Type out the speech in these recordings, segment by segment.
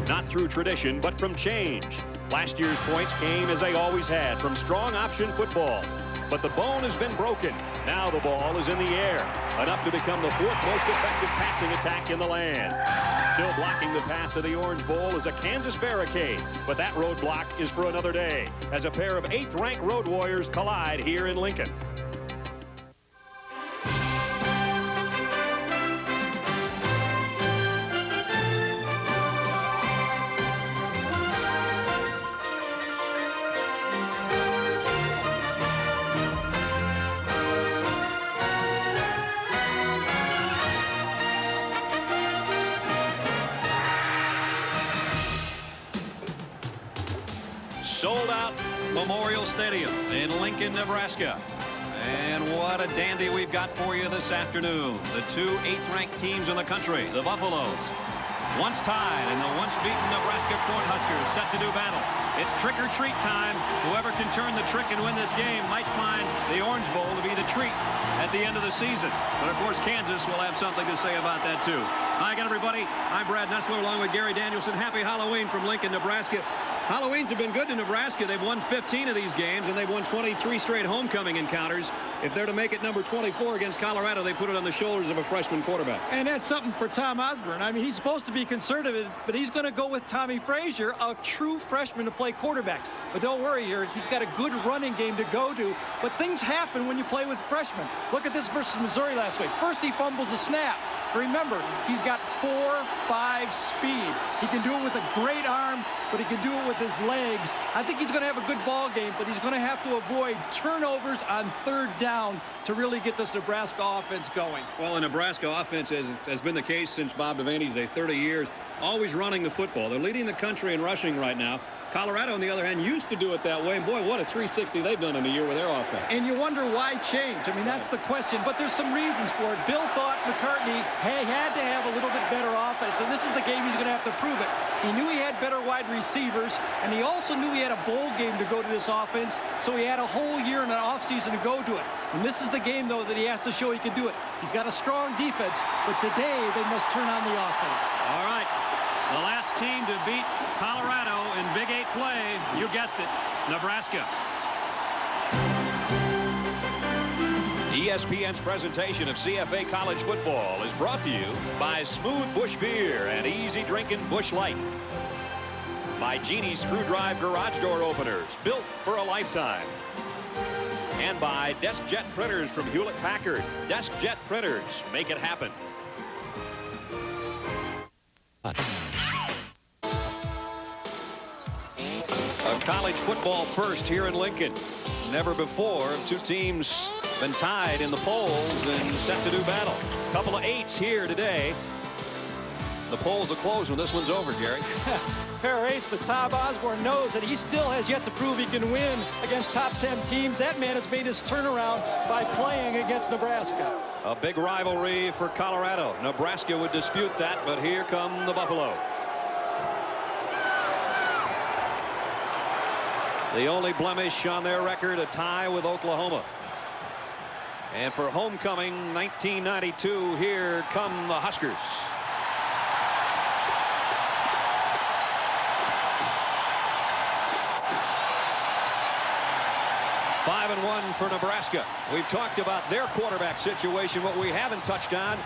not through tradition, but from change. Last year's points came, as they always had, from strong option football. But the bone has been broken. Now the ball is in the air, enough to become the 4th most effective passing attack in the land. Still blocking the path to the Orange Bowl is a Kansas barricade, but that roadblock is for another day, as a pair of 8th-ranked Road Warriors collide here in Lincoln. Sold out Memorial Stadium in Lincoln, Nebraska. And what a dandy we've got for you this afternoon. The 2 8th-ranked teams in the country, the Buffaloes, once tied, and the once-beaten Nebraska Cornhuskers set to do battle. It's trick-or-treat time. Whoever can turn the trick and win this game might find the Orange Bowl to be the treat at the end of the season. But, of course, Kansas will have something to say about that, too. Hi again, everybody. I'm Brad Nessler along with Gary Danielson. Happy Halloween from Lincoln, Nebraska. Halloweens have been good to Nebraska. They've won 15 of these games, and they've won 23 straight homecoming encounters. If they're to make it number 24 against Colorado, they put it on the shoulders of a freshman quarterback. And that's something for Tom Osborne. I mean, he's supposed to be conservative, but he's going to go with Tommy Frazier, a true freshman, to play quarterback. But don't worry here. He's got a good running game to go to. But things happen when you play with freshmen. Look at this versus Missouri last week. First, he fumbles a snap. Remember, he's got 4.5 speed. He can do it with a great arm, but he can do it with his legs. I think he's going to have a good ball game, but he's going to have to avoid turnovers on 3rd down to really get this Nebraska offense going. Well, the Nebraska offense has been the case since Bob Devaney's days, 30 years, always running the football. They're leading the country in rushing right now. Colorado, on the other hand, used to do it that way. And boy, what a 360 they've done in a year with their offense. And you wonder why change. I mean, that's the question. But there's some reasons for it. Bill thought McCartney had to have a little bit better offense. And this is the game he's going to have to prove it. He knew he had better wide receivers. And he also knew he had a bowl game to go to this offense. So he had a whole year and an offseason to go to it. And this is the game, though, that he has to show he can do it. He's got a strong defense. But today, they must turn on the offense. All right. The last team to beat Colorado in Big 8 play, you guessed it, Nebraska. ESPN's presentation of CFA college football is brought to you by Smooth Bush Beer and Easy Drinking Bush Light. By Genie Screwdrive Garage Door Openers, built for a lifetime. And by DeskJet Printers from Hewlett-Packard. DeskJet Printers, make it happen. A college football first here in Lincoln. Never before have 2 teams been tied in the polls and set to do battle. A couple of 8s here today. The polls will close when this one's over, Gary. Pair of 8s, but Tom Osborne knows that he still has yet to prove he can win against top 10 teams. That man has made his turnaround by playing against Nebraska. A big rivalry for Colorado. Nebraska would dispute that, but here come the Buffalo. The only blemish on their record, a tie with Oklahoma. And for homecoming 1992, here come the Huskers. Five and 1 for Nebraska. We've talked about their quarterback situation. What we haven't touched on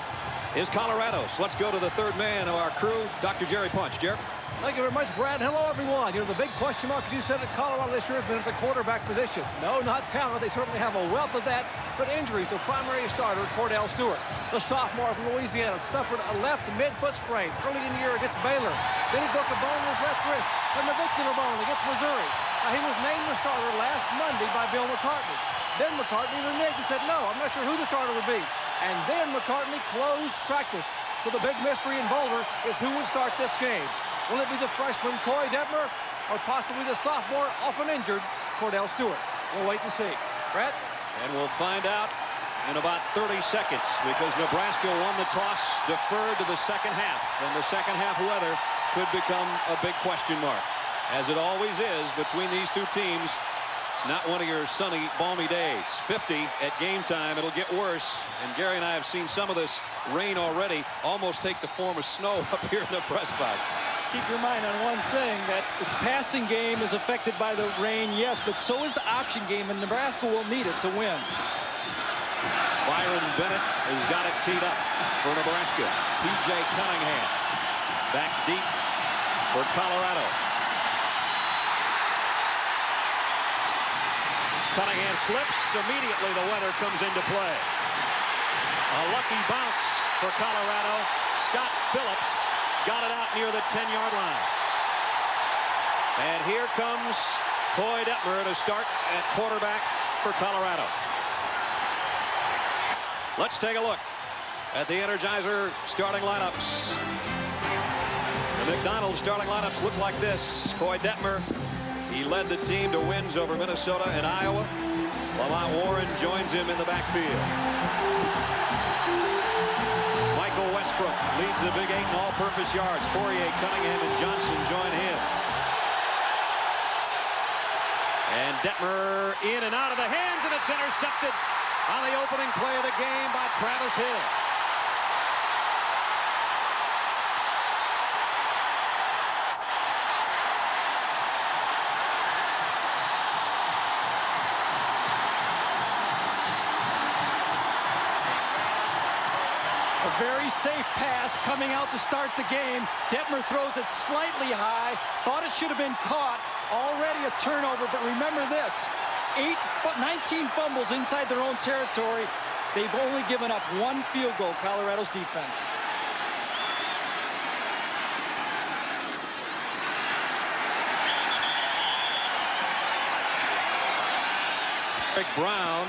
is Colorado's. Let's go to the 3rd man of our crew, Dr. Jerry Punch. Jerry. Thank you very much, Brad. Hello, everyone. You know, the big question mark, as you said, at Colorado this year has been at the quarterback position. No, not talent. They certainly have a wealth of that, but injuries to primary starter Cordell Stewart. The sophomore from Louisiana suffered a left mid-foot sprain early in the year against Baylor. Then he broke a bone in his left wrist, and the victor bone against Missouri. Now, he was named the starter last Monday by Bill McCartney. Then McCartney reneged and said, no, I'm not sure who the starter would be. And then McCartney closed practice. So the big mystery in Boulder is who would start this game. Will it be the freshman Corey Detmer or possibly the sophomore, often injured, Cordell Stewart? We'll wait and see. Brett? And we'll find out in about 30 seconds because Nebraska won the toss, deferred to the second half. And the second half weather could become a big question mark, as it always is between these 2 teams. It's not one of your sunny, balmy days. 50 at game time. It'll get worse. And Gary and I have seen some of this rain already almost take the form of snow up here in the press box. keep your mind on one thing, that the passing game is affected by the rain, yes, but so is the option game, and Nebraska will need it to win. Byron Bennett has got it teed up for Nebraska. T.J. Cunningham back deep for Colorado. Cunningham slips. Immediately the weather comes into play. A lucky bounce for Colorado. Scott Phillips got it out near the 10-yard line. And here comes Coy Detmer to start at quarterback for Colorado. Let's take a look at the Energizer starting lineups. The McDonald's starting lineups look like this. Coy Detmer, he led the team to wins over Minnesota and Iowa. Lamont Warren joins him in the backfield. Michael Westbrook leads the Big Eight in all-purpose yards. Fourier, Cunningham, and Johnson join him. And Detmer in and out of the hands, and it's intercepted on the opening play of the game by Travis Hill. A very safe pass coming out to start the game. Detmer throws it slightly high. Thought it should have been caught. Already a turnover, but remember this. 19 fumbles inside their own territory. They've only given up 1 field goal, Colorado's defense. Eric Brown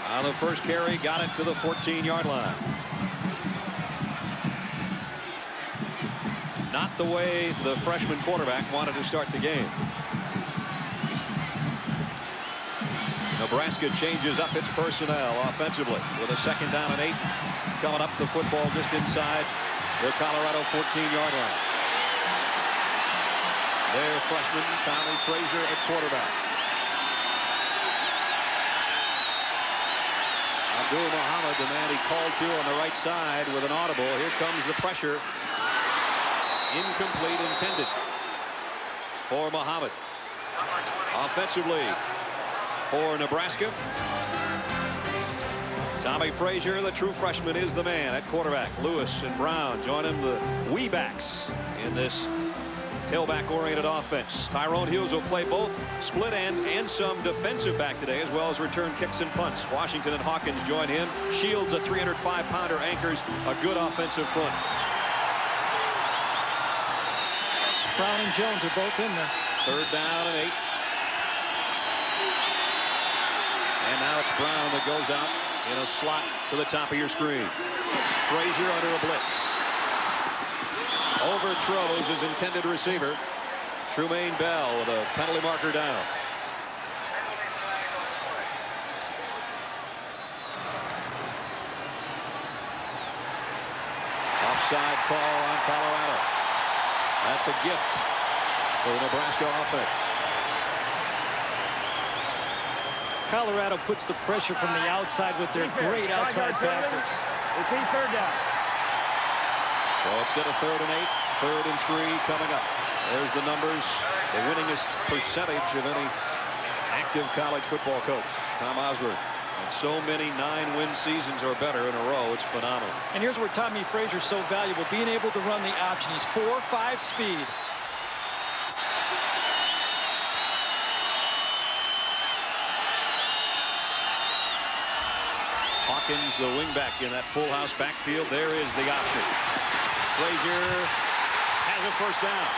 on the first carry got it to the 14-yard line. Not the way the freshman quarterback wanted to start the game. Nebraska changes up its personnel offensively with a 2nd down and 8 coming up the football just inside the Colorado 14-yard line. Their freshman Tommy Frazier at quarterback. Abdul Muhammad, the man he called to on the right side with an audible. Here comes the pressure. Incomplete intended for Muhammad. Offensively for Nebraska, Tommy Frazier, the true freshman, is the man at quarterback. Lewis and Brown join him, the wee backs in this tailback-oriented offense. Tyrone Hughes will play both split end and some defensive back today, as well as return kicks and punts. Washington and Hawkins join him. Shields, a 305-pounder, anchors a good offensive front. Brown and Jones are both in there. 3rd down and 8. And now it's Brown that goes out in a slot to the top of your screen. Frazier under a blitz. Overthrows his intended receiver. Trumaine Bell with a penalty marker down. Offside call on Colorado. That's a gift for the Nebraska offense. Colorado puts the pressure from the outside with their great outside backers. Repeat 3rd down. So instead of 3rd and 8, 3rd and 3 coming up. There's the numbers, the winningest percentage of any active college football coach, Tom Osborne. And so many 9-win seasons or better in a row. It's phenomenal. And here's where Tommy Frazier's so valuable, being able to run the option. He's 4.5 speed. Hawkins, the wingback in that full house backfield. There is the option. Frazier has a 1st down.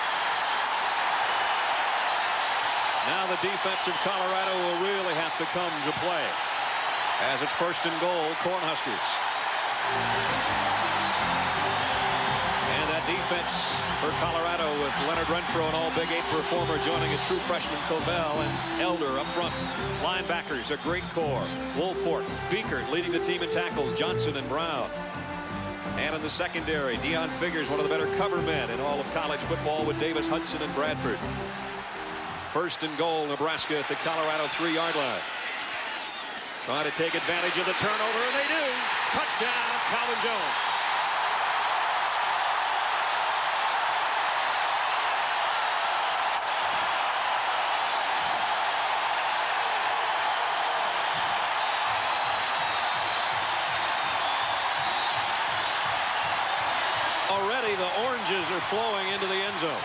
Now the defense of Colorado will really have to come to play, as it's 1st and goal, Cornhuskers. And that defense for Colorado with Leonard Renfro, an all-Big 8 performer, joining a true freshman Cobell and Elder up front. Linebackers, a great core. Woolford, Beekert leading the team in tackles, Johnson and Brown. And in the secondary, Deion Figures, one of the better cover men in all of college football, with Davis, Hudson, and Bradford. 1st and goal, Nebraska at the Colorado 3-yard line. Trying to take advantage of the turnover, and they do. Touchdown, Calvin Jones. oranges are flowing into the end zone.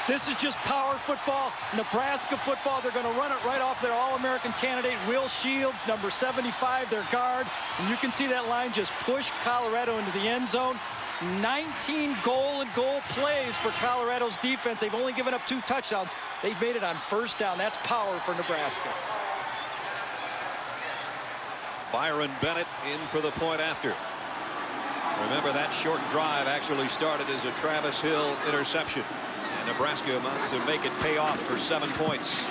This is just power football. Nebraska football. They're going to run it right off their All-American candidate, Will Shields, number 75, their guard. And you can see that line just push Colorado into the end zone. 19 goal plays for Colorado's defense. They've only given up 2 touchdowns. They've made it on first down. That's power for Nebraska. Byron Bennett in for the point after. Remember, that short drive actually started as a Travis Hill interception. And Nebraska about to make it pay off for 7 points.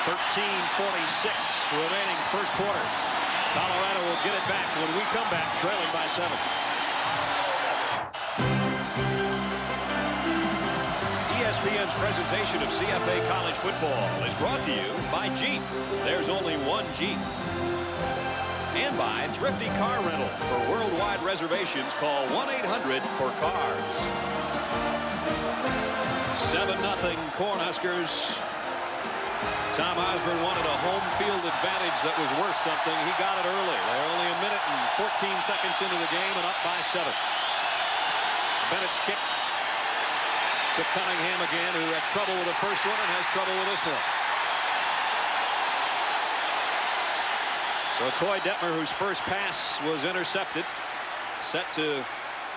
13:46 remaining first quarter. Colorado will get it back when we come back, trailing by 7. ESPN's presentation of CFA college football is brought to you by Jeep. There's only one Jeep. And by Thrifty Car Rental. For worldwide reservations, call 1-800-4CARS. 7-0 Cornhuskers. Tom Osborne wanted a home field advantage that was worth something. He got it early. They're only a minute and 14 seconds into the game and up by 7. Bennett's kick to Cunningham again, who had trouble with the first one and has trouble with this one. So Coy Detmer, whose first pass was intercepted, set to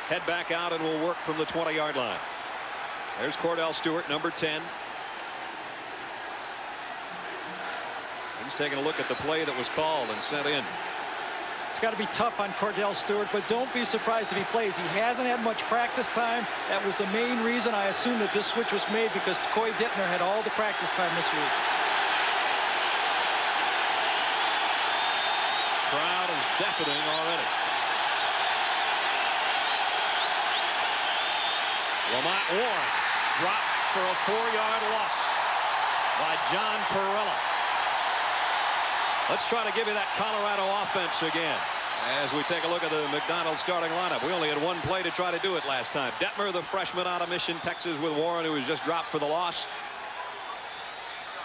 head back out and will work from the 20-yard line. There's Cordell Stewart, number 10. He's taking a look at the play that was called and sent in. It's got to be tough on Cordell Stewart, but don't be surprised if he plays. He hasn't had much practice time. That was the main reason I assume that this switch was made, because Coy Detmer had all the practice time this week. Crowd is deafening already. Lamont Warren dropped for a 4-yard loss by John Perella. Let's try to give you that Colorado offense again as we take a look at the McDonald's starting lineup. We only had one play to try to do it last time. Detmer, the freshman out of Mission, Texas, with Warren, who was just dropped for the loss.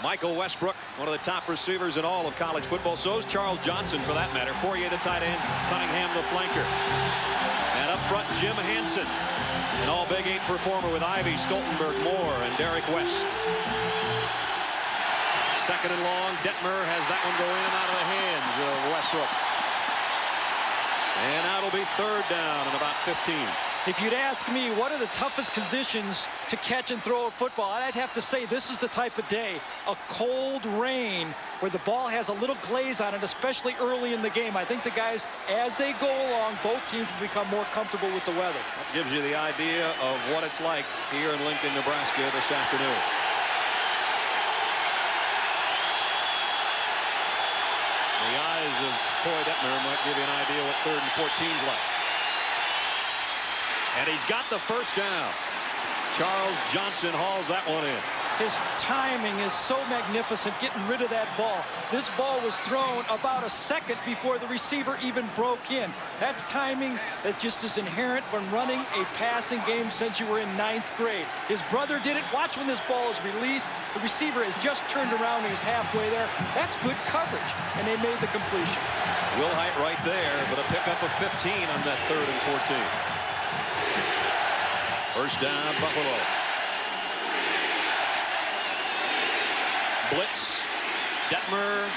Michael Westbrook, one of the top receivers in all of college football. So is Charles Johnson, for that matter. Fourier, the tight end. Cunningham, the flanker. And up front, Jim Hansen, an all-Big 8 performer with Ivy, Stoltenberg, Moore, and Derek West. Second and long. Detmer has that one go in and out of the hands of Westbrook. And that'll be third down and about 15. If you'd ask me what are the toughest conditions to catch and throw a football, I'd have to say this is the type of day. A cold rain where the ball has a little glaze on it, especially early in the game. I think the guys, as they go along, both teams will become more comfortable with the weather. That gives you the idea of what it's like here in Lincoln, Nebraska this afternoon. The eyes of Coy Detmer might give you an idea what 3rd and 14's like. And he's got the first down. Charles Johnson hauls that one in. His timing is so magnificent, getting rid of that ball. This ball was thrown about a second before the receiver even broke in. That's timing that just is inherent when running a passing game since you were in 9th grade. His brother did it. Watch when this ball is released. The receiver has just turned around and he's halfway there. That's good coverage, and they made the completion. Wilhite right there, but a pickup of 15 on that 3rd and 14. First down, Buffalo. Blitz, Detmer,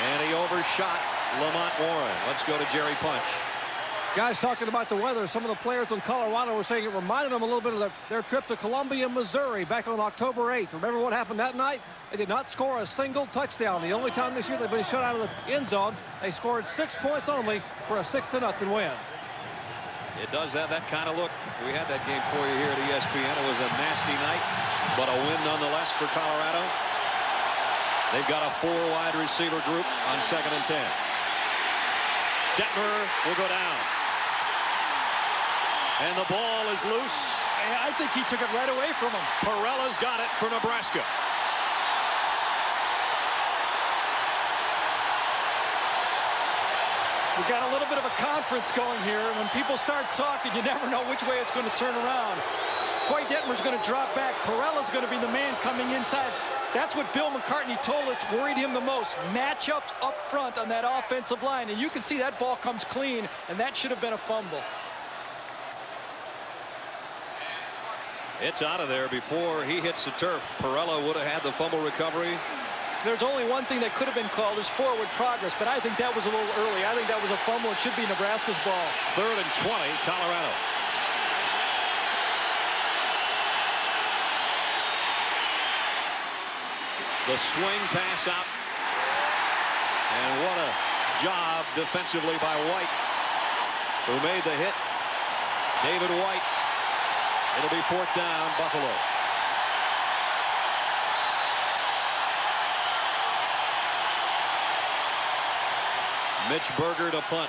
and he overshot Lamont Warren. Let's go to Jerry Punch. Guys, talking about the weather, some of the players in Colorado were saying it reminded them a little bit of their trip to Columbia, Missouri back on October 8th. Remember what happened that night? They did not score a single touchdown. The only time this year they've been shut out of the end zone, they scored 6 points only for a 6-0 win. It does have that kind of look. We had that game for you here at ESPN. It was a nasty night, but a win nonetheless for Colorado. They've got a 4-wide receiver group on 2nd and 10. Detmer will go down. And the ball is loose. And I think he took it right away from him. Perella's got it for Nebraska. We've got a little bit of a conference going here. When people start talking, you never know which way it's going to turn around. Coy Detmer's going to drop back. Perella's going to be the man coming inside. That's what Bill McCartney told us worried him the most. Matchups up front on that offensive line. And you can see that ball comes clean, and that should have been a fumble. It's out of there before he hits the turf. Perella would have had the fumble recovery. There's only one thing that could have been called is forward progress, but I think that was a little early. I think that was a fumble. It should be Nebraska's ball. 3rd and 20, Colorado. The swing pass out. And what a job defensively by White, who made the hit. David White. It'll be 4th down, Buffalo. Mitch Berger to punt.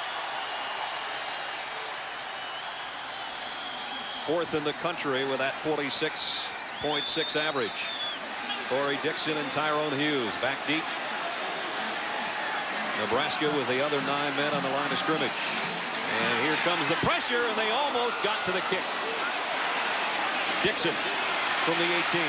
4th in the country with that 46.6 average. Corey Dixon and Tyrone Hughes back deep. Nebraska with the other 9 men on the line of scrimmage. And here comes the pressure, and they almost got to the kick. Dixon from the 18.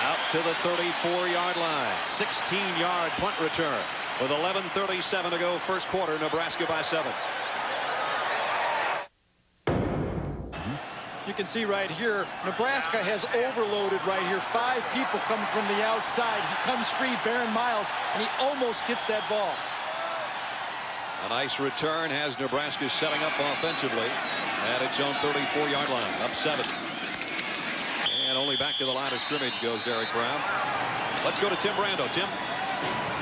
Out to the 34-yard line. 16-yard punt return with 11:37 to go, first quarter. Nebraska by 7. You can see right here, Nebraska has overloaded right here. 5 people coming from the outside. He comes free, Baron Miles, and he almost gets that ball. A nice return has Nebraska setting up offensively at its own 34-yard line. Up 7. And only back to the line of scrimmage goes Derek Brown. Let's go to Tim Brando. Tim.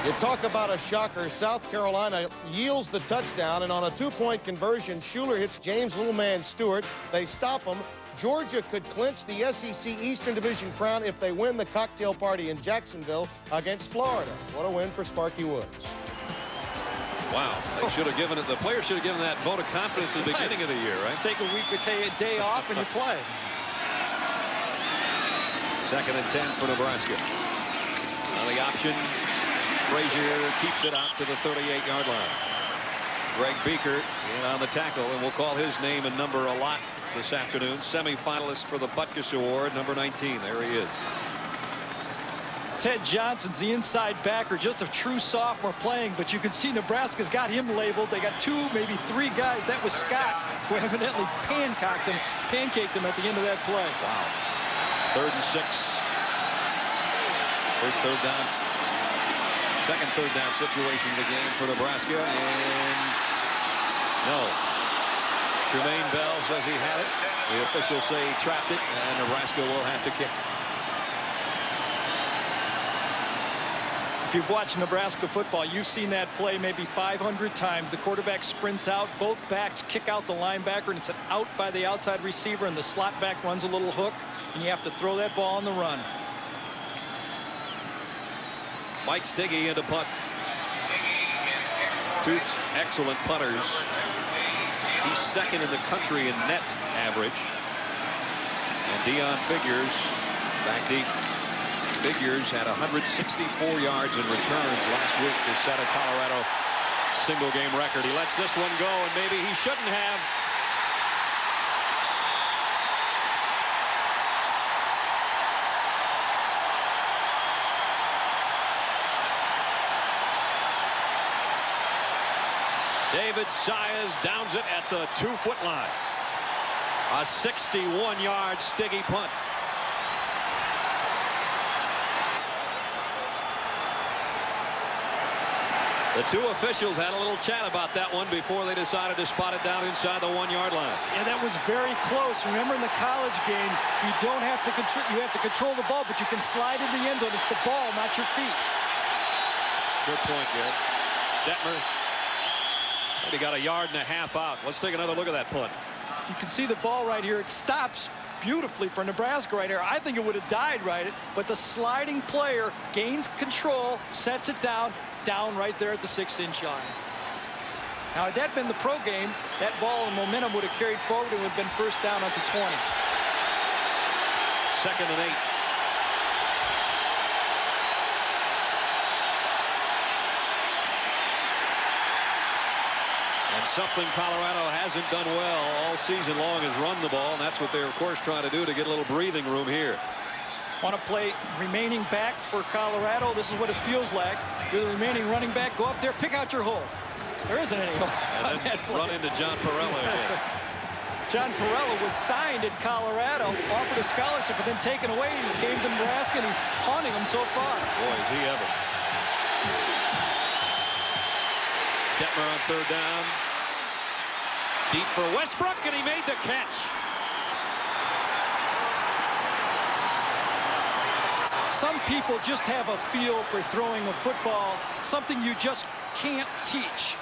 You talk about a shocker. South Carolina yields the touchdown, and on a 2-point conversion, Schuler hits James Littleman Stewart. They stop him. Georgia could clinch the SEC Eastern Division crown if they win the cocktail party in Jacksonville against Florida. What a win for Sparky Woods. Wow, they should have given it. The players should have given that vote of confidence at the beginning of the year, right? Just take a week or a day off and you play. 2nd and 10 for Nebraska. On the option, Frazier keeps it out to the 38-yard line. Greg Beaker in on the tackle, and we'll call his name and number a lot this afternoon. Semi-finalist for the Butkus Award, number 19. There he is. Ted Johnson's the inside backer, just a true sophomore playing, but you can see Nebraska's got him labeled. They got 2, maybe 3 guys. That was Scott, who evidently pancaked him at the end of that play. Wow. 3rd and 6. First 3rd down. Second 3rd down situation of the game for Nebraska, and no. Tremaine Bell says he had it. The officials say he trapped it, and Nebraska will have to kick. If you've watched Nebraska football, you've seen that play maybe 500 times. The quarterback sprints out, both backs kick out the linebacker, and it's an out by the outside receiver, and the slot back runs a little hook, and you have to throw that ball on the run. Mike Stiggy into punt. 2 excellent punters. He's 2nd in the country in net average. And Deion Figures back deep. Figures had 164 yards in returns last week to set a Colorado single game record. He lets this one go, and maybe he shouldn't have. David Saez downs it at the 2-foot line. A 61-yard Stiggy punt. The 2 officials had a little chat about that one before they decided to spot it down inside the 1-yard line. Yeah, that was very close. Remember, in the college game, you don't have to control. You have to control the ball, but you can slide in the end zone. It's the ball, not your feet. Good point, Garrett. Detmer. He got a 1.5 yards out. Let's take another look at that punt. You can see the ball right here. It stops beautifully for Nebraska right here. I think it would have died right, but the sliding player gains control, sets it down right there at the 6-inch line. Now, had that been the pro game, that ball and momentum would have carried forward and would have been first down at the 20. 2nd and 8. And something Colorado hasn't done well all season long is run the ball, and that's what they're, of course, trying to do to get a little breathing room here. Want to play remaining back for Colorado? This is what it feels like. You're the remaining running back. Go up there, pick out your hole. There isn't any hole. And then run into John Perella again. John Perella was signed in Colorado, offered a scholarship, and then taken away. He came to Nebraska, and he's haunting them so far. Boy, is he ever. Detmer on third down. Deep for Westbrook, and he made the catch. Some people just have a feel for throwing a football, something you just can't teach.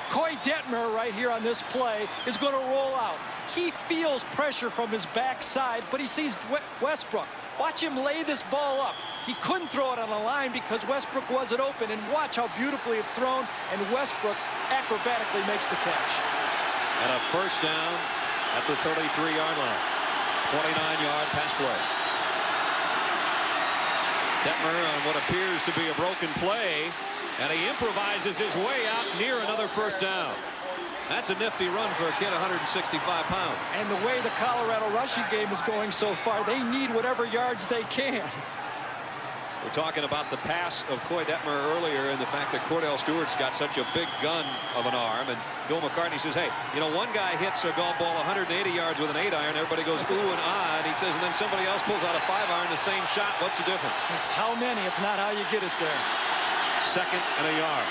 Coy Detmer right here on this play is going to roll out. He feels pressure from his backside, but he sees Westbrook. Watch him lay this ball up. He couldn't throw it on the line because Westbrook wasn't open, and watch how beautifully it's thrown, and Westbrook acrobatically makes the catch. And a first down at the 33-yard line. 29-yard pass play. Detmer on what appears to be a broken play, and he improvises his way out near another first down. That's a nifty run for a kid 165 pounds. And the way the Colorado rushing game is going so far, they need whatever yards they can. We're talking about the pass of Coy Detmer earlier and the fact that Cordell Stewart's got such a big gun of an arm. And Bill McCartney says, hey, you know, one guy hits a golf ball 180 yards with an 8-iron. Everybody goes, ooh and ah. And he says, and then somebody else pulls out a 5-iron, the same shot. What's the difference? It's how many. It's not how you get it there. Second and a yard.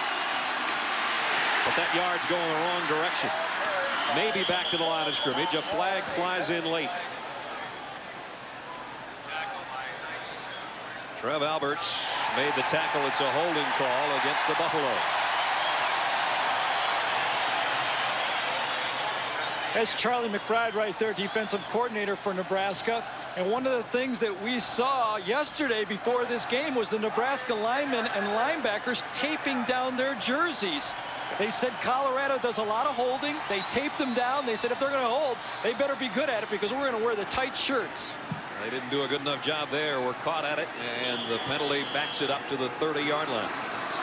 But that yard's going the wrong direction. Maybe back to the line of scrimmage. A flag flies in late. Trev Alberts made the tackle. It's a holding call against the Buffaloes. That's Charlie McBride right there, defensive coordinator for Nebraska. And one of the things that we saw yesterday before this game was the Nebraska linemen and linebackers taping down their jerseys. They said Colorado does a lot of holding. They taped them down. They said if they're going to hold, they better be good at it because we're going to wear the tight shirts. They didn't do a good enough job there. We're caught at it, and the penalty backs it up to the 30-yard line.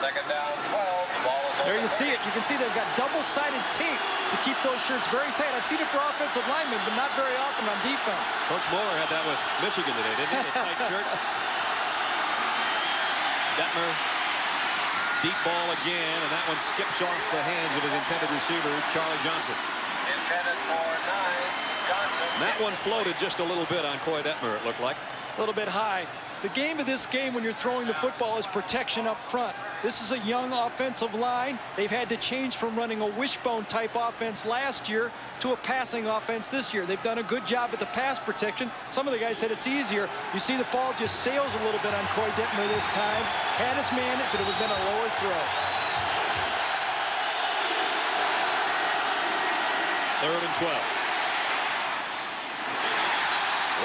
Second down, 12. The ball is there you see it. You can see they've got double-sided tape to keep those shirts very tight. I've seen it for offensive linemen, but not very often on defense. Coach Moore had that with Michigan today, didn't he? The tight shirt. Detmer, deep ball again, and that one skips off the hands of his intended receiver, Charlie Johnson. intended for 9. Johnson. That one floated just a little bit on Coy Detmer, it looked like. A little bit high. The game of this game when you're throwing the football is protection up front. This is a young offensive line. They've had to change from running a wishbone type offense last year to a passing offense this year. They've done a good job at the pass protection. Some of the guys said it's easier. You see the ball just sails a little bit on Coy Detmer this time. Had his man, but it would have been a lower throw. Third and 12.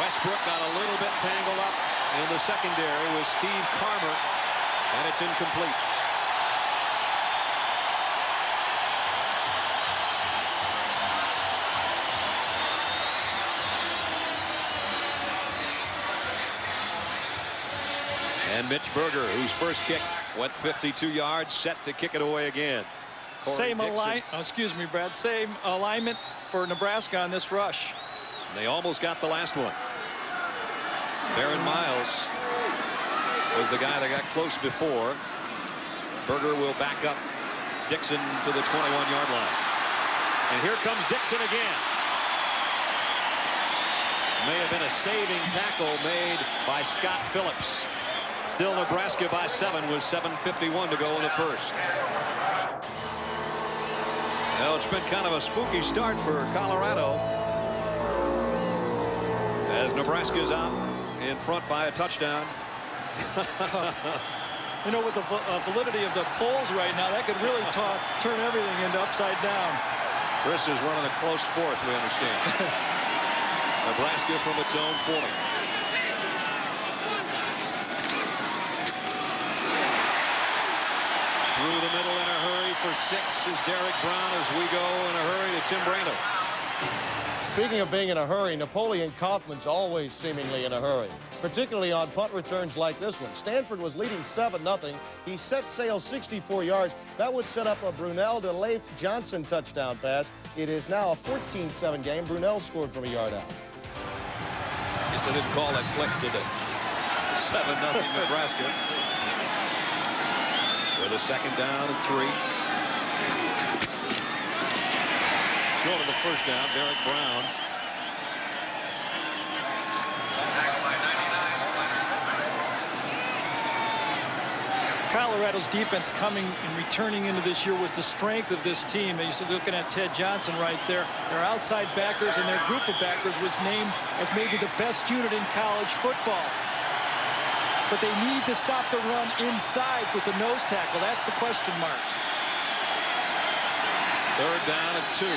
Westbrook got a little bit tangled up in the secondary with Steve Carmer, and it's incomplete. And Mitch Berger, whose first kick went 52 yards, set to kick it away again. Same alignment. Oh, excuse me, Brad. Same alignment for Nebraska on this rush. And they almost got the last one. Baron Miles was the guy that got close before. Berger will back up Dixon to the 21-yard line. And here comes Dixon again. May have been a saving tackle made by Scott Phillips. Still Nebraska by 7 with 7:51 to go in the first. Well, it's been kind of a spooky start for Colorado as Nebraska's out in front by a touchdown. You know, with the validity of the polls right now, that could really turn everything into upside down. Chris is running a close fourth, we understand. Nebraska from its own 40. Through the middle in a hurry for 6 is Derek Brown as we go in a hurry to Tim Brando. Speaking of being in a hurry, Napoleon Kaufman's always seemingly in a hurry, particularly on punt returns like this one. Stanford was leading 7-0. He set sail 64 yards. That would set up a Brunel to Leif Johnson touchdown pass. It is now a 14-7 game. Brunel scored from a yard out. Guess I didn't call that click, did it? 7-0 Nebraska. With a second down and 3. Short of the first down, Derek Brown Colorado's defense coming and returning into this year was the strength of this team. And you're looking at Ted Johnson right there. Their outside backers and their group of backers was named as maybe the best unit in college football. But they need to stop the run inside with the nose tackle. That's the question mark. 3rd down and 2.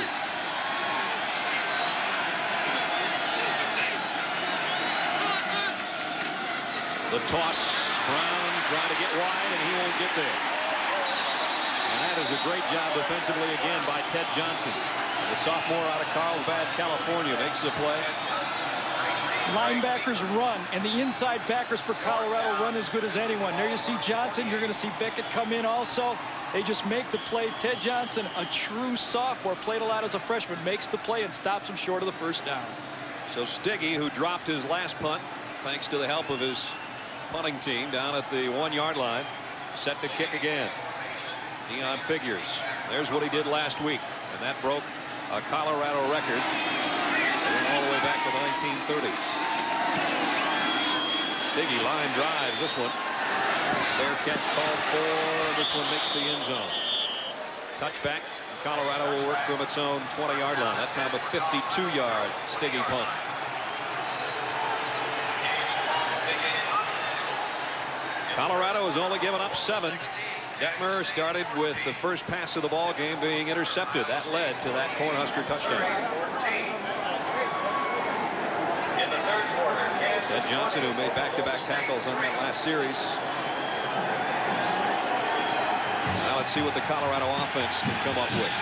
The toss. Brown trying to get wide, and he won't get there. And that is a great job defensively again by Ted Johnson. The sophomore out of Carlsbad, California, makes the play. Linebackers run, and the inside backers for Colorado run as good as anyone. There you see Johnson. You're going to see Beckett come in also. They just make the play. Ted Johnson, a true sophomore, played a lot as a freshman, makes the play and stops him short of the 1st down. So Stiggy, who dropped his last punt, thanks to the help of his punting team down at the 1-yard line, set to kick again. Dion Figures. There's what he did last week, and that broke a Colorado record. They went all the way back to the 1930s. Stiggy line drives this one. Fair catch called for. This one makes the end zone. Touchback. Colorado will work from its own 20-yard line. That time a 52-yard Stiggy punt. Colorado has only given up 7. Detmer started with the first pass of the ball game being intercepted. That led to that Cornhusker touchdown. Ted Johnson, who made back-to-back tackles on that last series. Now let's see what the Colorado offense can come up with.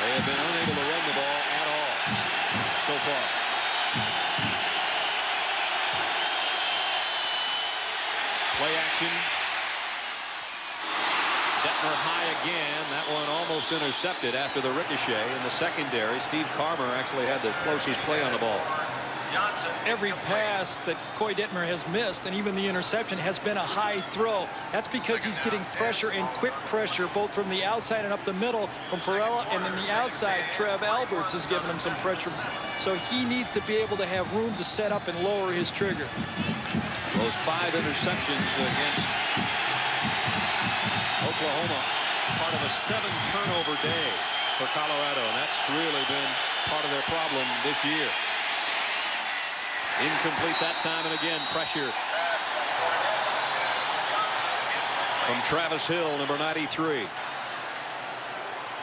They have been unable to run the ball at all so far. Play action. Detmer high again. That one almost intercepted after the ricochet in the secondary. Steve Carmer actually had the closest play on the ball. Every pass that Coy Detmer has missed, and even the interception, has been a high throw. That's because he's getting pressure and quick pressure, both from the outside and up the middle from Perella, and in the outside, Trev Alberts has given him some pressure. So he needs to be able to have room to set up and lower his trigger. Those 5 interceptions against Oklahoma, part of a 7-turnover day for Colorado, and that's really been part of their problem this year. Incomplete that time, and again pressure from Travis Hill, number 93.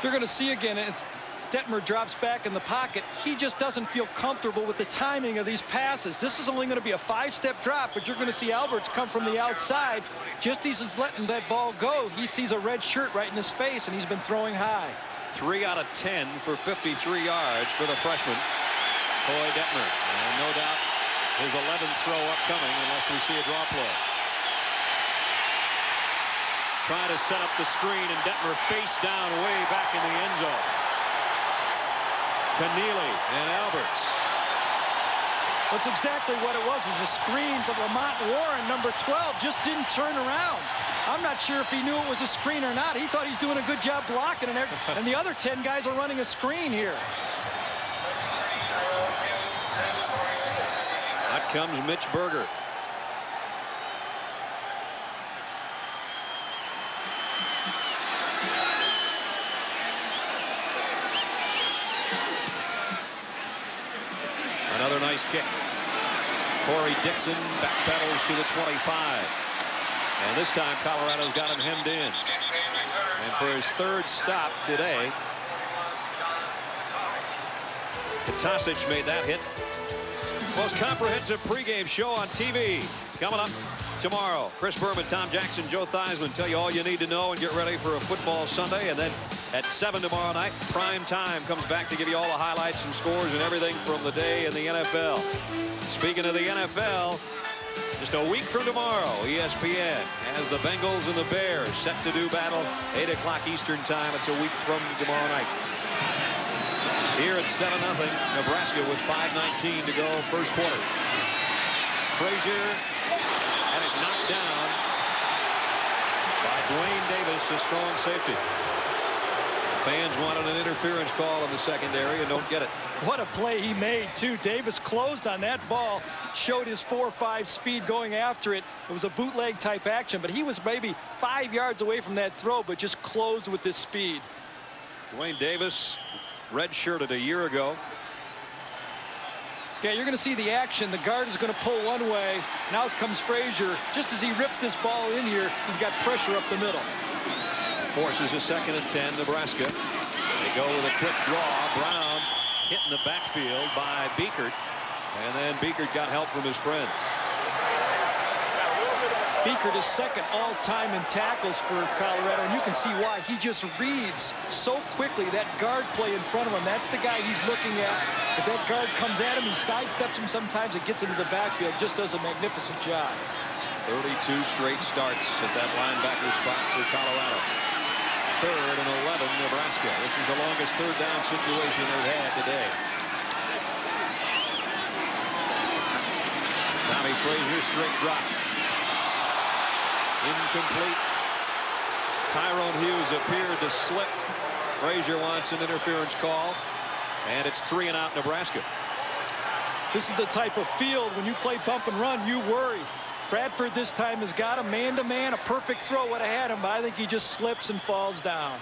You're going to see again, it's Detmer drops back in the pocket. He just doesn't feel comfortable with the timing of these passes. This is only going to be a 5-step drop, but you're going to see Alberts come from the outside. Just as he's letting that ball go, he sees a red shirt right in his face, and he's been throwing high. 3 out of 10 for 53 yards for the freshman, Coy Detmer. And no doubt his 11th throw upcoming unless we see a draw play. Trying to set up the screen, and Detmer face down way back in the end zone. Keneally and Alberts. That's exactly what it was a screen from Lamont Warren, number 12, just didn't turn around. I'm not sure if he knew it was a screen or not. He thought he's doing a good job blocking, and the other 10 guys are running a screen here. Out comes Mitch Berger. Another nice kick. Corey Dixon backpedals to the 25. And this time Colorado's got him hemmed in. And for his 3rd stop today, Katasic made that hit. Most comprehensive pregame show on TV coming up tomorrow. Chris Berman, Tom Jackson, Joe Theismann tell you all you need to know and get ready for a football Sunday. And then at 7 tomorrow night, prime time comes back to give you all the highlights and scores and everything from the day in the NFL. Speaking of the NFL, just a week from tomorrow, ESPN has the Bengals and the Bears set to do battle. 8 o'clock Eastern time. It's a week from tomorrow night. Here it's 7-0. Nebraska with 5:19 to go, first quarter. Frazier had it knocked down by Dwayne Davis, a strong safety. Fans wanted an interference call in the secondary and don't get it. What a play he made, too. Davis closed on that ball, showed his 4.5 speed going after it. It was a bootleg type action, but he was maybe 5 yards away from that throw, but just closed with his speed. Dwayne Davis redshirted a year ago. Yeah, you're going to see the action. The guard is going to pull one way. Now comes Frazier. Just as he rips this ball in here, he's got pressure up the middle. Forces a 2nd and 10, Nebraska. They go with a quick draw. Brown hit in the backfield by Beekert. And then Beekert got help from his friends. Beekert is 2nd all-time in tackles for Colorado, and you can see why. He just reads so quickly that guard play in front of him. That's the guy he's looking at. If that guard comes at him, he sidesteps him sometimes. It gets into the backfield. Just does a magnificent job. 32 straight starts at that linebacker spot for Colorado. 3rd and 11, Nebraska. This is the longest 3rd down situation they've had today. Tommy Frazier, straight drop. Incomplete. Tyrone Hughes appeared to slip. Frazier wants an interference call, and it's 3 and out, Nebraska. This is the type of field when you play bump and run, you worry. Bradford this time has got him man-to-man. A perfect throw would have had him, but I think he just slips and falls down.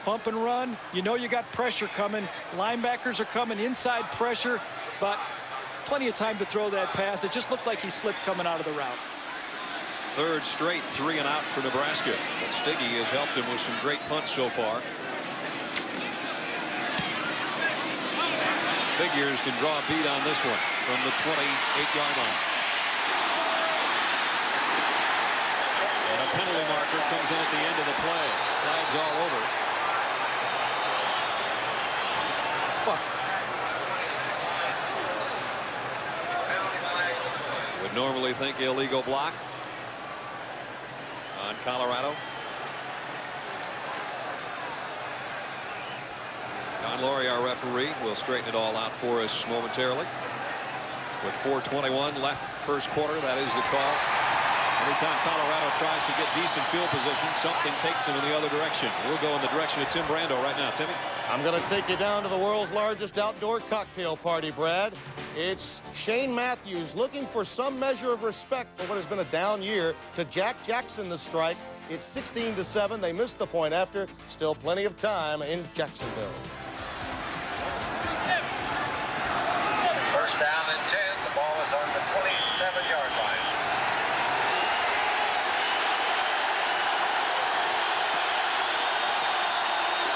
Bump and run, you know you got pressure coming. Linebackers are coming, inside pressure, but plenty of time to throw that pass. It just looked like he slipped coming out of the route. 3rd straight 3 and out for Nebraska. But Stiggy has helped him with some great punts so far. Figures can draw a beat on this one from the 28-yard line. And a penalty marker comes in at the end of the play. Flags all over. Would normally think illegal block on Colorado. John Laurie, our referee, will straighten it all out for us momentarily. With 4:21 left first quarter, that is the call. Anytime Colorado tries to get decent field position, something takes them in the other direction. We'll go in the direction of Tim Brando right now. Timmy? I'm going to take you down to the world's largest outdoor cocktail party, Brad. It's Shane Matthews looking for some measure of respect for what has been a down year to Jack Jackson, the strike. It's 16-7. They missed the point after. Still plenty of time in Jacksonville. First down and 10. The ball is on the 27-yard line.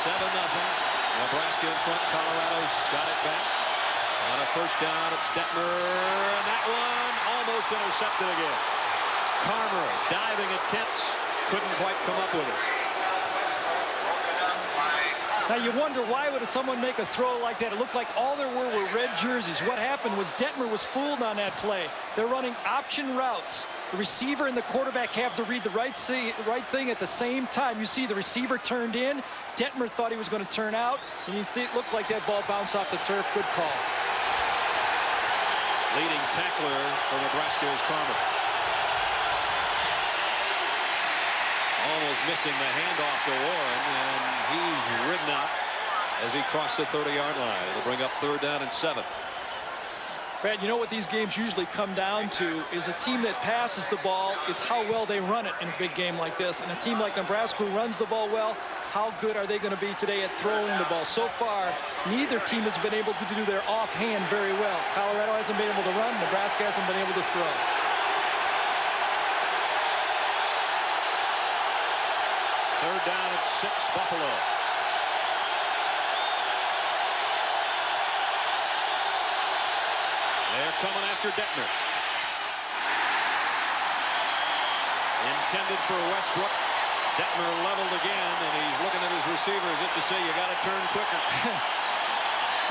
7-0. Nebraska in front. Colorado's got it back. On a first down, it's Detmer, and that one almost intercepted again. Carmer diving attempts, couldn't quite come up with it. Now you wonder why would someone make a throw like that? It looked like all there were red jerseys. What happened was Detmer was fooled on that play. They're running option routes. The receiver and the quarterback have to read the right thing at the same time. You see the receiver turned in. Detmer thought he was going to turn out, and you see it looked like that ball bounced off the turf. Good call. Leading tackler for Nebraska is Carmer. Almost missing the handoff to Warren, and he's ridden out as he crossed the 30-yard line. It'll bring up 3rd down and 7. Brad, you know what these games usually come down to is a team that passes the ball. It's how well they run it in a big game like this. And a team like Nebraska who runs the ball well, how good are they going to be today at throwing the ball? So far, neither team has been able to do their offhand very well. Colorado hasn't been able to run. Nebraska hasn't been able to throw. Third down at 6, Buffalo. They're coming after Detmer. Intended for Westbrook. Detmer leveled again, and he's looking at his receiver as if to say, you got to turn quicker.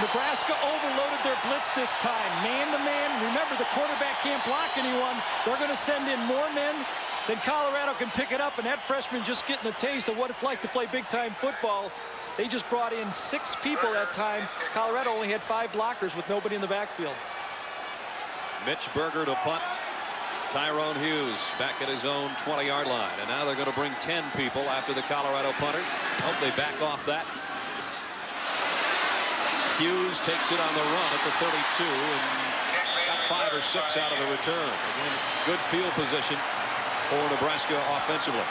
Nebraska overloaded their blitz this time. Man-to-man. Remember, the quarterback can't block anyone. They're going to send in more men than Colorado can pick it up, and that freshman just getting a taste of what it's like to play big-time football. They just brought in 6 people that time. Colorado only had 5 blockers with nobody in the backfield. Mitch Berger to punt. Tyrone Hughes back at his own 20-yard line. And now they're going to bring 10 people after the Colorado punter. Oh, they back off that. Hughes takes it on the run at the 32 and got 5 or 6 out of the return. Again, good field position for Nebraska offensively.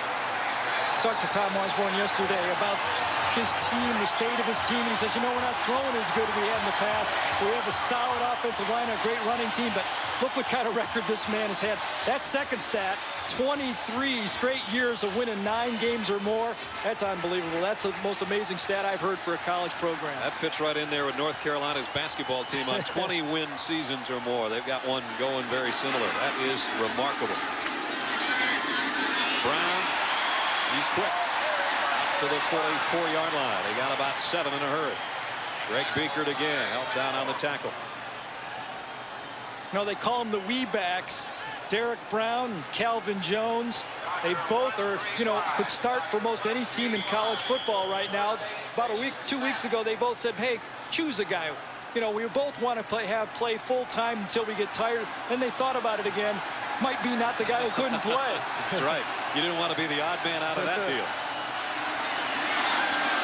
Talked to Tom Osborne yesterday about his team, the state of his team. He says, you know, we're not throwing as good as we had in the past. We have a solid offensive line, a great running team, but look what kind of record this man has had. That second stat, 23 straight years of winning 9 games or more. That's unbelievable. That's the most amazing stat I've heard for a college program. That fits right in there with North Carolina's basketball team on 20-win seasons or more. They've got one going very similar. That is remarkable. Brown, he's quick. To the 44-yard line. They got about 7 in a hurry. Greg Biekert again helped down on the tackle. No, they call them the wee backs. Derek Brown and Calvin Jones. They both are, you know, could start for most any team in college football right now. About a week, 2 weeks ago, they both said, hey, choose a guy. You know, we both want to play full time until we get tired. Then they thought about it again. Might be not the guy who couldn't play. That's right. You didn't want to be the odd man out of that deal.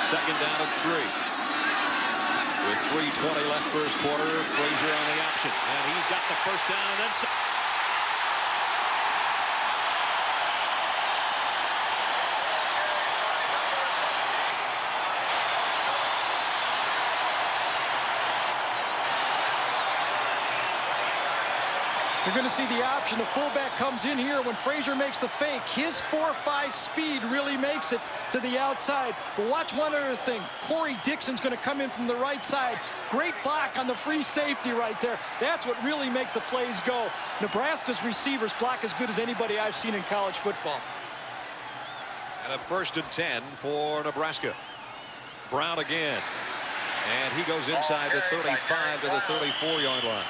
Second down and 3. With 3:20 left first quarter, Frazier on the option. And he's got the first down and then some. You're going to see the option. The fullback comes in here when Frazier makes the fake. His 4.5 speed really makes it to the outside. But watch one other thing. Corey Dixon's going to come in from the right side. Great block on the free safety right there. That's what really makes the plays go. Nebraska's receivers block as good as anybody I've seen in college football. And a 1st and 10 for Nebraska. Brown again. And he goes inside the 35 to the 34-yard line.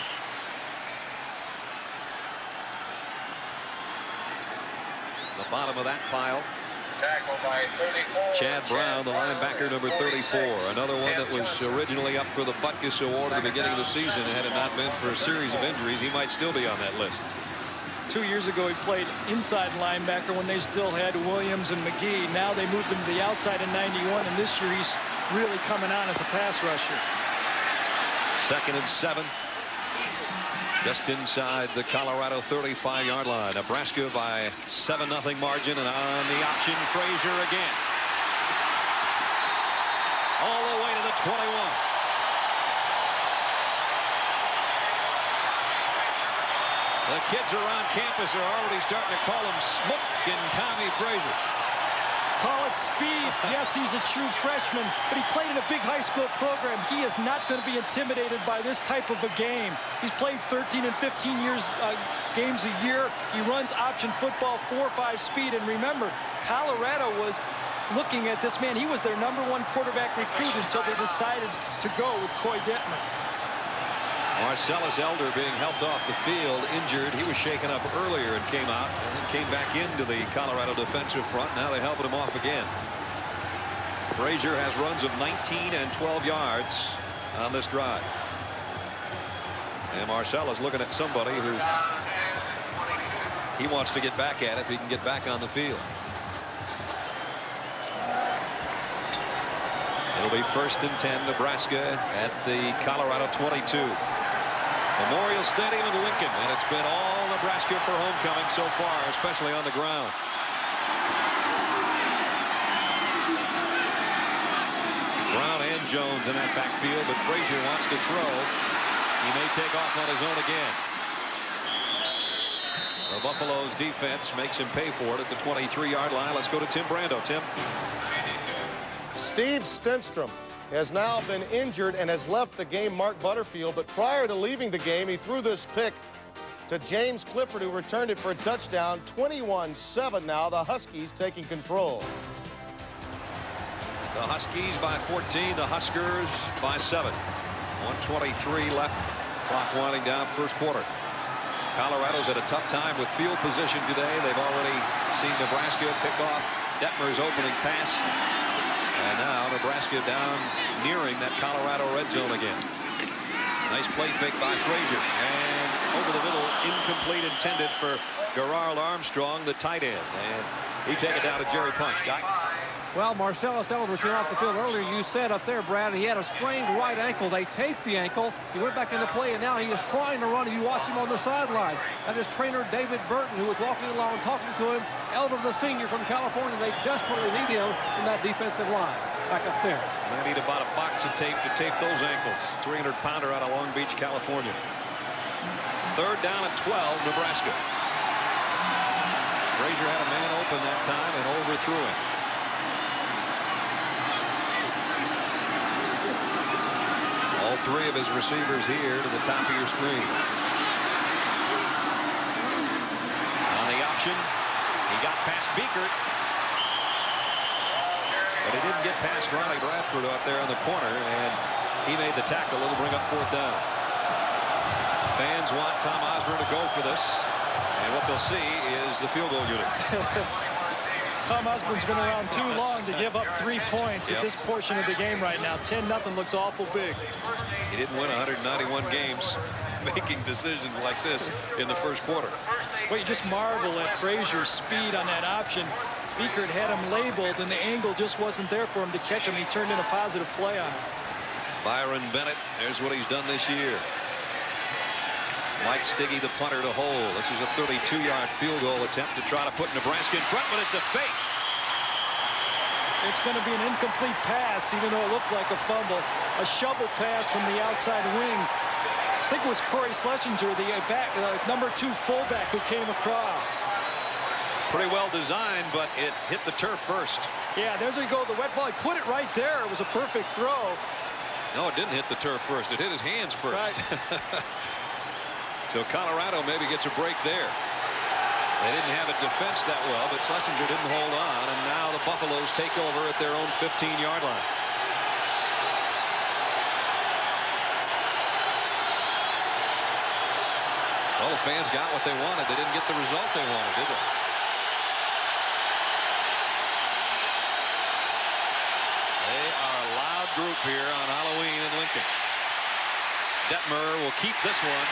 The bottom of that pile. Chad Brown, the linebacker, number 34. Another one that was originally up for the Butkus Award at the beginning of the season. Had it not been for a series of injuries, he might still be on that list. 2 years ago, he played inside linebacker when they still had Williams and McGee. Now they moved him to the outside in '91, and this year he's really coming on as a pass rusher. 2nd and 7. Just inside the Colorado 35-yard line. Nebraska by 7-0 margin, and on the option, Frazier again. All the way to the 21. The kids around campus are already starting to call him Smoking Tommy Frazier. Call it speed. Yes, he's a true freshman, but he played in a big high school program. He is not going to be intimidated by this type of a game. He's played 13 and 15 games a year. He runs option football, 4.5 speed. And remember, Colorado was looking at this man. He was their #1 quarterback recruit until they decided to go with Coy Detmer. Marcellus Elder being helped off the field, injured. He was shaken up earlier and came out, and then came back into the Colorado defensive front. Now they're helping him off again. Frazier has runs of 19 and 12 yards on this drive. And Marcellus looking at somebody who he wants to get back at if he can get back on the field. It'll be 1st and 10, Nebraska at the Colorado 22. Memorial Stadium in Lincoln, and it's been all Nebraska for homecoming so far, especially on the ground. Brown and Jones in that backfield, but Frazier wants to throw. He may take off on his own again. The Buffalo's defense makes him pay for it at the 23-yard line. Let's go to Tim Brando. Tim. Steve Stenstrom has now been injured and has left the game. Mark Butterfield, but prior to leaving the game, he threw this pick to James Clifford, who returned it for a touchdown. 21-7 now. The Huskies taking control. The Huskies by 14. The Huskers by 7. 1:23 left. Clock winding down first quarter. Colorado's had a tough time with field position today. They've already seen Nebraska pick off Detmer's opening pass. And now Nebraska down nearing that Colorado red zone again. Nice play fake by Frazier. And over the middle, incomplete, intended for Gerard Armstrong, the tight end. And he take it down to Jerry Punch. Doc? Well, Marcellus Eldridge came off the field earlier. You said up there, Brad, he had a sprained right ankle. They taped the ankle. He went back into play, and now he is trying to run. You watch him on the sidelines. And his trainer, David Burton, who was walking along talking to him, Eldridge, the senior from California, they desperately need him in that defensive line. Back upstairs. They need about a box of tape to tape those ankles. 300-pounder out of Long Beach, California. Third down at 12, Nebraska. Frazier had a man open that time and overthrew him. All three of his receivers here to the top of your screen. On the option, he got past Beekert. But he didn't get past Ronnie Bradford out there on the corner, and he made the tackle. It'll bring up fourth down. Fans want Tom Osborne to go for this, and what they'll see is the field goal unit. Tom Osborne's been around too long to give up 3 points at this portion of the game right now. 10-0 looks awful big. He didn't win 191 games making decisions like this in the first quarter. Well, you just marvel at Frazier's speed on that option. Beekert had him labeled, and the angle just wasn't there for him to catch him. He turned in a positive play on it. Byron Bennett, there's what he's done this year. Mike Stiggy, the punter, to hold. This is a 32-yard field goal attempt to try to put Nebraska in front, but it's a fake. It's going to be an incomplete pass, even though it looked like a fumble. A shovel pass from the outside wing. I think it was Corey Schlesinger, the number 2 fullback, who came across. Pretty well designed, but it hit the turf first. Yeah, there's where you go. The wet ball, he put it right there. It was a perfect throw. No, it didn't hit the turf first. It hit his hands first. Right. So Colorado maybe gets a break there. They didn't have a defense that well, but Schlesinger didn't hold on, and now the Buffaloes take over at their own 15-yard line. Well, the fans got what they wanted. They didn't get the result they wanted, did they? They are a loud group here on Halloween in Lincoln. Detmer will keep this one.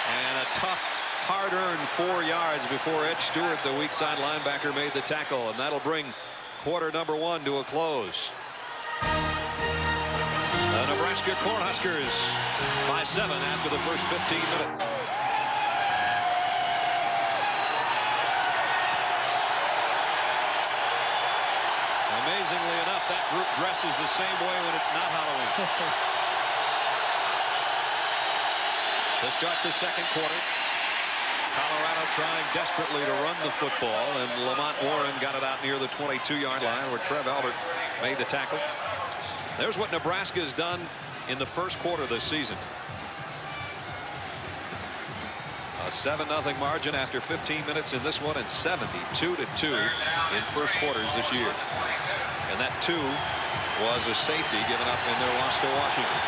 And a tough, hard-earned 4 yards before Ed Stewart, the weak side linebacker, made the tackle. And that'll bring quarter number 1 to a close. The Nebraska Cornhuskers by 7 after the first 15 minutes. Amazingly enough, that group dresses the same way when it's not Halloween. To start the second quarter, Colorado trying desperately to run the football, and Lamont Warren got it out near the 22-yard line where Trev Albert made the tackle. There's what Nebraska has done in the first quarter this season. A 7-0 margin after 15 minutes in this one, and 72-2 in first quarters this year. And that 2 was a safety given up in their loss to Washington.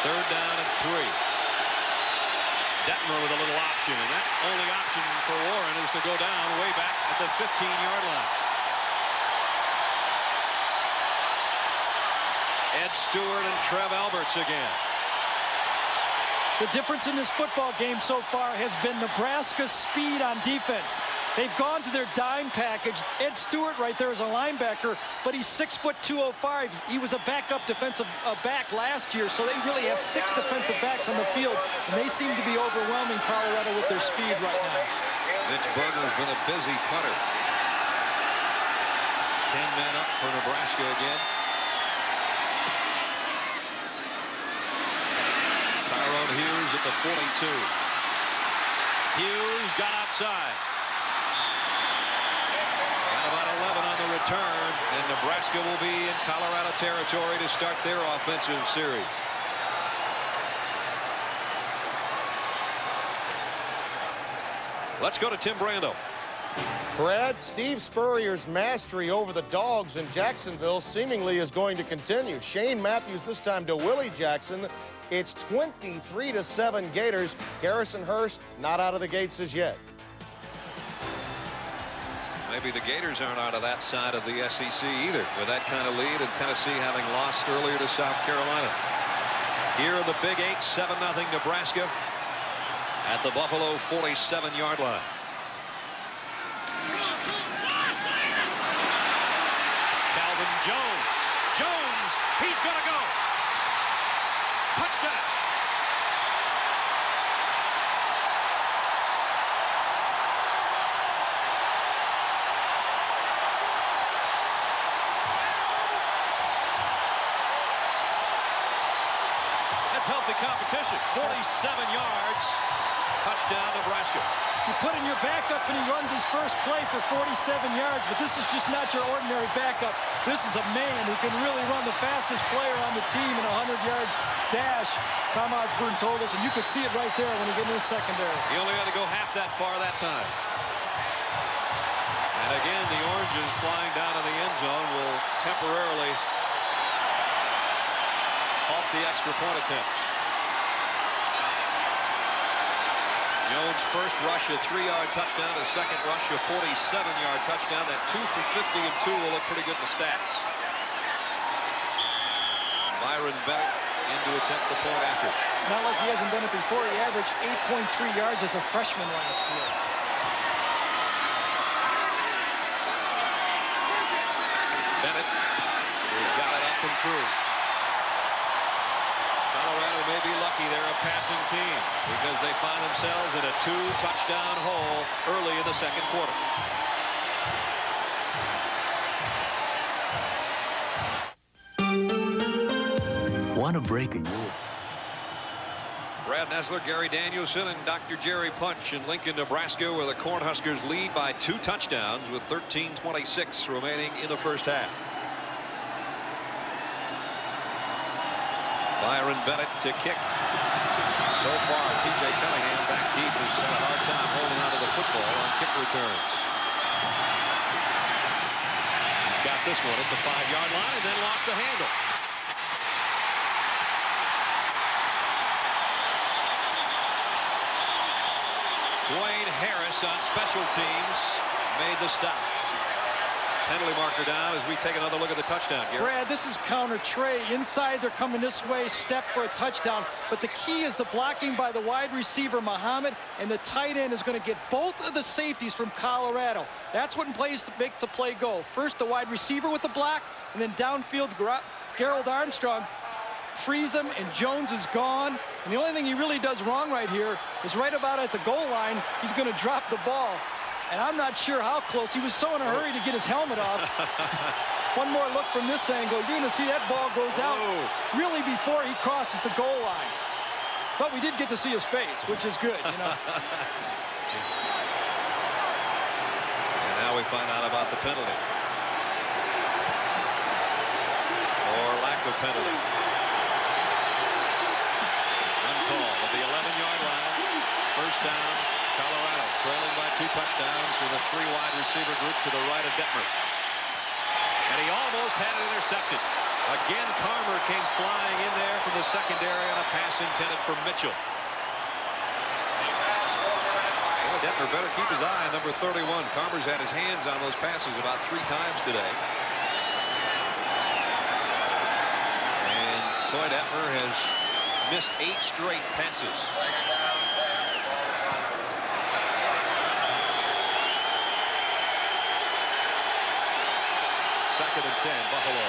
Third down and 3. Detmer with a little option, and that only option for Warren is to go down way back at the 15-yard line. Ed Stewart and Trev Alberts again. The difference in this football game so far has been Nebraska's speed on defense. They've gone to their dime package. Ed Stewart right there is a linebacker, but he's 6'2", 205. He was a backup defensive back last year, so they really have 6 defensive backs on the field, and they seem to be overwhelming Colorado with their speed right now. Mitch Berger's been a busy punter. 10 men up for Nebraska again. Tyrone Hughes at the 42. Hughes got outside. About 11 on the return, and Nebraska will be in Colorado territory to start their offensive series. Let's go to Tim Brando. Brad, Steve Spurrier's mastery over the Dogs in Jacksonville seemingly is going to continue. Shane Matthews this time to Willie Jackson. It's 23-7 Gators. Garrison Hurst not out of the gates as yet. Maybe the Gators aren't out of that side of the SEC either, with that kind of lead, and Tennessee having lost earlier to South Carolina. Here are the Big 8, 7-0 Nebraska at the Buffalo 47-yard line. Calvin Jones, he's going to go. Touchdown. Healthy competition. 47 yards. Touchdown, Nebraska. You put in your backup and he runs his first play for 47 yards, but this is just not your ordinary backup. This is a man who can really run, the fastest player on the team in a 100-yard dash. Tom Osborne told us, and you could see it right there when he get in his secondary. He only had to go half that far that time. And again, the Oranges flying down in the end zone will temporarily halt the extra point attempt. Jones' first rush, a 3-yard touchdown. His second rush, a 47-yard touchdown. That 2 for 50 and 2 will look pretty good in the stats. Byron Bennett in to attempt the point after. It's not like he hasn't done it before. He averaged 8.3 yards as a freshman last year. Bennett, who got it up and through. Colorado may be lucky they're a passing team because they find themselves in a 2-touchdown hole early in the second quarter. Want to break a rule? Brad Nessler, Gary Danielson, and Dr. Jerry Punch in Lincoln, Nebraska, where the Cornhuskers lead by 2 touchdowns with 13:26 remaining in the first half. Byron Bennett to kick. So far, T.J. Cunningham back deep has had a hard time holding onto the football on kick returns. He's got this one at the 5-yard line and then lost the handle. Dwayne Harris on special teams made the stop. Penalty marker down as we take another look at the touchdown, Gary. Brad, this is counter Trey. Inside, they're coming this way, step for a touchdown. But the key is the blocking by the wide receiver, Muhammad, and the tight end is going to get both of the safeties from Colorado. That's what makes the play go. First, the wide receiver with the block, and then downfield, Gerald Armstrong frees him, and Jones is gone. And the only thing he really does wrong right here is right about at the goal line, he's going to drop the ball. And I'm not sure how close. He was so in a hurry to get his helmet off. One more look from this angle. You're going to see that ball goes out really before he crosses the goal line. But we did get to see his face, which is good, you know. And now we find out about the penalty. Or lack of penalty. Uncall at the 11-yard line. First down. Colorado trailing by 2 touchdowns with a 3-wide receiver group to the right of Detmer. And he almost had it intercepted. Again, Carmer came flying in there from the secondary on a pass intended for Mitchell. Well, Detmer better keep his eye on number 31. Carmer's had his hands on those passes about 3 times today. And Troy Detmer has missed 8 straight passes. Second and 10, Buffalo.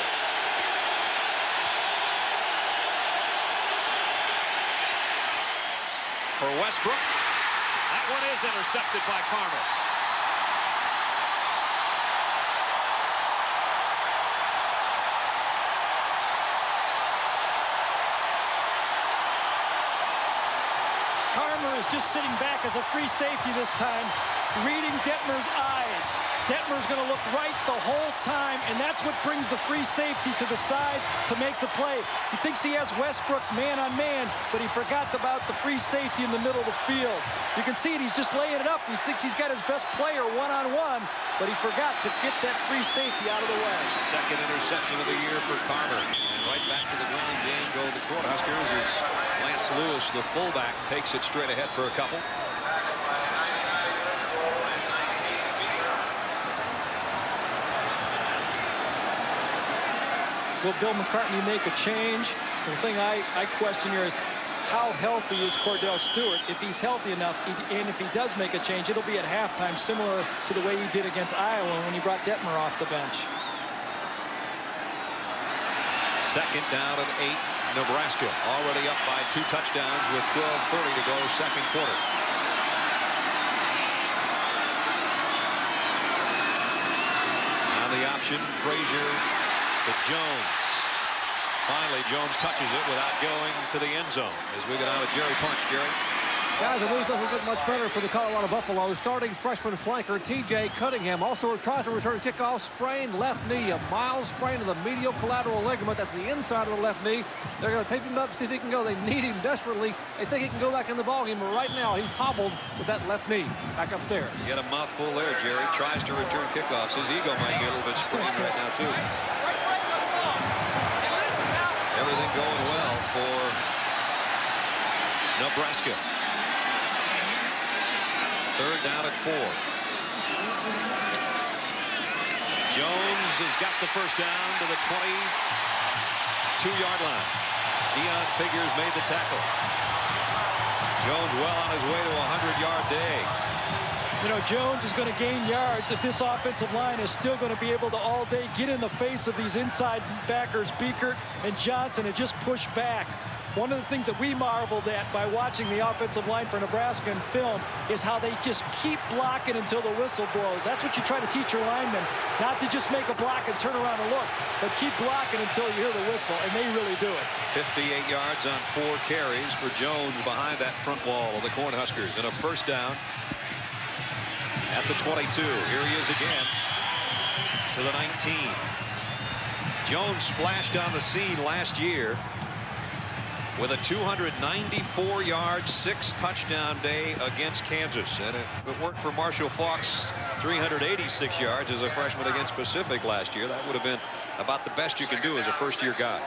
For Westbrook, that one is intercepted by Carmer. Carmer is just sitting back as a free safety this time, reading Detmer's eyes. Detmer's going to look right the whole time, and that's what brings the free safety to the side to make the play. He thinks he has Westbrook man on man, but he forgot about the free safety in the middle of the field. You can see it, he's just laying it up. He thinks he's got his best player one-on-one, but he forgot to get that free safety out of the way. Second interception of the year for Carmer. And right back to the ground game go the Cornhuskers as Lance Lewis, the fullback, takes it straight ahead for a couple. will Bill McCartney make a change? The thing I question here is how healthy is Cordell Stewart? If he's healthy enough, and if he does make a change, it'll be at halftime, similar to the way he did against Iowa when he brought Detmer off the bench. Second down and 8. Nebraska already up by 2 touchdowns with 12:30 to go, second quarter. Now the option, Frazier to Jones. Finally, Jones touches it without going to the end zone as we go down to Jerry Punch. Jerry. Guys, the news doesn't get much better for the Colorado Buffaloes. Starting freshman flanker T.J. Cunningham also tries to return kickoff, sprained left knee, a mild sprain of the medial collateral ligament. That's the inside of the left knee. They're going to tape him up, see if he can go. They need him desperately. They think he can go back in the ballgame, but right now he's hobbled with that left knee back upstairs. You had a mouthful there, Jerry. Tries to return kickoffs. His ego might be a little bit sprained right now, too. Everything going well for Nebraska. Third down at 4. Jones has got the first down to the 22-yard line. Dion Figures made the tackle. Jones well on his way to a 100-yard day. You know, Jones is going to gain yards if this offensive line is still going to be able to all day get in the face of these inside backers, Beekert and Johnson, and just push back. One of the things that we marveled at by watching the offensive line for Nebraska in film is how they just keep blocking until the whistle blows. That's what you try to teach your linemen, not to just make a block and turn around and look, but keep blocking until you hear the whistle, and they really do it. 58 yards on 4 carries for Jones behind that front wall of the Cornhuskers, and a first down at the 22. Here he is again to the 19. Jones splashed on the scene last year with a 294-yard, 6-touchdown day against Kansas. And if it weren't for Marshall Faulk's 386 yards as a freshman against Pacific last year, that would have been about the best you can do as a first-year guy.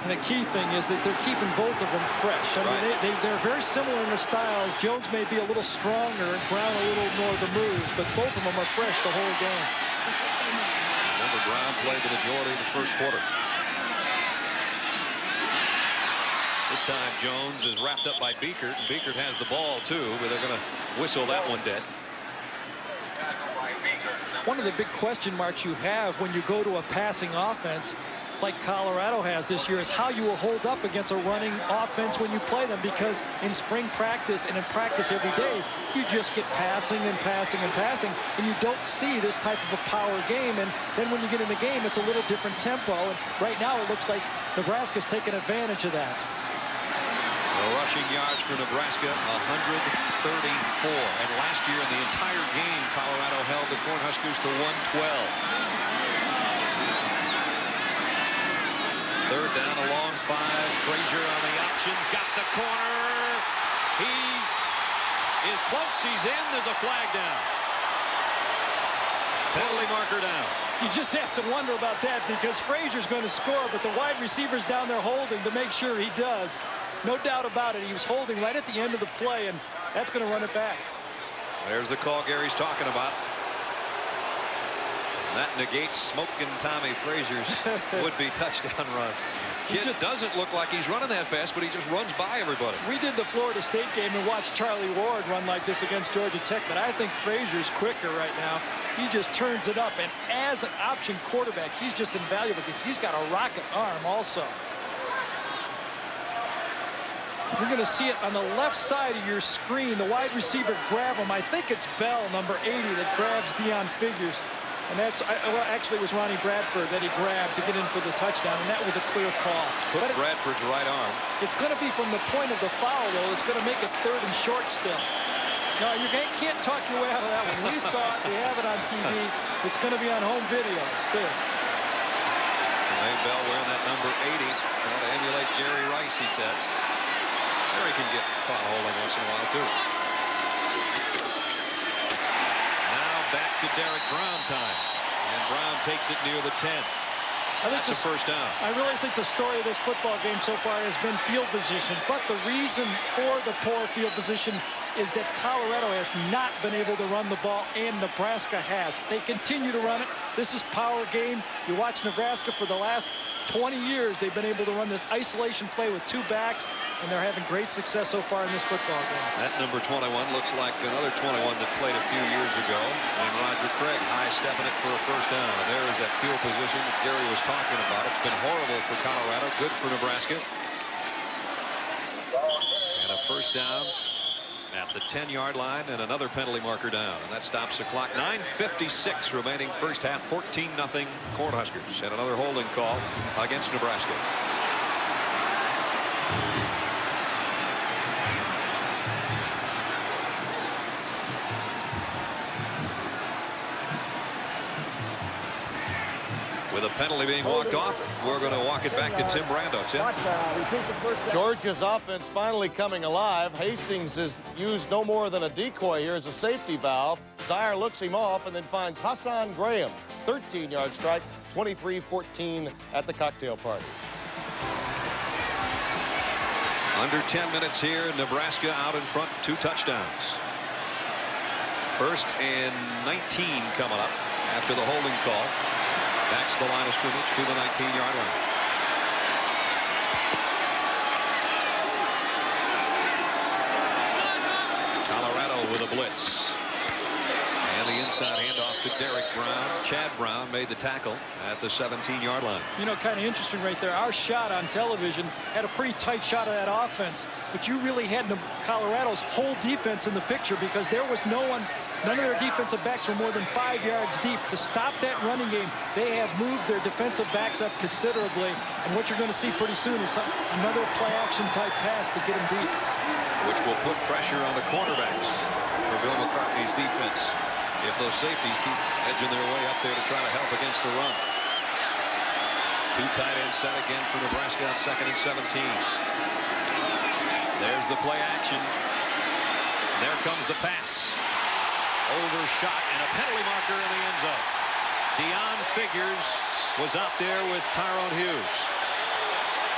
And the key thing is that they're keeping both of them fresh. I mean, they're very similar in their styles. Jones may be a little stronger and Brown a little more of the moves, but both of them are fresh the whole game. Remember, Brown played the majority of the first quarter. This time Jones is wrapped up by Beekert, and Beekert has the ball too, but they're going to whistle that one dead. One of the big question marks you have when you go to a passing offense like Colorado has this year is how you will hold up against a running offense when you play them, because in spring practice and in practice every day you just get passing and passing and passing, and you don't see this type of a power game. And then when you get in the game, it's a little different tempo, and right now it looks like Nebraska's taking advantage of that. The rushing yards for Nebraska, 134. And last year in the entire game, Colorado held the Cornhuskers to 112. Third down, a long 5. Frazier on the options, got the corner. He is close. He's in. There's a flag down. Penalty marker down. You just have to wonder about that, because Frazier's going to score, but the wide receiver's down there holding to make sure he does. No doubt about it. He was holding right at the end of the play, and that's going to run it back. There's the call Gary's talking about. That negates Smoking Tommy Frazier's would-be touchdown run. Kid doesn't look like he's running that fast, but he just runs by everybody. We did the Florida State game and watched Charlie Ward run like this against Georgia Tech, but I think Frazier's quicker right now. He just turns it up, and as an option quarterback, he's just invaluable because he's got a rocket arm also. You're going to see it on the left side of your screen. The wide receiver grab him. I think it's Bell, number 80, that grabs Dion Figures. And that's, well, actually it was Ronnie Bradford that he grabbed to get in for the touchdown, and that was a clear call. But Bradford's right arm. It's going to be from the point of the foul, though. It's going to make it 3rd and short still. No, you can't talk your way out of that one. We saw it. We have it on TV. It's going to be on home videos, too. Ray Bell wearing that number 80. Trying to emulate Jerry Rice, he says. Jerry can get caught holding once in a while, too. Back to Derek Brown time, and Brown takes it near the 10. That's a first down. I really think the story of this football game so far has been field position, but the reason for the poor field position is that Colorado has not been able to run the ball, and Nebraska has. They continue to run it. This is power game. You watch Nebraska for the last 20 years. They've been able to run this isolation play with 2 backs, and they're having great success so far in this football game. That number 21 looks like another 21 that played a few years ago. And Roger Craig high-stepping it for a first down. And there is that field position that Gary was talking about. It's been horrible for Colorado, good for Nebraska. And a first down at the 10-yard line, and another penalty marker down, and that stops the clock. 9:56 remaining first half. 14-0 Cornhuskers, and another holding call against Nebraska. With a penalty being walked off, we're going to walk it back to Tim Brando. Tim. Georgia's offense finally coming alive. Hastings is used no more than a decoy here as a safety valve. Zaire looks him off and then finds Hassan Graham. 13-yard strike, 23-14 at the cocktail party. Under 10 minutes here. Nebraska out in front, 2 touchdowns. 1st and 19 coming up after the holding call. Backs the line of scrimmage to the 19-yard line. Colorado with a blitz. And the inside handoff to Derek Brown. Chad Brown made the tackle at the 17-yard line. You know, kind of interesting right there. Our shot on television had a pretty tight shot of that offense, but you really had Colorado's whole defense in the picture because there was no one. None of their defensive backs were more than 5 yards deep. To stop that running game, they have moved their defensive backs up considerably. And what you're going to see pretty soon is another play-action type pass to get them deep. Which will put pressure on the cornerbacks for Bill McCartney's defense if those safeties keep edging their way up there to try to help against the run. 2 tight ends set again for Nebraska on 2nd and 17. There's the play action. There comes the pass. Overshot and a penalty marker in the end zone. Deion Figures was out there with Tyrone Hughes.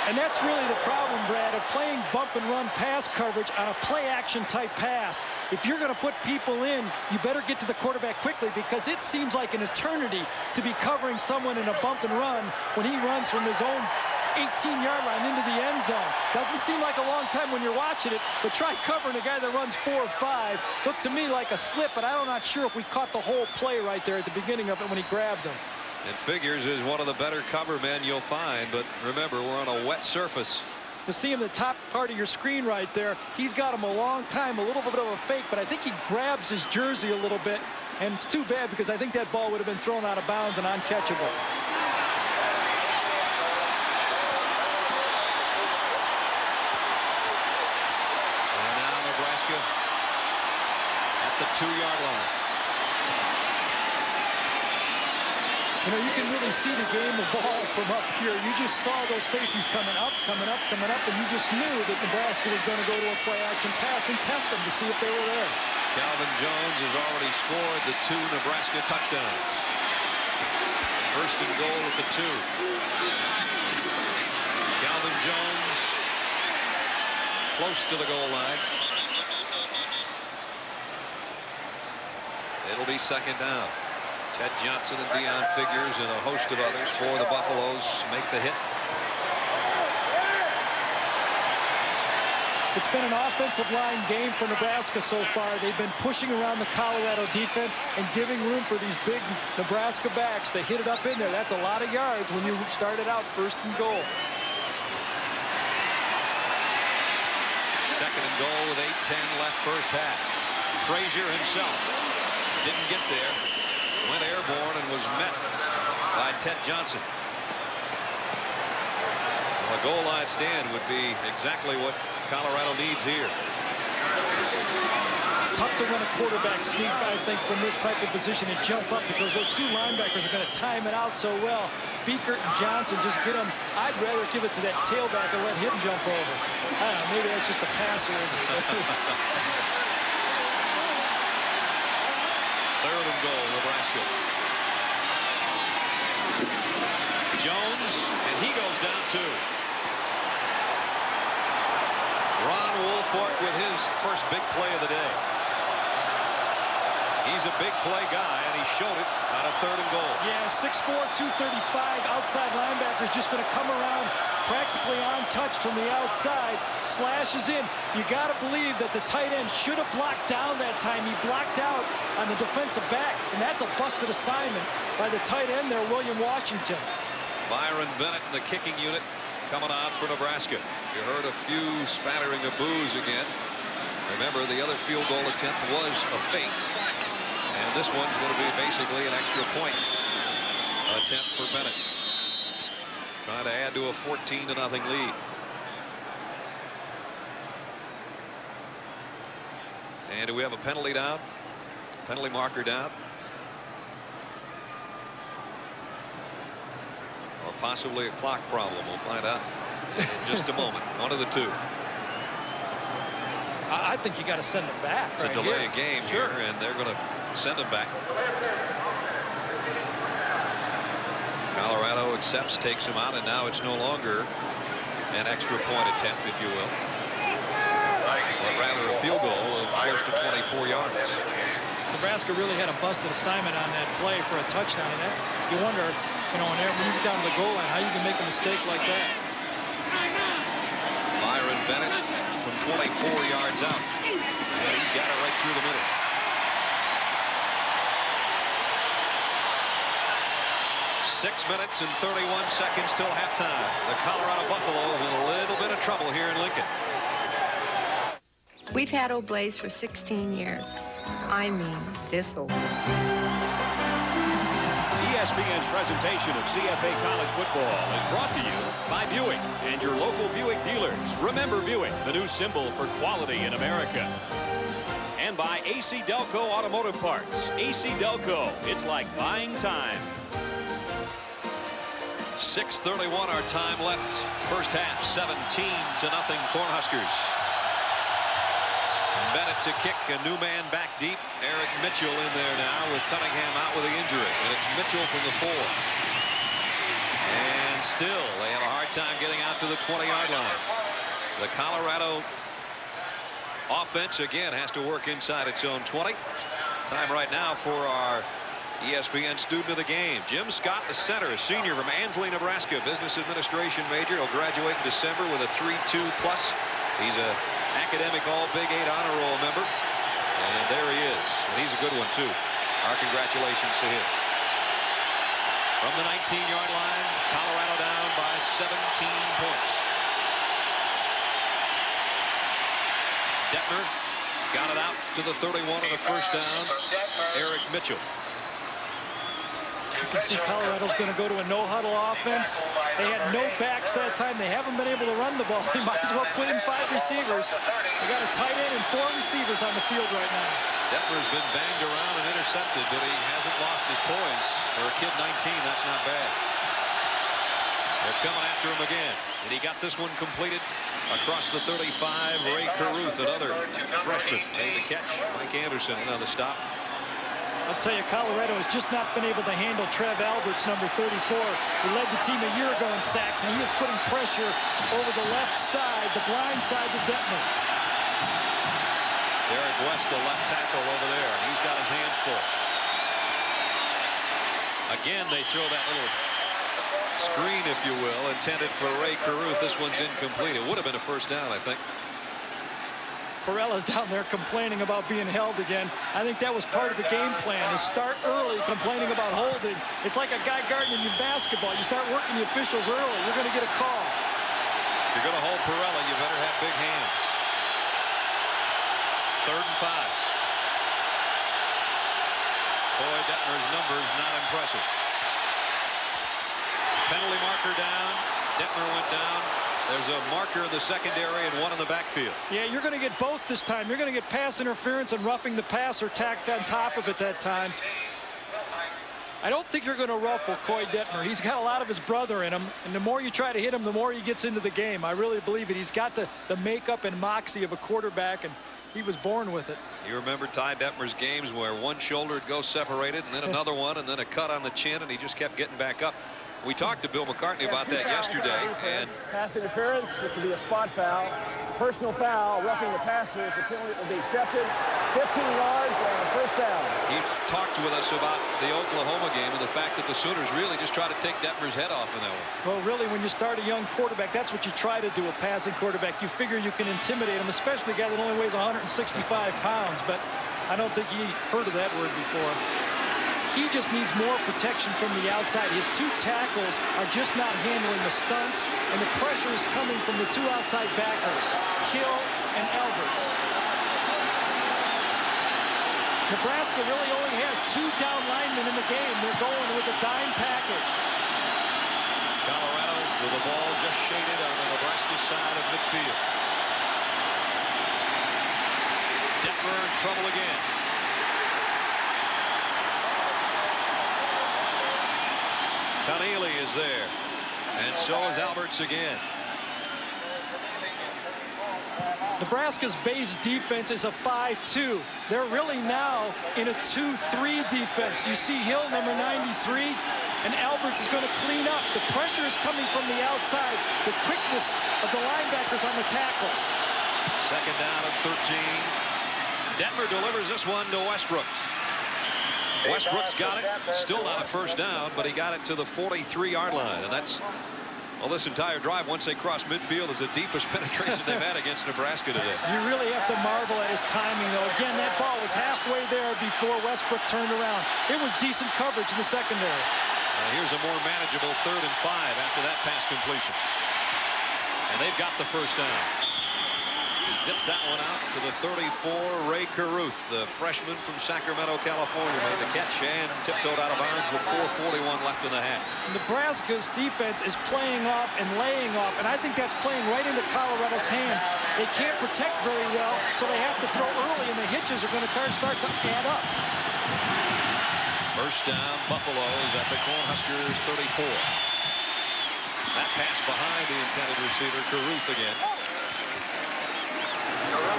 And that's really the problem, Brad, of playing bump and run pass coverage on a play action type pass. If you're going to put people in, you better get to the quarterback quickly because it seems like an eternity to be covering someone in a bump and run when he runs from his own 18-yard line into the end zone. Doesn't seem like a long time when you're watching it, but try covering a guy that runs 4 or 5. Looked to me like a slip, but I'm not sure if we caught the whole play right there at the beginning of it when he grabbed him. And Figures is one of the better cover men you'll find, but remember, we're on a wet surface. To see him the top part of your screen right there, he's got him a long time, a little bit of a fake, but I think he grabs his jersey a little bit, and it's too bad because I think that ball would have been thrown out of bounds and uncatchable. And now Nebraska at the 2-yard line. You know, you can really see the game evolve from up here. You just saw those safeties coming up, and you just knew that Nebraska was going to go to a play-action pass and test them to see if they were there. Calvin Jones has already scored the 2 Nebraska touchdowns. 1st and goal at the 2. Calvin Jones close to the goal line. It'll be 2nd down. Ted Johnson and Deion Figures and a host of others for the Buffaloes make the hit. It's been an offensive line game for Nebraska so far. They've been pushing around the Colorado defense and giving room for these big Nebraska backs to hit it up in there. That's a lot of yards when you started out 1st and goal. 2nd and goal with 8:10 left first half. Frazier himself didn't get there. Went airborne and was met by Ted Johnson. A goal line stand would be exactly what Colorado needs here. Tough to run a quarterback sneak, I think, from this type of position and jump up because those 2 linebackers are going to time it out so well. Beekert and Johnson just get them. I'd rather give it to that tailback and let him jump over. I don't know, maybe that's just a passer. 3rd and goal, Nebraska. Jones, and he goes down too. Ron Wolf for it with his first big play of the day. He's a big play guy, and he showed it on a 3rd and goal. Yeah, 6'4", 235 outside linebacker is just going to come around practically untouched from the outside, slashes in. You got to believe that the tight end should have blocked down that time. He blocked out on the defensive back, and that's a busted assignment by the tight end there, William Washington. Byron Bennett in the kicking unit coming on for Nebraska. You heard a few spattering of boos again. Remember, the other field goal attempt was a fake. And this one's going to be basically an extra point attempt for Bennett. Trying to add to a 14-0 lead. And do we have a penalty down? Penalty marker down? Or possibly a clock problem. We'll find out in just a moment. One of the two. I think you got to send it back. It's a delay of game here, and they're going to send him back. Colorado accepts, takes him out, and now it's no longer an extra point attempt, if you will, but rather a field goal of close to 24 yards. Nebraska really had a busted assignment on that play for a touchdown, and that, you wonder, when you get down to the goal line, how you can make a mistake like that. Byron Bennett from 24 yards out, and he's got it right through the middle. Six minutes and 31 seconds till halftime. The Colorado Buffaloes in a little bit of trouble here in Lincoln. We've had Oblays for 16 years. I mean, this old. ESPN's presentation of CFA College football is brought to you by Buick and your local Buick dealers. Remember Buick, the new symbol for quality in America. And by AC Delco Automotive Parts. AC Delco, it's like buying time. 6:31 our time left. First half, 17-0 Cornhuskers. Bennett to kick, a new man back deep. Eric Mitchell in there now with Cunningham out with the injury. And it's Mitchell from the 4. And still, they have a hard time getting out to the 20-yard line. The Colorado offense, again, has to work inside its own 20. Time right now for our ESPN student of the game. Jim Scott, the center, a senior from Ansley, Nebraska, business administration major. He'll graduate in December with a 3.2+. He's a academic All-Big 8 honor roll member. And there he is. And he's a good one, too. Our congratulations to him. From the 19-yard line, Colorado down by 17 points. Detmer got it out to the 31 of the first down. Eric Mitchell. You can see Colorado's going to go to a no-huddle offense. They had no backs that time. They haven't been able to run the ball. They might as well put in 5 receivers. They got a tight end and 4 receivers on the field right now. Detmer's been banged around and intercepted, but he hasn't lost his poise. For a kid 19, that's not bad. They're coming after him again. And he got this one completed across the 35. Ray Caruth, another freshman, made the catch. Mike Anderson, another stop. I'll tell you, Colorado has just not been able to handle Trev Alberts, number 34. He led the team a year ago in sacks, and he is putting pressure over the left side, the blind side to Detmer. Derek West, the left tackle over there, and he's got his hands full. Again, they throw that little screen, if you will, intended for Ray Caruth. This one's incomplete. It would have been a first down, I think. Perella's down there complaining about being held again. I think that was part of the game plan, to start early complaining about holding. It's like a guy guarding in basketball. You start working the officials early, you're going to get a call. If you're going to hold Perella, you better have big hands. 3rd and 5. Boy, Detmer's numbers not impressive. Penalty marker down. Detmer went down. There's a marker in the secondary and one in the backfield. Yeah, you're going to get both this time. You're going to get pass interference and roughing the passer tacked on top of it that time. I don't think you're going to ruffle Coy Detmer. He's got a lot of his brother in him, and the more you try to hit him, the more he gets into the game. I really believe it. He's got the makeup and moxie of a quarterback, and he was born with it. You remember Ty Detmer's games where one shoulder would go separated and then another one and then a cut on the chin, and he just kept getting back up. We talked to Bill McCartney about that yesterday, and pass interference, which will be a spot foul, personal foul, roughing the passer, the penalty will be accepted. 15 yards and a first down. He talked with us about the Oklahoma game and the fact that the Sooners really just try to take Detmer's head off in that one. Well, really, when you start a young quarterback, that's what you try to do, a passing quarterback. You figure you can intimidate him, especially a guy that only weighs 165 pounds. But I don't think he heard of that word before. He just needs more protection from the outside. His two tackles are just not handling the stunts, and the pressure is coming from the two outside backers, Kill and Alberts. Nebraska really only has 2 down linemen in the game. They're going with a dime package. Colorado with the ball just shaded on the Nebraska side of midfield. Detmer in trouble again. Connealy is there, and so is Alberts again. Nebraska's base defense is a 5-2. They're really now in a 2-3 defense. You see Hill, number 93, and Alberts is going to clean up. The pressure is coming from the outside. The quickness of the linebackers on the tackles. Second down and 13. Detmer delivers this one to Westbrook. Westbrook's got it. Still not a first down, but he got it to the 43-yard line, and that's, well, this entire drive, once they cross midfield, is the deepest penetration they've had against Nebraska today. You really have to marvel at his timing, though. Again, that ball was halfway there before Westbrook turned around. It was decent coverage in the secondary. Here's a more manageable 3rd and 5 after that pass completion. And they've got the first down. He zips that one out to the 34, Ray Caruth, the freshman from Sacramento, California, made the catch and tiptoed out of bounds with 4:41 left in the half. Nebraska's defense is playing off and laying off, and I think that's playing right into Colorado's hands. They can't protect very well, so they have to throw early, and the hitches are going to start to add up. First down, Buffaloes at the Cornhuskers 34. That pass behind the intended receiver, Caruth again.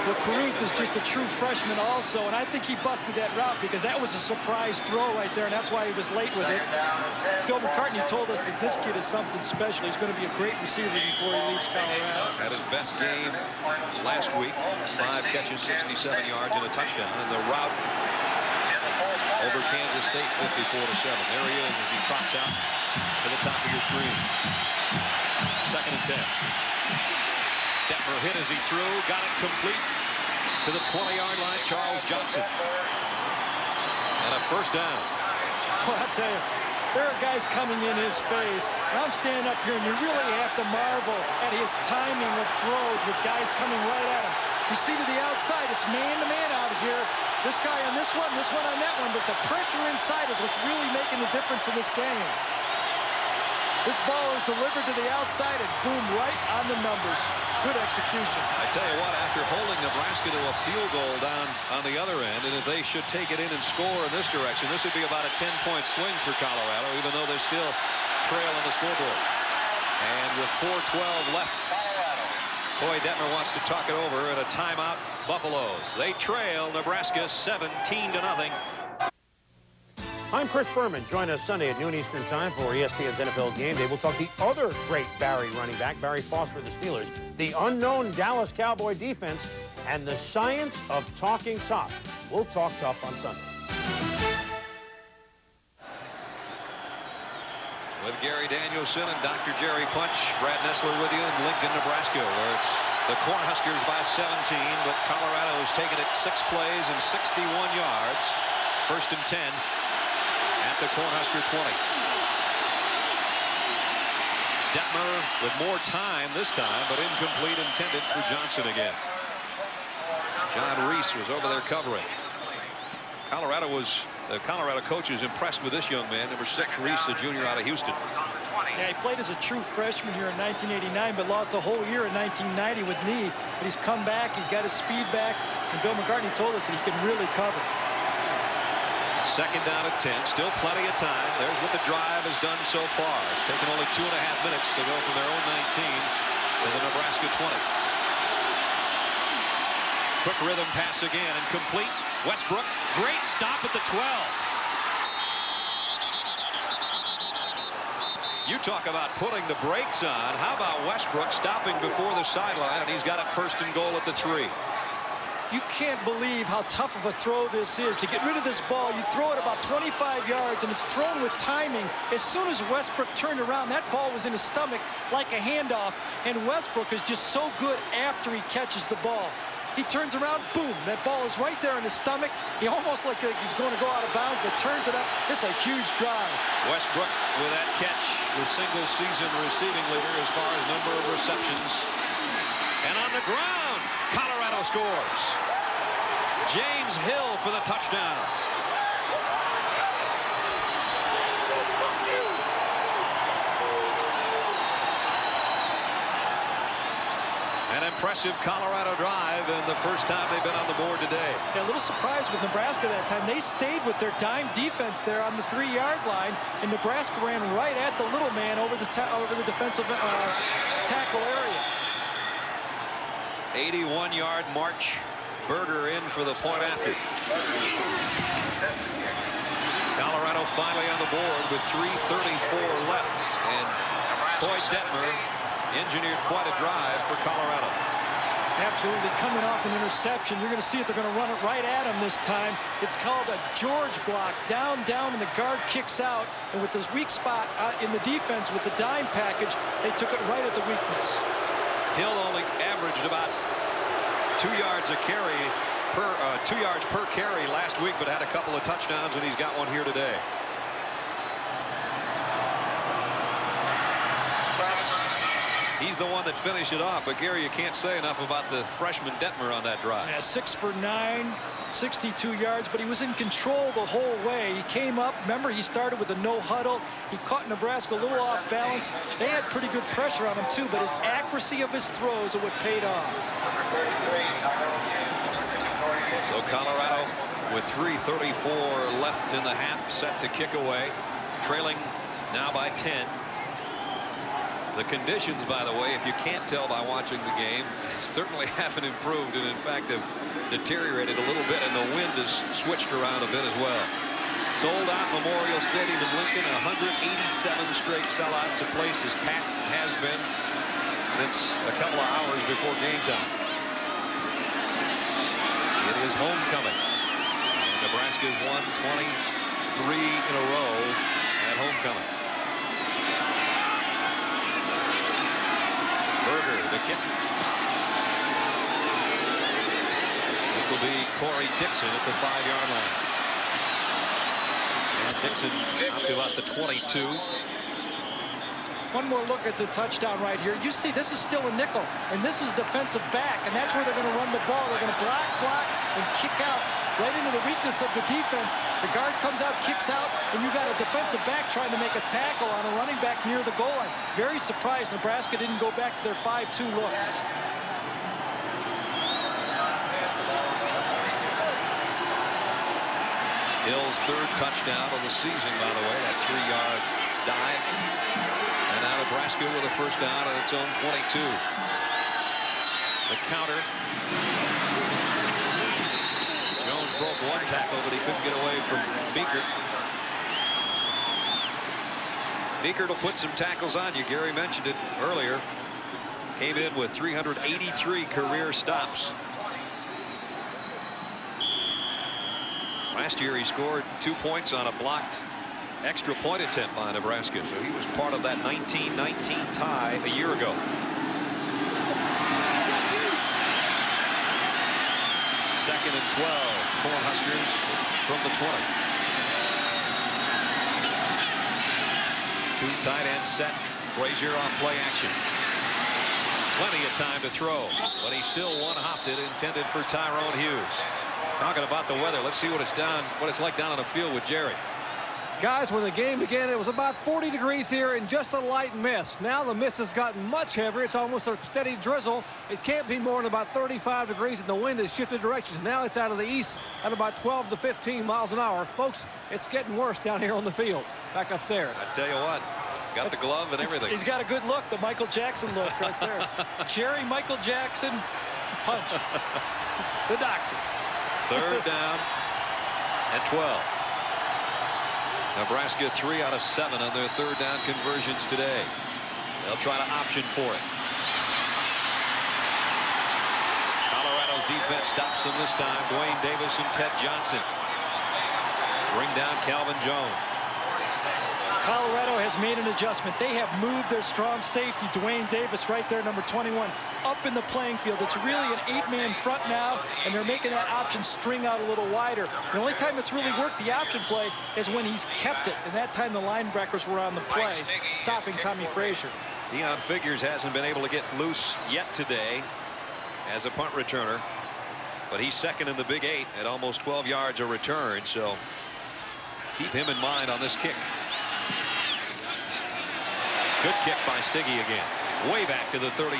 Well, Caruth is just a true freshman also, and I think he busted that route because that was a surprise throw right there, and that's why he was late with it. Bill McCartney told us that this kid is something special. He's going to be a great receiver before he leaves Colorado. Had his best game last week. 5 catches, 67 yards, and a touchdown. And the route over Kansas State, 54-7. There he is as he trots out to the top of your screen. 2nd and 10. Detmer hit as he threw, got it complete to the 20-yard line, Charles Johnson. And a first down. Well, I'll tell you, there are guys coming in his face. I'm standing up here, and you really have to marvel at his timing of throws with guys coming right at him. You see to the outside, it's man-to-man out here. This guy on this one on that one, but the pressure inside is what's really making the difference in this game. This ball is delivered to the outside and boom, right on the numbers. Good execution. I tell you what, after holding Nebraska to a field goal down on the other end, and if they should take it in and score in this direction, this would be about a 10-point swing for Colorado, even though they still trail on the scoreboard. And with 4:12 left, boy, Detmer wants to talk it over at a timeout. Buffaloes. They trail Nebraska 17-0. I'm Chris Berman. Join us Sunday at noon Eastern Time for ESPN's NFL Game Day. We'll talk the other great Barry running back, Barry Foster of the Steelers, the unknown Dallas Cowboy defense, and the science of talking tough. We'll talk tough on Sunday. With Gary Danielson and Dr. Jerry Punch, Brad Nessler with you in Lincoln, Nebraska, where it's the Cornhuskers by 17, but Colorado has taken it 6 plays and 61 yards. 1st and 10. At the Cornhusker 20. Detmer with more time this time, but incomplete, intended for Johnson again. John Reese was over there covering. The Colorado coach is impressed with this young man, number 6, Reese, the junior out of Houston. Yeah, he played as a true freshman here in 1989, but lost a whole year in 1990 with knee. But he's come back, he's got his speed back, and Bill McCartney told us that he can really cover. 2nd down and 10. Still plenty of time. There's what the drive has done so far. It's taken only 2.5 minutes to go from their own 19 to the Nebraska 20. Quick rhythm pass again and complete. Westbrook, great stop at the 12. You talk about putting the brakes on. How about Westbrook stopping before the sideline, and he's got it 1st and goal at the 3. You can't believe how tough of a throw this is. To get rid of this ball, you throw it about 25 yards, and it's thrown with timing. As soon as Westbrook turned around, that ball was in his stomach like a handoff, and Westbrook is just so good after he catches the ball. He turns around, boom, that ball is right there in his stomach. He almost like he's going to go out of bounds, but turns it up. It's a huge drive. Westbrook with that catch, the single-season receiving leader as far as number of receptions. And on the ground, Colorado scores. James Hill for the touchdown. An impressive Colorado drive, and the first time they've been on the board today. Yeah, a little surprised with Nebraska that time. They stayed with their dime defense there on the 3-yard line, and Nebraska ran right at the little man over the defensive tackle area. 81-yard march. Berger in for the point after. Colorado finally on the board with 3:34 left, and Boyd Detmer engineered quite a drive for Colorado. Absolutely, coming off an interception. You're going to see it. They're going to run it right at him this time. It's called a George block. Down, and the guard kicks out. And with this weak spot in the defense with the dime package, they took it right at the weakness. Hill only averaged about 2 yards a carry per 2 yards per carry last week, but had a couple of touchdowns, and he's got one here today. He's the one that finished it off, but Gary, you can't say enough about the freshman Detmer on that drive. Yeah, 6 for 9, 62 yards, but he was in control the whole way. He came up. Remember, he started with a no huddle. He caught Nebraska a little off balance. They had pretty good pressure on him too, but his accuracy of his throws are what paid off. So Colorado with 3:34 left in the half, set to kick away, trailing now by 10. The conditions, by the way, if you can't tell by watching the game, certainly haven't improved, and in fact have deteriorated a little bit, and the wind has switched around a bit as well. Sold out Memorial Stadium in Lincoln, 187 straight sellouts. The place is packed, has been since a couple of hours before game time. It is homecoming. And Nebraska's won 23 in a row at homecoming. Berger, the kick. This will be Corey Dixon at the 5-yard line. And Dixon out to about the 22. One more look at the touchdown right here. You see, this is still a nickel, and this is defensive back, and that's where they're going to run the ball. They're going to block, and kick out right into the weakness of the defense. The guard comes out, kicks out, and you got a defensive back trying to make a tackle on a running back near the goal line. Very surprised Nebraska didn't go back to their 5-2 look. Hill's 3rd touchdown of the season, by the way, that 3-yard dive. And now Nebraska with a first down at its own 22. The counter. Jones broke one tackle, but he couldn't get away from Beekert. Beekert will put some tackles on you. Gary mentioned it earlier. Came in with 383 career stops. Last year he scored 2 points on a blocked extra point attempt by Nebraska, so he was part of that 19-19 tie a year ago. Second and 12, Cornhuskers from the 20. 2 tight ends set. Frazier on play action. Plenty of time to throw, but he still one-hopped it, intended for Tyrone Hughes. Talking about the weather, let's see what it's like down on the field with Jerry. Guys, when the game began, it was about 40 degrees here and just a light mist. Now the mist has gotten much heavier. It's almost a steady drizzle. It can't be more than about 35 degrees, and the wind has shifted directions. Now it's out of the east at about 12 to 15 miles an hour. Folks, it's getting worse down here on the field. Back upstairs. I tell you what, got the glove and everything. He's got a good look, the Michael Jackson look right there. Jerry Michael Jackson punch. The doctor. 3rd down and 12. Nebraska 3 out of 7 on their third down conversions today. They'll try to option for it. Colorado's defense stops them this time. Dwayne Davis and Ted Johnson bring down Calvin Jones. Colorado has made an adjustment. They have moved their strong safety, Dwayne Davis, right there, number 21, up in the playing field. It's really an 8-man front now, and they're making that option string out a little wider. The only time it's really worked, the option play, is when he's kept it, and that time the linebackers were on the play, stopping Tommy Frazier. Deion Figures hasn't been able to get loose yet today as a punt returner, but he's second in the Big 8 at almost 12 yards a return, so keep him in mind on this kick. Good kick by Stiggy again. Way back to the 32.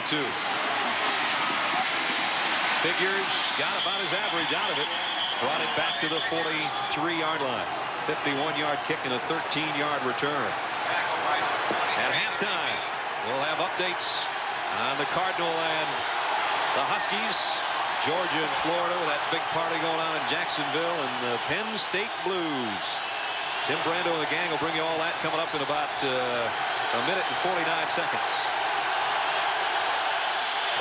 Figures got about his average out of it. Brought it back to the 43-yard line. 51-yard kick and a 13-yard return. At halftime, we'll have updates on the Cardinal and the Huskies. Georgia and Florida with that big party going on in Jacksonville, and the Penn State Blues. Tim Brando and the gang will bring you all that coming up in about a minute and 49 seconds.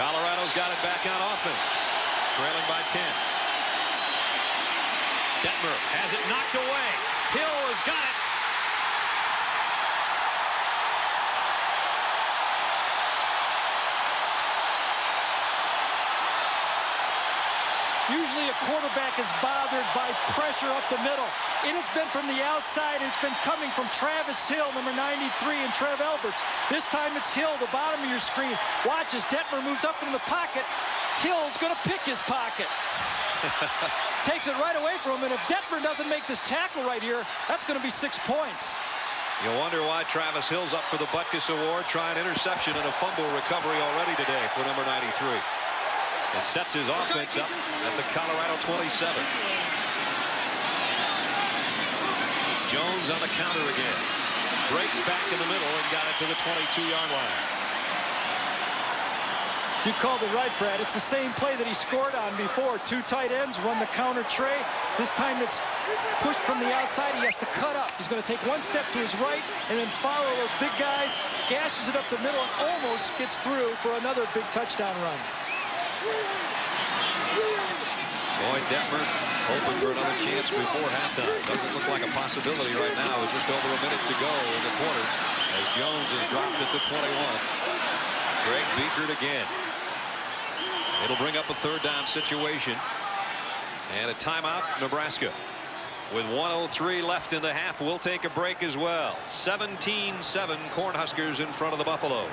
Colorado's got it back on offense, trailing by 10. Detmer has it knocked away. Hill has got it. Usually a quarterback is bothered by pressure up the middle. It has been from the outside. It's been coming from Travis Hill, number 93, and Trev Alberts. This time it's Hill, the bottom of your screen. Watch as Detmer moves up into the pocket. Hill's going to pick his pocket. Takes it right away from him, and if Detmer doesn't make this tackle right here, that's going to be 6 points. You wonder why Travis Hill's up for the Butkus Award, trying interception and a fumble recovery already today for number 93. It sets his offense up at the Colorado 27. Jones on the counter again. Breaks back in the middle and got it to the 22-yard line. You called it right, Brad. It's the same play that he scored on before. 2 tight ends run the counter tray. This time it's pushed from the outside. He has to cut up. He's going to take 1 step to his right and then follow those big guys. Gashes it up the middle and almost gets through for another big touchdown run. Boyd Detmer hoping for another chance before halftime. Doesn't look like a possibility right now. With just over a minute to go in the quarter as Jones is dropped at the 21. Greg Biekert again. It'll bring up a third down situation and a timeout, Nebraska. With 1:03 left in the half, we'll take a break as well. 17-7 Cornhuskers in front of the Buffaloes.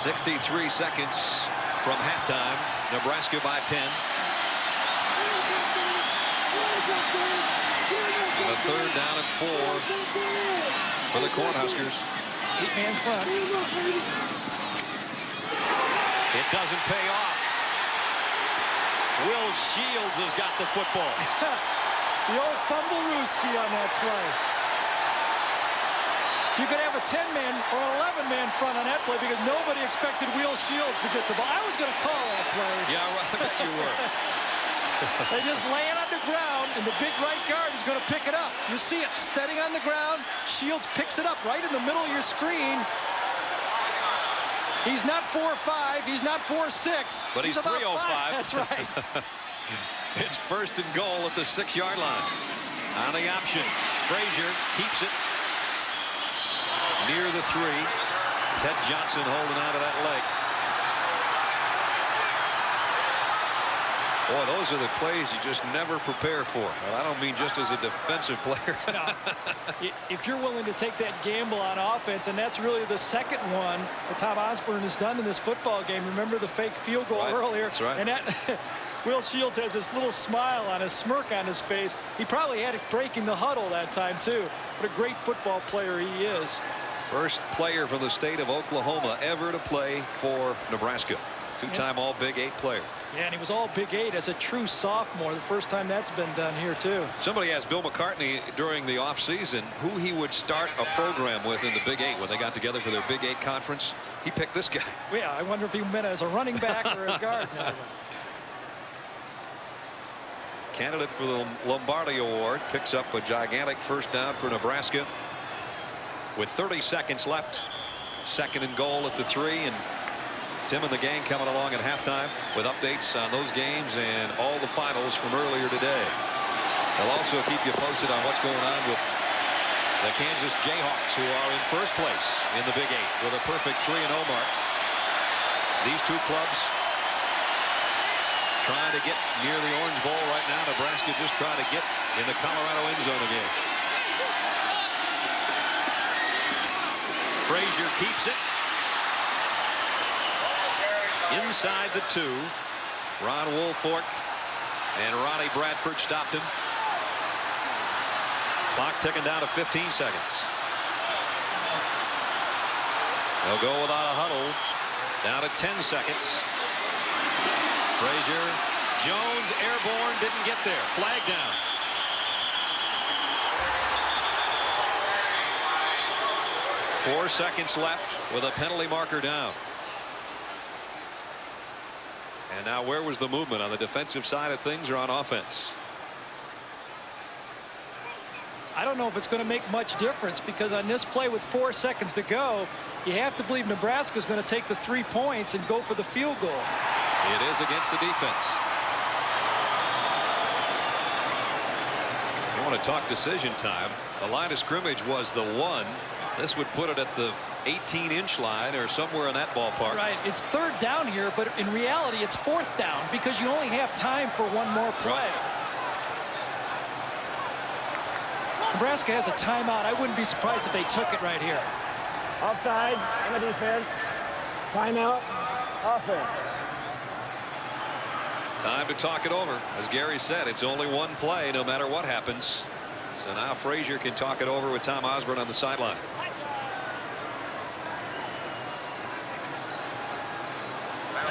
63 seconds from halftime. Nebraska by 10. And a third down and 4 for the Cornhuskers. 8-man front. It doesn't pay off. Will Shields has got the football. The old fumble-rooski on that play. You could have a 10-man or an 11-man front on that play because nobody expected Will Shields to get the ball. I was going to call that play. Yeah, right. I bet you were. They just lay it on the ground, and the big right guard is going to pick it up. You see it steady on the ground. Shields picks it up right in the middle of your screen. He's not 4'5", he's not 4'6". But he's 305. That's right. It's first and goal at the 6-yard line. On the option, Frazier keeps it near the 3. Ted Johnson holding on to that leg. Boy, those are the plays you just never prepare for. And I don't mean just as a defensive player. No. If you're willing to take that gamble on offense, and that's really the second one that Tom Osborne has done in this football game. Remember the fake field goal earlier? That's right. And that Will Shields has this little smile on his smirk on his face. He probably had it breaking the huddle that time too. What a great football player he is. First player from the state of Oklahoma ever to play for Nebraska. Two-time all Big 8 player. Yeah, and he was all Big 8 as a true sophomore. The first time that's been done here too. Somebody asked Bill McCartney during the offseason who he would start a program with in the Big 8 when they got together for their Big 8 conference. He picked this guy. Yeah, I wonder if he meant as a running back or a guard. candidate for the Lombardi Award, picks up a gigantic first down for Nebraska with 30 seconds left. Second and goal at the 3, and Tim and the gang coming along at halftime with updates on those games and all the finals from earlier today. They'll also keep you posted on what's going on with the Kansas Jayhawks, who are in first place in the Big 8 with a perfect 3-0 mark. These two clubs trying to get near the Orange Bowl right now. Nebraska just trying to get in the Colorado end zone again. Frazier keeps it. Inside the 2. Ron Woolfolk and Ronnie Bradford stopped him. Clock ticking down to 15 seconds. They'll go without a huddle. Down to 10 seconds. Frazier. Jones airborne, didn't get there. Flag down. Four seconds left with a penalty marker down. And now where was the movement, on the defensive side of things or on offense? I don't know if it's going to make much difference, because on this play with 4 seconds to go, you have to believe Nebraska is going to take the 3 points and go for the field goal. It is against the defense. You want to talk decision time. The line of scrimmage was the 1. This would put it at the 18-inch line or somewhere in that ballpark. Right. It's 3rd down here, but in reality it's 4th down, because you only have time for one more play. Right. Nebraska has a timeout. I wouldn't be surprised if they took it right here. Offside on the defense. Timeout. Offense. Time to talk it over. As Gary said, it's only one play no matter what happens. So now Frazier can talk it over with Tom Osborne on the sideline.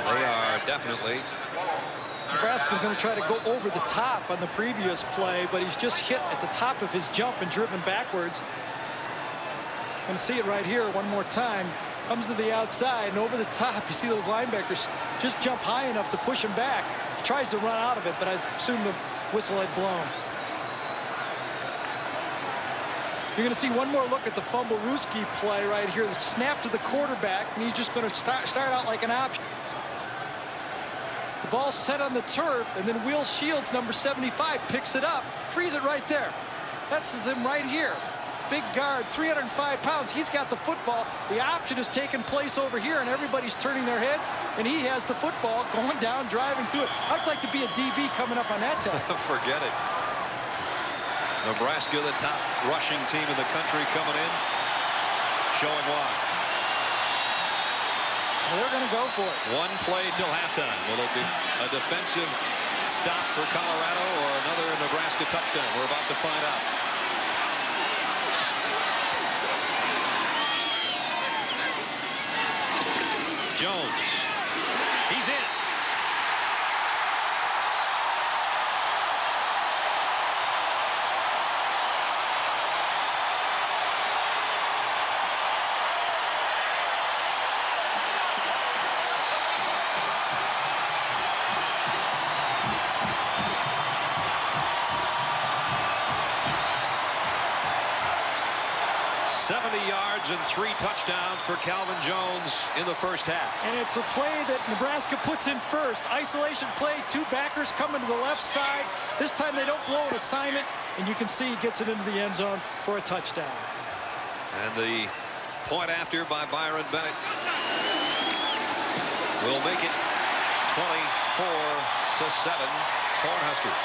And they are definitely. Nebraska's going to try to go over the top on the previous play, but he's just hit at the top of his jump and driven backwards. Going to see it right here one more time. Comes to the outside and over the top. You see those linebackers just jump high enough to push him back. He tries to run out of it, but I assume the whistle had blown. You're going to see one more look at the Fumblerooski play right here. The snap to the quarterback, and he's just going to start out like an option. The ball's set on the turf, and then Will Shields, number 75, picks it up, frees it right there. That's him right here. Big guard, 305 pounds. He's got the football. The option is taking place over here, and everybody's turning their heads, and he has the football going down, driving through it. I'd like to be a DB coming up on that tackle. Forget it. Nebraska, the top rushing team in the country, coming in, showing why. They're going to go for it. One play till halftime. Will it be a defensive stop for Colorado or another Nebraska touchdown? We're about to find out. Jones. He's in. And 3 touchdowns for Calvin Jones in the first half. And it's a play that Nebraska puts in first. Isolation play, 2 backers coming to the left side. This time they don't blow an assignment, and you can see he gets it into the end zone for a touchdown. And the point after by Byron Bennett will make it 24-7 Cornhuskers.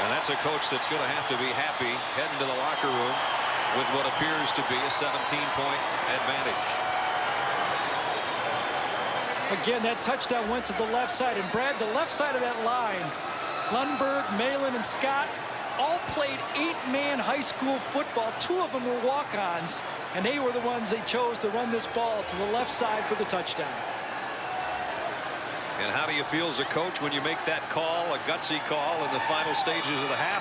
And that's a coach that's going to have to be happy heading to the locker room with what appears to be a 17-point advantage. Again, that touchdown went to the left side. And Brad, the left side of that line, Lundberg, Malin, and Scott all played 8-man high school football. 2 of them were walk-ons, and they were the ones they chose to run this ball to the left side for the touchdown. And how do you feel as a coach when you make that call, a gutsy call in the final stages of the half?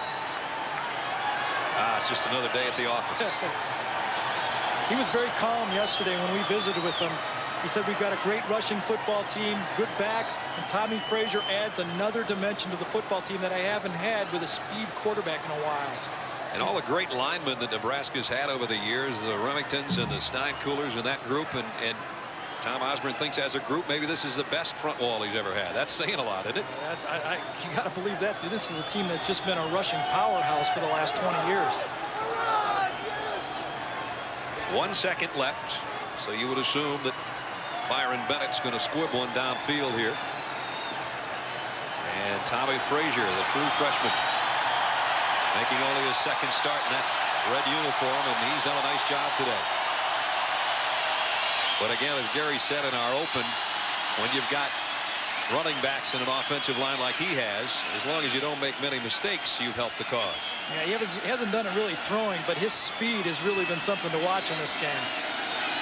It's just another day at the office. He was very calm yesterday when we visited with him. He said we've got a great rushing football team, good backs, and Tommy Frazier adds another dimension to the football team that I haven't had with a speed quarterback in a while. And all the great linemen that Nebraska's had over the years, the Remingtons and the Steinkuhlers and that group, and Tom Osborne thinks as a group maybe this is the best front wall he's ever had. That's saying a lot, isn't it? You got to believe that. This is a team that's just been a rushing powerhouse for the last 20 years. 1 second left, so you would assume that Byron Bennett's going to squib one downfield here. And Tommy Frazier, the true freshman, making only his second start in that red uniform, and he's done a nice job today. But again, as Gary said in our open, when you've got running backs in an offensive line like he has, as long as you don't make many mistakes, you've helped the cause. Yeah, he hasn't done it really throwing, but his speed has really been something to watch in this game.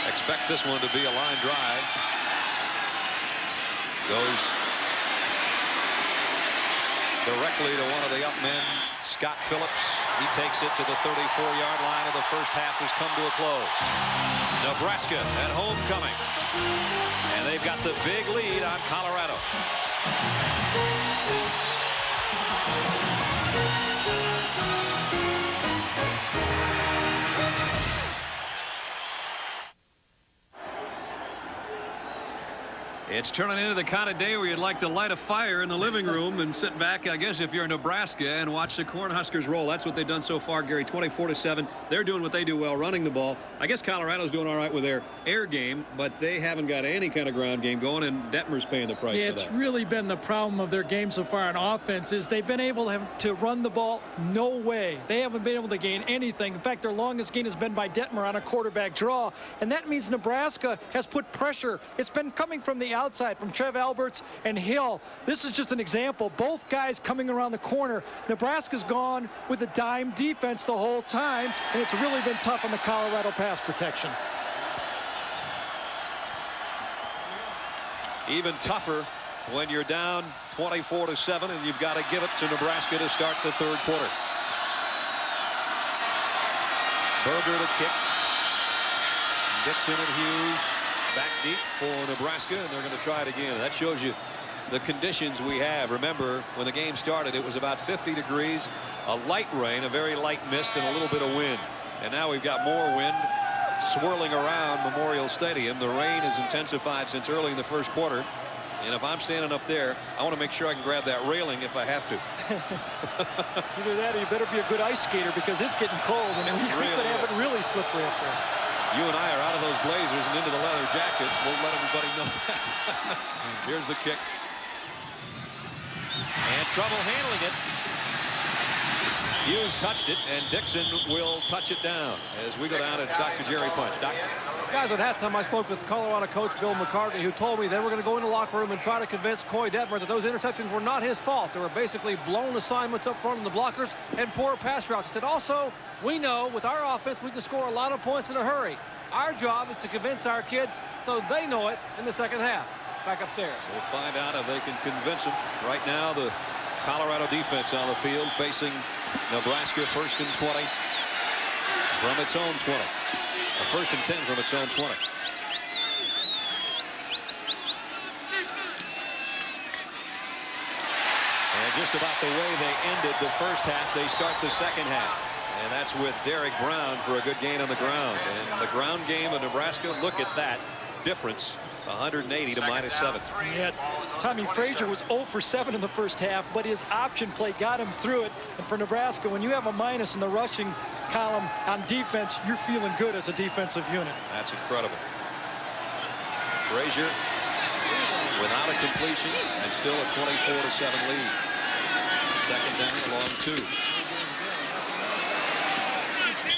Expect this one to be a line drive. Goes directly to one of the up men, Scott Phillips. He takes it to the 34-yard line, and the first half has come to a close. Nebraska at homecoming, and they've got the big lead on Colorado. It's turning into the kind of day where you'd like to light a fire in the living room and sit back, I guess, if you're in Nebraska, and watch the Cornhuskers roll. That's what they've done so far, Gary. 24-7. They're doing what they do well, running the ball. I guess Colorado's doing all right with their air game, but they haven't got any kind of ground game going, and Detmer's paying the price for that. It's really been the problem of their game so far on offense is they've been able to run the ball. No way. They haven't been able to gain anything. In fact, their longest gain has been by Detmer on a quarterback draw, and that means Nebraska has put pressure. It's been coming from the outside, from Trev Alberts and Hill. This is just an example. Both guys coming around the corner. Nebraska's gone with a dime defense the whole time, and it's really been tough on the Colorado pass protection. Even tougher when you're down 24-7 and you've got to give it to Nebraska to start the third quarter. Berger to kick. Dixon and Hughes back deep for Nebraska, and they're going to try it again. That shows you the conditions we have. Remember, when the game started, it was about 50 degrees, a light rain, a very light mist, and a little bit of wind. And now we've got more wind swirling around Memorial Stadium. The rain has intensified since early in the first quarter. And if I'm standing up there, I want to make sure I can grab that railing if I have to. Either that or you better be a good ice skater, because it's getting cold, and we could have it really slippery up there. You and I are out of those blazers and into the leather jackets. We'll let everybody know that. Here's the kick. And trouble handling it. Hughes touched it, and Dixon will touch it down as we go down to Dr. Jerry Punch. Doctor? Guys, at halftime, I spoke with Colorado coach Bill McCartney, who told me they were going to go in the locker room and try to convince Coy Detmer that those interceptions were not his fault. They were basically blown assignments up front in the blockers and poor pass routes. He said, also, we know with our offense we can score a lot of points in a hurry. Our job is to convince our kids so they know it in the second half. Back upstairs. We'll find out if they can convince them. Right now, the Colorado defense on the field facing Nebraska, 1st and 20 from its own 20. A 1st and 10 from its own 20. And just about the way they ended the first half, they start the second half. And that's with Derek Brown for a good gain on the ground. And the ground game of Nebraska, look at that difference. 180 to -7. Yeah, Tommy Frazier was 0 for 7 in the first half, but his option play got him through it. And for Nebraska, when you have a minus in the rushing column on defense, you're feeling good as a defensive unit. That's incredible. Frazier without a completion and still a 24-7 lead. 2nd down along 2.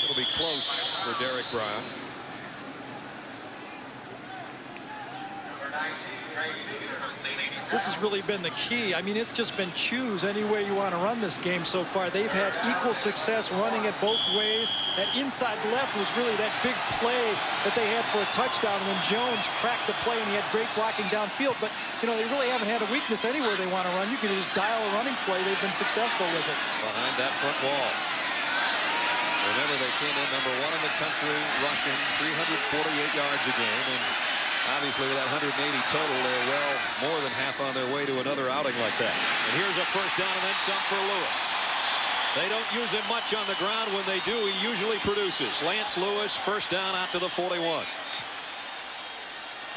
It'll be close for Derek Brown. This has really been the key. I mean, it's just been choose any way you want to run this game so far. They've had equal success running it both ways. That inside left was really that big play that they had for a touchdown when Jones cracked the play and he had great blocking downfield. But, you know, they really haven't had a weakness anywhere they want to run. You can just dial a running play. They've been successful with it. Behind that front wall. Remember, they came in #1 in the country rushing, 348 yards a game, and Obviously, with that 180 total, they're well more than half on their way to another outing like that. And here's a first down and then some for Lewis. They don't use him much on the ground. When they do, he usually produces. Lance Lewis, first down out to the 41.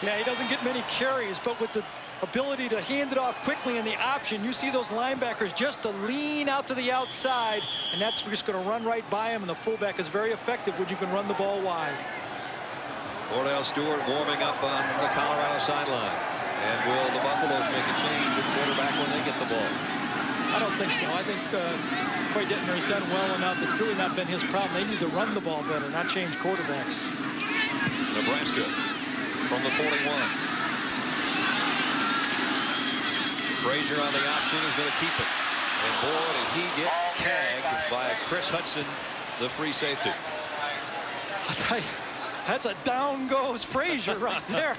Yeah, he doesn't get many carries, but with the ability to hand it off quickly in the option, you see those linebackers just to lean out to the outside, and that's just going to run right by him, and the fullback is very effective when you can run the ball wide. Cordell Stewart warming up on the Colorado sideline. And will the Buffaloes make a change at quarterback when they get the ball? I don't think so. I think Coy Detmer has done well enough. It's really not been his problem. They need to run the ball better, not change quarterbacks. Nebraska from the 41. Frazier on the option is going to keep it. And boy, did he get tagged by Chris Hudson, the free safety. I'll tell you, that's a down goes Frazier right there.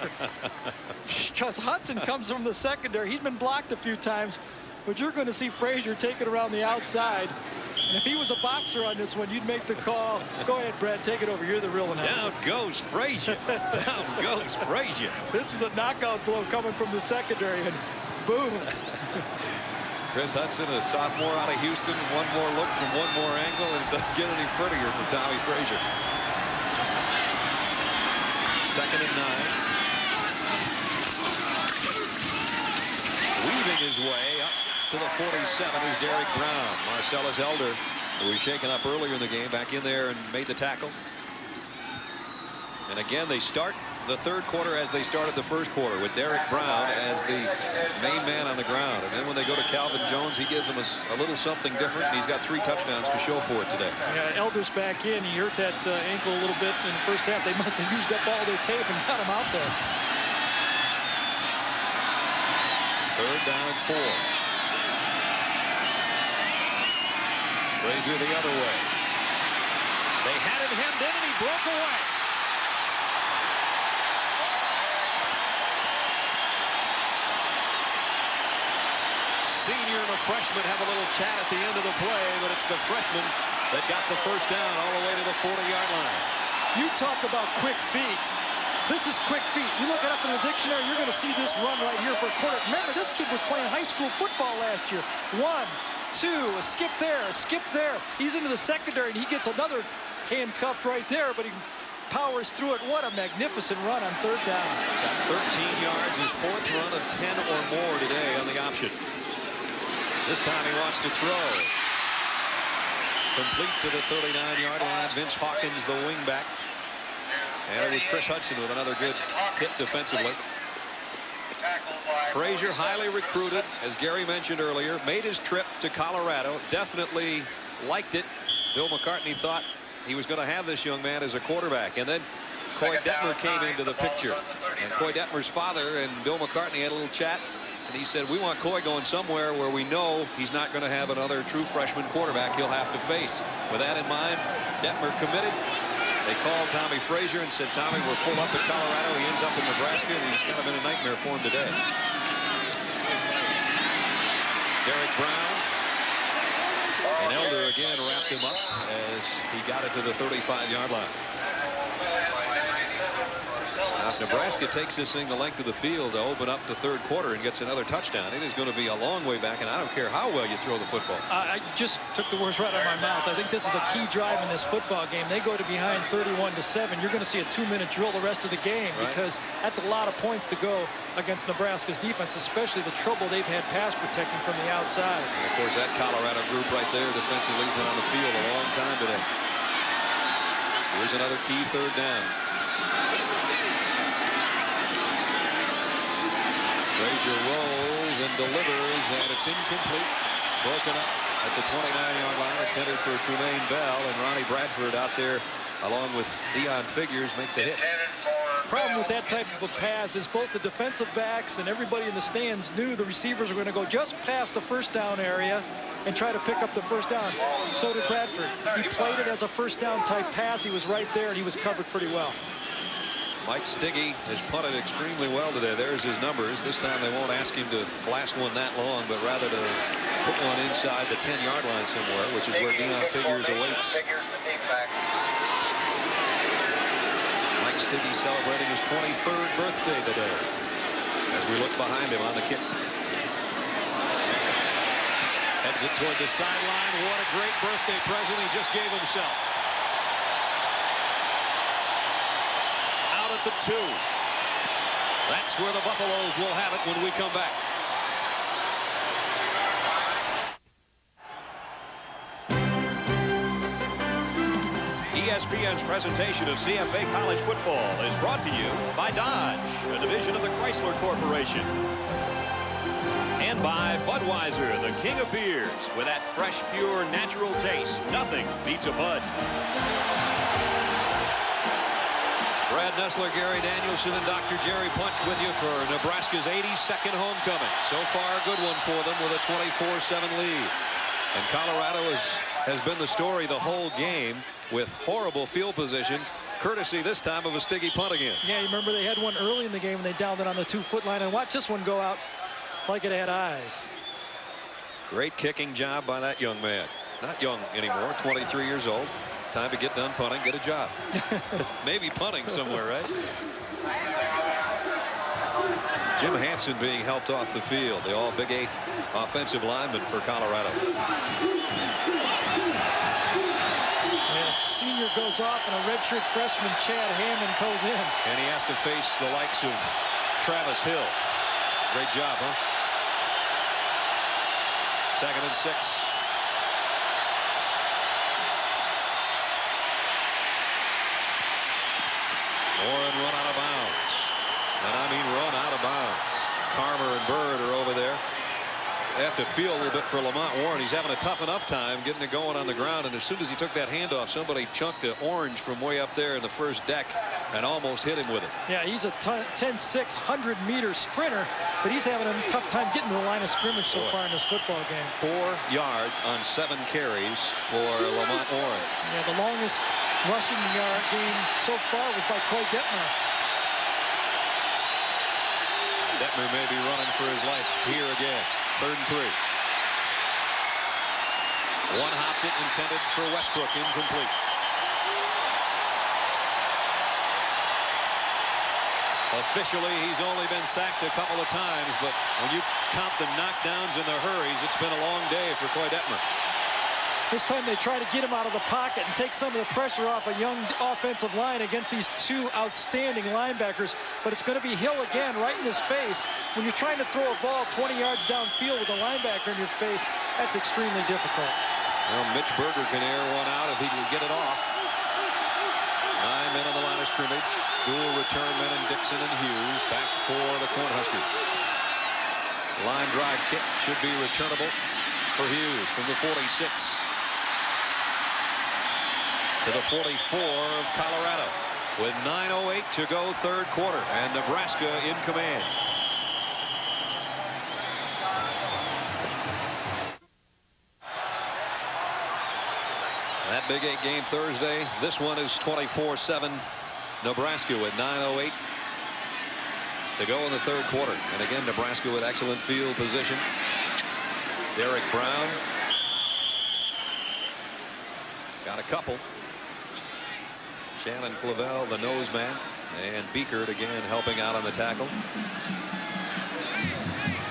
Because Hudson comes from the secondary. He's been blocked a few times, but you're going to see Frazier take it around the outside. And if he was a boxer on this one, you'd make the call. Go ahead, Brad, take it over. You're the real announcer. Down goes Frazier. Down goes Frazier. This is a knockout blow coming from the secondary, and boom. Chris Hudson, a sophomore out of Houston, one more look from one more angle, and it doesn't get any prettier for Tommy Frazier. 2nd and 9. Weaving his way up to the 47 is Derek Brown. Marcellus Elder, who was shaken up earlier in the game, back in there and made the tackle. And again, they start the third quarter as they started the first quarter, with Derek Brown as the main man on the ground. And then when they go to Calvin Jones, he gives them a little something different, and he's got 3 touchdowns to show for it today. Yeah, Elder's back in. He hurt that ankle a little bit in the first half. They must have used up all their tape and got him out there. 3rd down and 4. Frazier the other way. They had him hemmed in, and he broke away. Senior and a freshman have a little chat at the end of the play, but it's the freshman that got the first down all the way to the 40-yard line. You talk about quick feet. This is quick feet. You look it up in the dictionary, you're going to see this run right here for a quarter. Remember, this kid was playing high school football last year. 1, 2, a skip there, a skip there. He's into the secondary, and he gets another handcuffed right there, but he powers through it. What a magnificent run on 3rd down. Got 13 yards, his 4th run of 10 or more today on the option. This time he wants to throw. Complete to the 39-yard line. Vince Hawkins, the wingback. And it was Chris Hudson with another good hit defensively. Frazier, highly recruited, as Gary mentioned earlier, made his trip to Colorado. Definitely liked it. Bill McCartney thought he was going to have this young man as a quarterback. And then Coy Detmer came into the picture. And Coy Detmer's father and Bill McCartney had a little chat. And he said, we want Coy going somewhere where we know he's not going to have another true freshman quarterback he'll have to face. With that in mind, Detmer committed. They called Tommy Frazier and said, Tommy, we're full up at Colorado. He ends up in Nebraska, and he's kind of been a nightmare for him today. Derek Brown. And Elder again wrapped him up as he got it to the 35-yard line. Now, if Nebraska takes this thing the length of the field to open up the 3rd quarter and gets another touchdown, it is going to be a long way back, and I don't care how well you throw the football. I just took the words right out of my mouth. I think this is a key drive in this football game. They go to behind 31-7. You're going to see a 2-minute drill the rest of the game, right? Because that's a lot of points to go against Nebraska's defense, especially the trouble they've had pass protecting from the outside. And of course, that Colorado group right there defensively been on the field a long time today. Here's another key 3rd down. Frazier rolls and delivers, and it's incomplete. Broken up at the 29-yard line, intended for Trumaine Bell, and Ronnie Bradford out there along with Deion Figures make the hit. Problem with that type of a pass is both the defensive backs and everybody in the stands knew the receivers were going to go just past the 1st down area and try to pick up the 1st down. So did Bradford. He played it as a 1st down type pass. He was right there, and he was covered pretty well. Mike Stiggy has punted extremely well today. There's his numbers. This time they won't ask him to blast one that long, but rather to put one inside the 10-yard line somewhere, which is where Deion Figures awaits. Mike Stiggy celebrating his 23rd birthday today. As we look behind him on the kick. Heads it toward the sideline. What a great birthday present he just gave himself. Out at the 2. That's where the Buffaloes will have it when we come back. ESPN's presentation of CFA college football is brought to you by Dodge, a division of the Chrysler Corporation. And by Budweiser, the king of beers. With that fresh, pure, natural taste, nothing beats a Bud. Brad Nessler, Gary Danielson, and Dr. Jerry Punch with you for Nebraska's 82nd homecoming. So far, a good one for them with a 24-7 lead. And Colorado has been the story the whole game with horrible field position, courtesy this time of a Stiggy punt again. Yeah, you remember they had one early in the game and they downed it on the 2-foot line. And watch this one go out like it had eyes. Great kicking job by that young man. Not young anymore, 23 years old. Time to get done punting, get a job. Maybe punting somewhere, right? Jim Hansen being helped off the field. The all Big 8 offensive lineman for Colorado. Yeah, senior goes off and a redshirt freshman, Chad Hammond, goes in. And he has to face the likes of Travis Hill. Great job, huh? 2nd and 6. Warren run out of bounds. And I mean run out of bounds. Farmer and Bird are over there. They have to feel a little bit for Lamont Warren. He's having a tough enough time getting it going on the ground. And as soon as he took that handoff, somebody chunked an orange from way up there in the first deck and almost hit him with it. Yeah, he's a 10-6, 100-meter sprinter, but he's having a tough time getting to the line of scrimmage so far in this football game. 4 yards on 7 carries for Lamont Warren. Yeah, the longest rushing yard game so far was by Coy Detmer. Detmer may be running for his life here again. 3rd and 3. One hopped it, intended for Westbrook, incomplete. Officially, he's only been sacked a couple of times, but when you count the knockdowns and the hurries, it's been a long day for Coy Detmer. This time they try to get him out of the pocket and take some of the pressure off a young offensive line against these 2 outstanding linebackers. But it's going to be Hill again right in his face. When you're trying to throw a ball 20 yards downfield with a linebacker in your face, that's extremely difficult. Well, Mitch Berger can air one out if he can get it off. 9 men on the line of scrimmage. Dual return men in Dixon and Hughes back for the Cornhuskers. Line drive kick should be returnable for Hughes from the 46. To the 44 of Colorado with 9:08 to go, 3rd quarter, and Nebraska in command. That Big 8 game Thursday. This one is 24-7 Nebraska with 9:08 to go in the 3rd quarter. And again, Nebraska with excellent field position. Derek Brown got a couple. Shannon Clavel, the nose man, and Beekert again helping out on the tackle.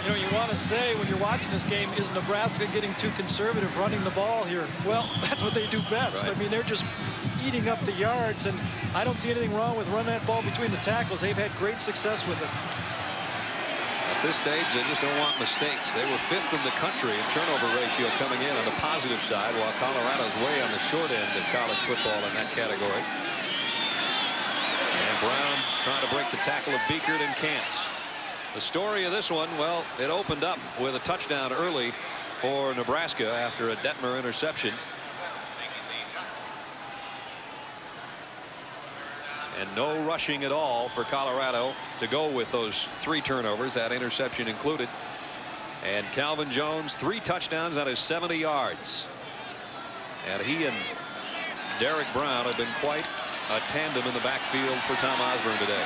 You know, you want to say when you're watching this game, is Nebraska getting too conservative running the ball here? Well, that's what they do best. Right. I mean, they're just eating up the yards, and I don't see anything wrong with running that ball between the tackles. They've had great success with it. At this stage, they just don't want mistakes. They were 5th in the country in turnover ratio coming in on the positive side, while Colorado's way on the short end of college football in that category. And Brown trying to break the tackle of Beekert and can't. The story of this one, well, it opened up with a touchdown early for Nebraska after a Detmer interception. And no rushing at all for Colorado to go with those 3 turnovers, that interception included. And Calvin Jones, 3 touchdowns on his 70 yards. And he and Derek Brown have been quite a tandem in the backfield for Tom Osborne today.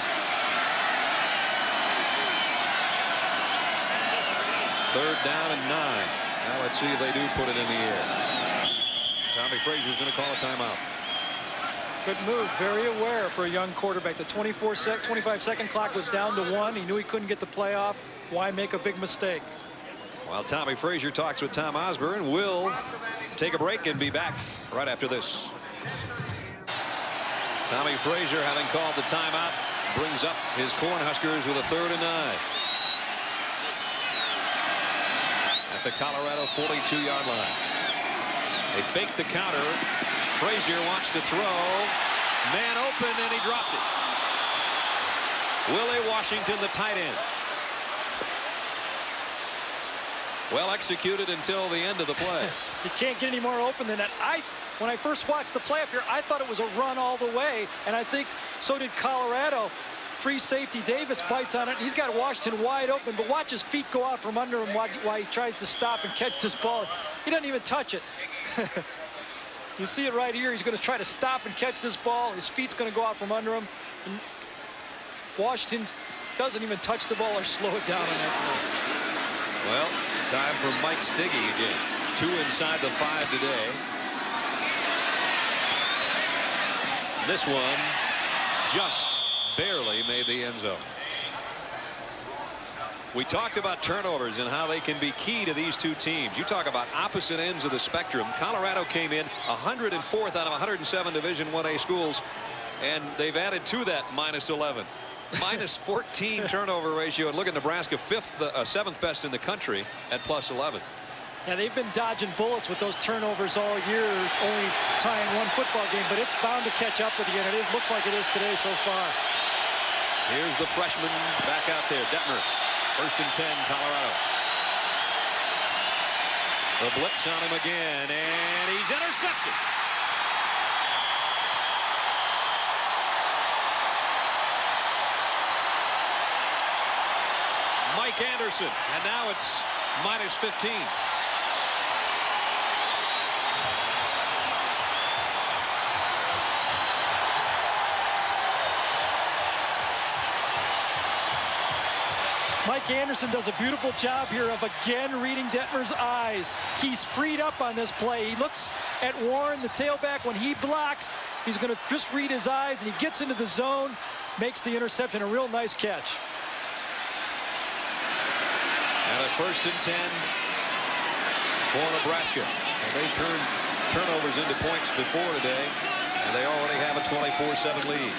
3rd down and 9. Now let's see if they do put it in the air. Tommy Frazier's going to call a timeout. Good move. Very aware for a young quarterback. The 25-second clock was down to 1. He knew he couldn't get the play off. Why make a big mistake? While Tommy Frazier talks with Tom Osborne, we'll take a break and be back right after this. Tommy Frazier, having called the timeout, brings up his Cornhuskers with a 3rd and 9. At the Colorado 42-yard line. They fake the counter. Frazier wants to throw. Man open, and he dropped it. Willie Washington, the tight end. Well executed until the end of the play. You can't get any more open than that. When I first watched the play up here, I thought it was a run all the way, and I think so did Colorado. Free safety Davis bites on it. He's got Washington wide open, but watch his feet go out from under him while he tries to stop and catch this ball. He doesn't even touch it. You see it right here. He's going to try to stop and catch this ball. His feet's going to go out from under him. And Washington doesn't even touch the ball or slow it down on that play. Well, time for Mike Stiggy again. 2 inside the 5 today. This one just barely made the end zone. We talked about turnovers and how they can be key to these two teams. You talk about opposite ends of the spectrum. Colorado came in 104th out of 107 Division 1A schools, and they've added to that -11. -14 turnover ratio. And look at Nebraska, 7th best in the country at +11. Yeah, they've been dodging bullets with those turnovers all year, only tying 1 football game, but it's bound to catch up with you, and it looks like it is today so far. Here's the freshman back out there, Detmer. 1st and 10, Colorado. The blitz on him again, and he's intercepted. Mike Anderson, and now it's -15. Mike Anderson does a beautiful job here of again reading Detmer's eyes. He's freed up on this play. He looks at Warren, the tailback. When he blocks, he's going to just read his eyes, and he gets into the zone, makes the interception. A real nice catch. And a 1st and 10 for Nebraska. And they turned turnovers into points before today, and they already have a 24-7 lead.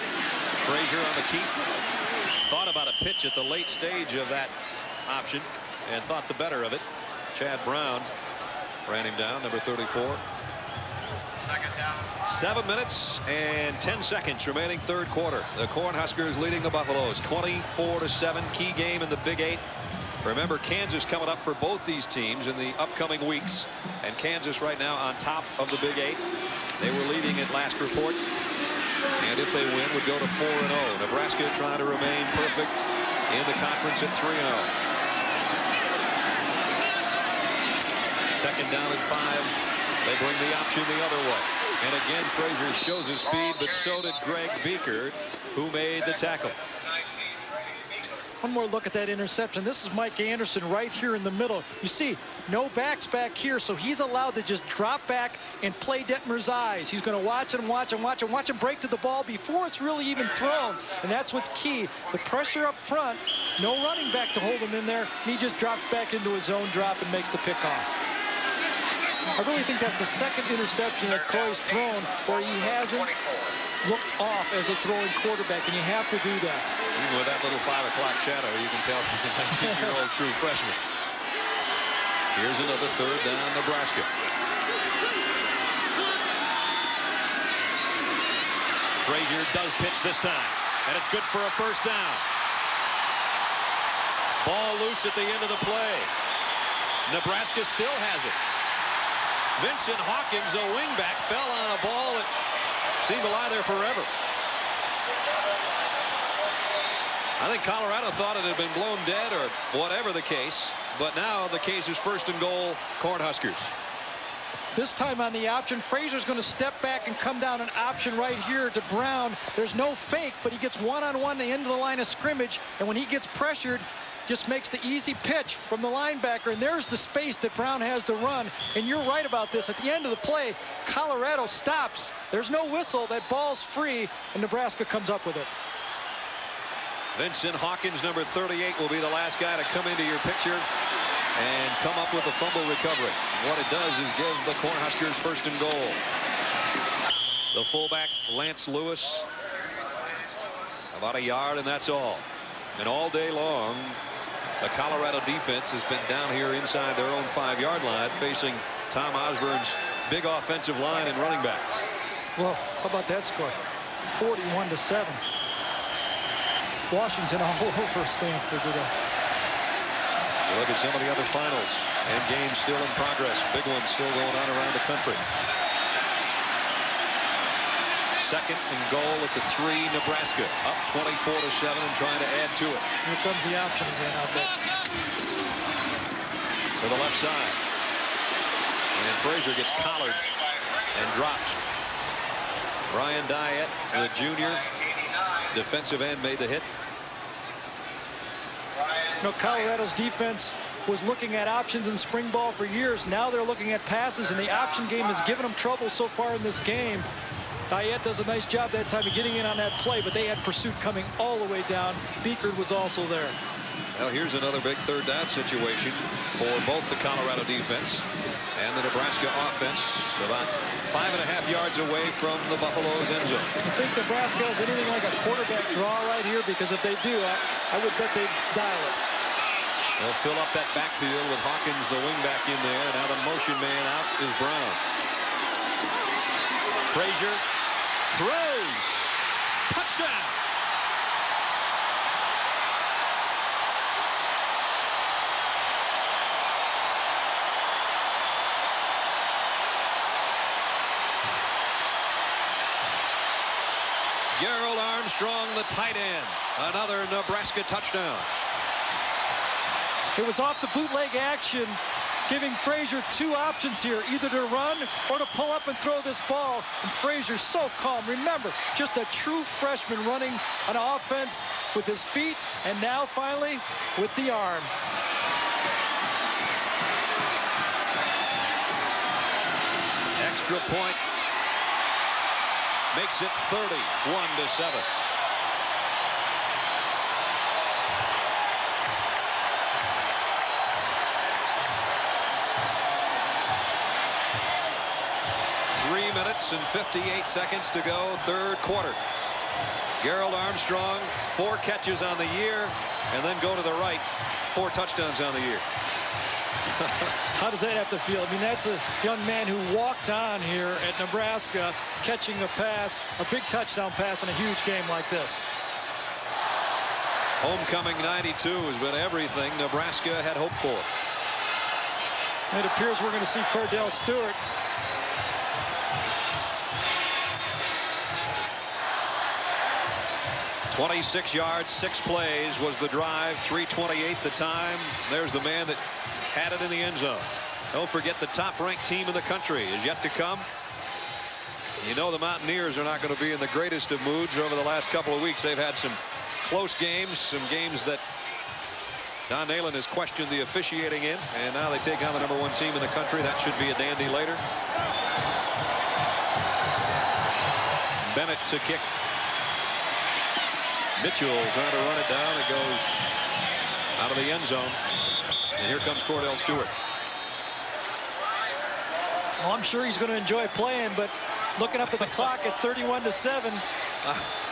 Frazier on the keep. Thought about a pitch at the late stage of that option and thought the better of it. Chad Brown ran him down, number 34. 7 minutes and 10 seconds remaining, 3rd quarter. The Cornhuskers leading the Buffaloes 24-7. Key game in the Big 8. Remember, Kansas coming up for both these teams in the upcoming weeks, and Kansas right now on top of the Big 8. They were leading at last report, and if they win, would go to 4-0. Nebraska trying to remain perfect in the conference at 3-0. 2nd down and 5. They bring the option the other way. And again, Frazier shows his speed, but so did Greg Beaker, who made the tackle. One more look at that interception. This is Mike Anderson right here in the middle. You see, no backs back here, so he's allowed to just drop back and play Detmer's eyes. He's going to watch and watch and watch and watch him break to the ball before it's really even thrown. And that's what's key. The pressure up front, no running back to hold him in there. And he just drops back into his zone drop and makes the pickoff. I really think that's the 2nd interception that Coy's thrown where he hasn't looked off as a throwing quarterback, and you have to do that. Even with that little 5 o'clock shadow, you can tell he's a 19-year-old true freshman. Here's another 3rd down, Nebraska. Frazier does pitch this time, and it's good for a 1st down. Ball loose at the end of the play. Nebraska still has it. Vincent Hawkins, a wingback, fell on a ball that seemed to lie there forever. I think Colorado thought it had been blown dead or whatever the case, but now the case is 1st and goal, Cornhuskers. This time on the option, Frazier's going to step back and come down an option right here to Brown. There's no fake, but he gets one-on-one to the end of the line of scrimmage, and when he gets pressured, just makes the easy pitch from the linebacker, and there's the space that Brown has to run. And you're right about this. At the end of the play, Colorado stops. There's no whistle. That ball's free, and Nebraska comes up with it. Vincent Hawkins, number 38, will be the last guy to come into your picture and come up with the fumble recovery. What it does is give the Cornhuskers first and goal. The fullback, Lance Lewis, about a yard, and that's all. And all day long, the Colorado defense has been down here inside their own 5-yard line, facing Tom Osborne's big offensive line and running backs. Well, how about that score? 41-7. Washington all over Stanford today. You look at some of the other finals and games still in progress. Big ones still going on around the country. Second and goal at the 3, Nebraska. Up 24-7 and trying to add to it. Here comes the option again out there. To the left side. And Frazier gets collared and dropped. Ryan Dyett, the junior defensive end, made the hit. You know, Colorado's defense was looking at options in spring ball for years. Now they're looking at passes, and the option game has given them trouble so far in this game. Dyett does a nice job that time of getting in on that play, but they had pursuit coming all the way down. Beekert was also there. Well, here's another big third down situation for both the Colorado defense and the Nebraska offense, about 5.5 yards away from the Buffalo's end zone. You think Nebraska has anything like a quarterback draw right here? Because if they do, I would bet they'd dial it. They'll fill up that backfield with Hawkins, the wingback, in there. Now the motion man out is Brown. Frazier throws. Touchdown. Gerald Armstrong, the tight end. Another Nebraska touchdown. It was off the bootleg action, giving Frazier 2 options here, either to run or to pull up and throw this ball. And Frazier's so calm. Remember, just a true freshman running on offense with his feet, and now finally with the arm. Extra point makes it 31-7. And 58 seconds to go, third quarter. Gerald Armstrong, 4 catches on the year, and then go to the right, 4 touchdowns on the year. How does that have to feel? I mean, that's a young man who walked on here at Nebraska, catching a pass, a big touchdown pass in a huge game like this. Homecoming 92 has been everything Nebraska had hoped for. It appears we're going to see Cordell Stewart. "26 yards, 6 plays was the drive, 3:28 the time." There's the man that had it in the end zone. Don't forget, the top-ranked team in the country is yet to come. You know the Mountaineers are not going to be in the greatest of moods over the last couple of weeks. They've had some close games, some games that Don Nalen has questioned the officiating in, and now they take on the #1 team in the country. That should be a dandy later. Bennett to kick. Mitchell trying to run it down. It goes out of the end zone. And here comes Cordell Stewart. Well, I'm sure he's going to enjoy playing, but looking up at the clock at 31-7.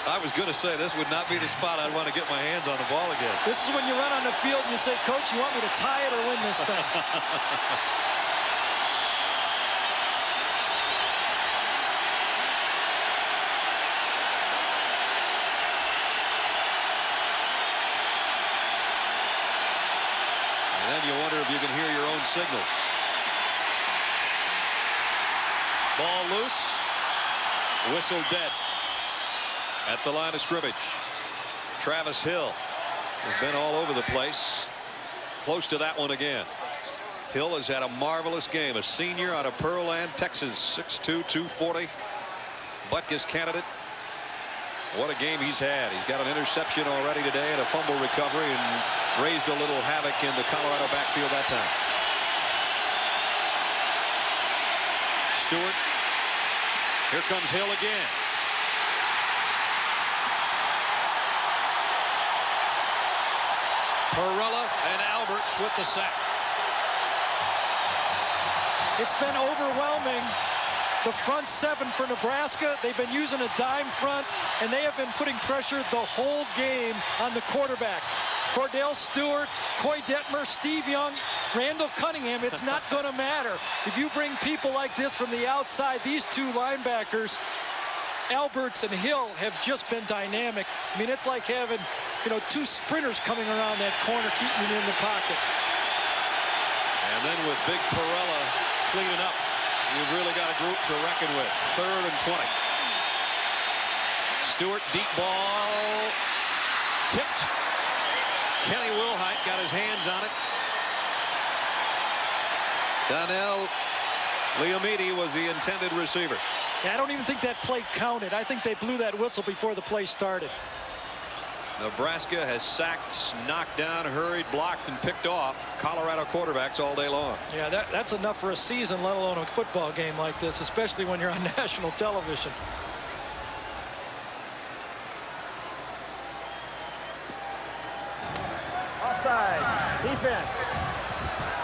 I was going to say this would not be the spot I'd want to get my hands on the ball again. This is when you run on the field and you say, "Coach, you want me to tie it or win this thing?" You wonder if you can hear your own signals. Ball loose. Whistle dead at the line of scrimmage. Travis Hill has been all over the place. Close to that one again. Hill has had a marvelous game. A senior out of Pearland, Texas. 6'2", 240. Butkus candidate. What a game he's had. He's got an interception already today and a fumble recovery, and raised a little havoc in the Colorado backfield that time. Stewart. Here comes Hill again. Perella and Alberts with the sack. It's been overwhelming. The front seven for Nebraska, they've been using a dime front, and they have been putting pressure the whole game on the quarterback. Cordell Stewart, Coy Detmer, Steve Young, Randall Cunningham. It's not going to matter. If you bring people like this from the outside, these two linebackers, Alberts and Hill, have just been dynamic. I mean, it's like having, two sprinters coming around that corner, keeping it in the pocket. And then with Big Perella cleaning up, you've really got a group to reckon with. 3rd and 20. Stewart, deep ball, tipped. Kenny Wilhite got his hands on it. Donnell Liamidi was the intended receiver. Yeah, I don't even think that play counted. I think they blew that whistle before the play started. Nebraska has sacked, knocked down, hurried, blocked, and picked off Colorado quarterbacks all day long. Yeah, that's enough for a season, let alone a football game like this, especially when you're on national television. Offside. Defense.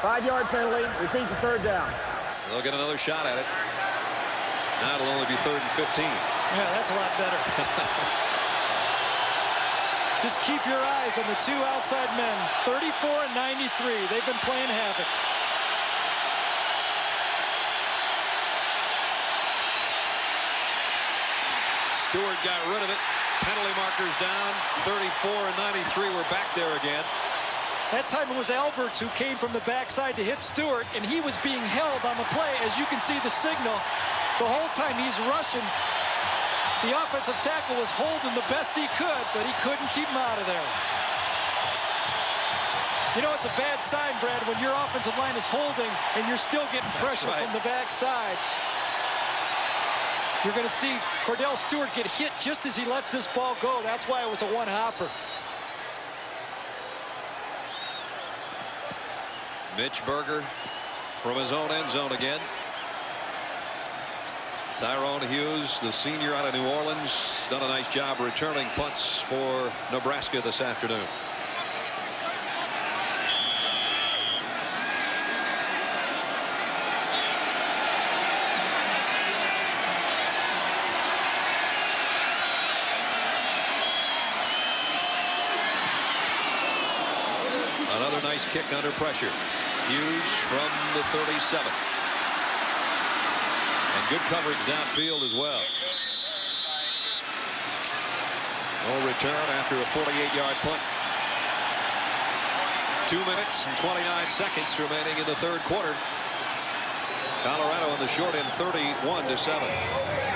5-yard penalty. Repeat the 3rd down. They'll get another shot at it. Now it'll only be 3rd and 15. Yeah, that's a lot better. Just keep your eyes on the two outside men, 34 and 93. They've been playing havoc. Stewart got rid of it. Penalty markers down. 34 and 93 were back there again. That time it was Alberts who came from the backside to hit Stewart, and he was being held on the play. As you can see the signal, the whole time he's rushing. The offensive tackle was holding the best he could, but he couldn't keep him out of there. It's a bad sign, Brad, when your offensive line is holding and you're still getting pressure from the backside. You're going to see Cordell Stewart get hit just as he lets this ball go. That's why it was a one-hopper. Mitch Berger from his own end zone again. Tyrone Hughes, the senior out of New Orleans, has done a nice job returning punts for Nebraska this afternoon. Another nice kick under pressure. Hughes from the 37. And good coverage downfield as well. No return after a 48-yard punt. 2 minutes and 29 seconds remaining in the 3rd quarter. Colorado in the short end, 31-7.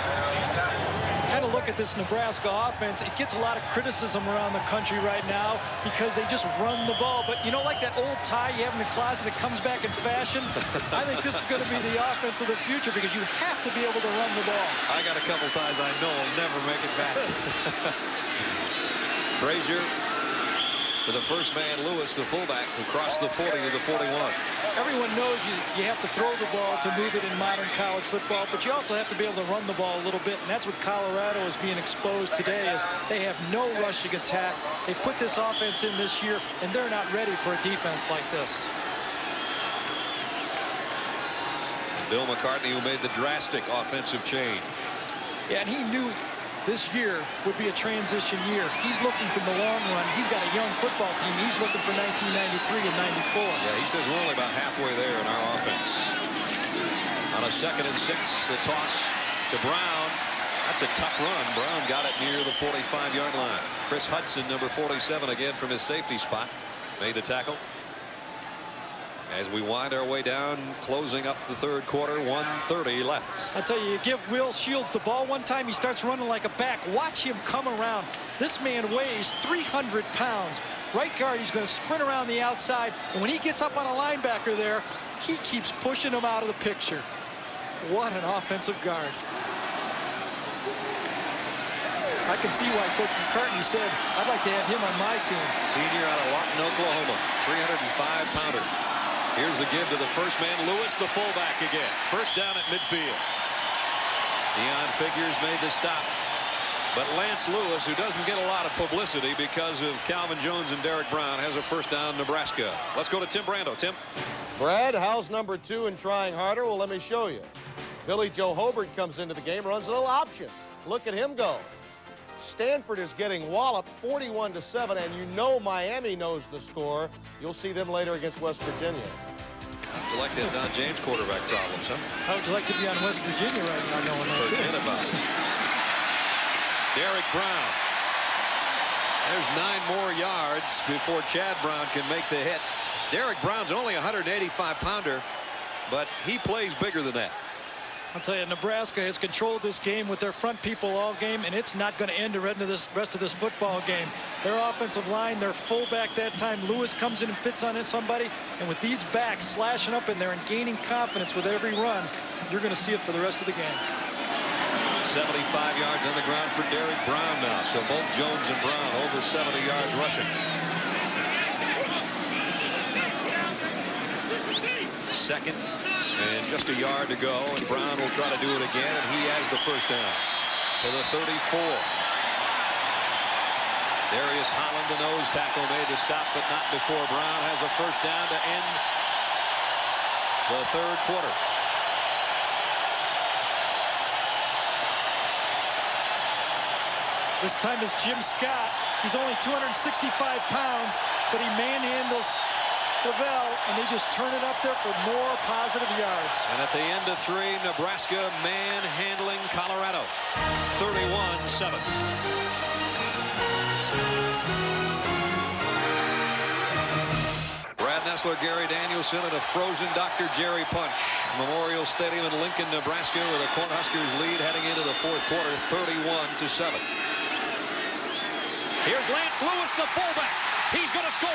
Kind of look at this Nebraska offense. It gets a lot of criticism around the country right now because they just run the ball. But like that old tie you have in the closet that comes back in fashion? I think this is going to be the offense of the future because you have to be able to run the ball. I got a couple ties I know will never make it back. Frazier to the first man, Lewis, the fullback, who crossed the 40 to the 41. Everyone knows you have to throw the ball to move it in modern college football, but you also have to be able to run the ball a little bit, and that's what Colorado is being exposed today. Is they have no rushing attack. They put this offense in this year, and they're not ready for a defense like this. Bill McCartney, who made the drastic offensive change. Yeah, and he knew this year would be a transition year. He's looking for the long run. He's got a young football team. He's looking for 1993 and 94. Yeah, he says we're only about halfway there in our offense. On a 2nd and 6, the toss to Brown. That's a tough run. Brown got it near the 45-yard line. Chris Hudson, number 47, again from his safety spot, made the tackle. As we wind our way down, closing up the 3rd quarter, 1:30 left. I tell you, you give Will Shields the ball one time, he starts running like a back. Watch him come around. This man weighs 300 pounds. Right guard, he's going to sprint around the outside. And when he gets up on a linebacker there, he keeps pushing him out of the picture. What an offensive guard. I can see why Coach McCartney said, I'd like to have him on my team. Senior out of Lawton, Oklahoma, 305-pounder. Here's the give to the first man, Lewis, the fullback again. First down at midfield. Deion Figures made the stop. But Lance Lewis, who doesn't get a lot of publicity because of Calvin Jones and Derek Brown, has a first down, Nebraska. Let's go to Tim Brando. Tim. Brad, how's number 2 and trying harder? Well, let me show you. Billy Joe Hobart comes into the game, runs a little option. Look at him go. Stanford is getting walloped 41-7, and you know Miami knows the score. You'll see them later against West Virginia. How'd you like that Don James quarterback problems, huh? How would you like to be on West Virginia right now knowing that, too? Forget about it. Derek Brown. There's 9 more yards before Chad Brown can make the hit. Derek Brown's only a 185-pounder, but he plays bigger than that. I'll tell you, Nebraska has controlled this game with their front people all game, and it's not going to end the rest of this football game. Their offensive line, their fullback that time, Lewis comes in and fits on somebody, and with these backs slashing up in there and gaining confidence with every run, you're going to see it for the rest of the game. 75 yards on the ground for Derek Brown now. So both Jones and Brown over 70 yards rushing. Second and just a yard to go, and Brown will try to do it again, and he has the first down to the 34. Darius Holland, the nose tackle, made the stop, but not before Brown has a first down to end the third quarter. This time is Jim Scott. He's only 265 pounds, but he manhandles Clavell, and they just turn it up there for more positive yards. And at the end of 3, Nebraska manhandling Colorado, 31-7. Brad Nessler, Gary Danielson, and a frozen Dr. Jerry Punch. Memorial Stadium in Lincoln, Nebraska, with a Cornhuskers lead heading into the fourth quarter, 31-7. Here's Lance Lewis, the fullback. He's going to score.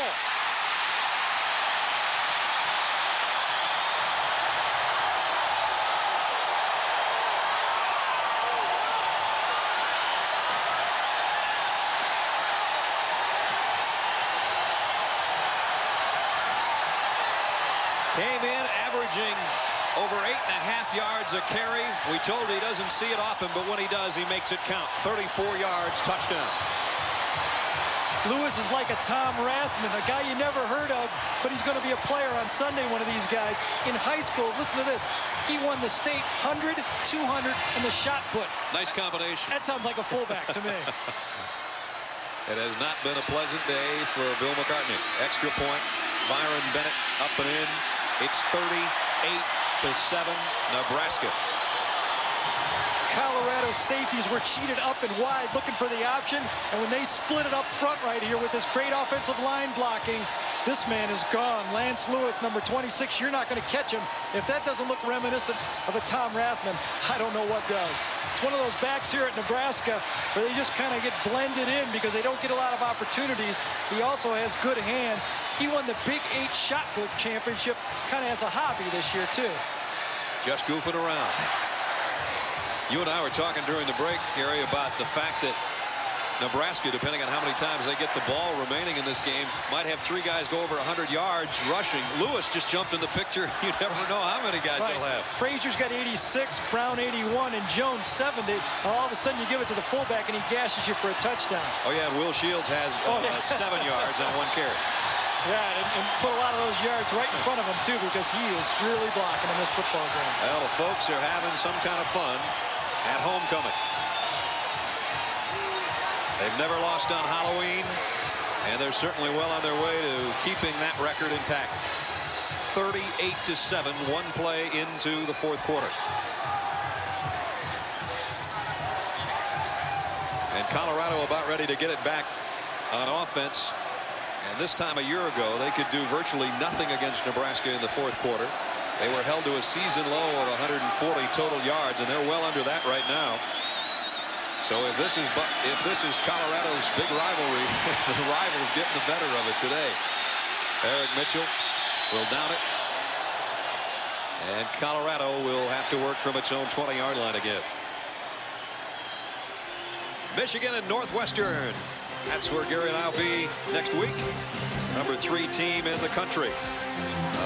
Came in averaging over 8.5 yards a carry. We told he doesn't see it often, but when he does, he makes it count. 34 yards, touchdown. Lewis is like a Tom Rathman, a guy you never heard of, but he's going to be a player on Sunday, one of these guys. In high school, listen to this, he won the state 100, 200, and the shot put. Nice combination. That sounds like a fullback to me. It has not been a pleasant day for Bill McCartney. Extra point, Byron Bennett up and in. It's 38-7, Nebraska. Colorado safeties were cheated up and wide looking for the option, and when they split it up front right here with this great offensive line blocking, this man is gone. Lance Lewis, number 26, you're not going to catch him. If that doesn't look reminiscent of a Tom Rathman, I don't know what does. It's one of those backs here at Nebraska where they just kind of get blended in because they don't get a lot of opportunities. He also has good hands. He won the Big 8 shot put championship kind of as a hobby this year too. Just goofing around. You and I were talking during the break, Gary, about the fact that Nebraska, depending on how many times they get the ball remaining in this game, might have 3 guys go over 100 yards rushing. Lewis just jumped in the picture. You never know how many guys he'll have. Frazier's got 86, Brown 81, and Jones 70. All of a sudden you give it to the fullback and he gashes you for a touchdown. Oh yeah, and Will Shields has 7 yards on 1 carry. Yeah, and put a lot of those yards right in front of him too, because he is really blocking in this football game. Well, the folks are having some kind of fun at homecoming. They've never lost on Halloween, and they're certainly well on their way to keeping that record intact. 38-7, 1 play into the fourth quarter. And Colorado about ready to get it back on offense. And this time a year ago, they could do virtually nothing against Nebraska in the fourth quarter. They were held to a season low of 140 total yards, and they're well under that right now. So if this is Colorado's big rivalry, the rival's getting the better of it today. Eric Mitchell will down it, and Colorado will have to work from its own 20-yard line again. Michigan and Northwestern. That's where Gary and I'll be next week. Number 3 team in the country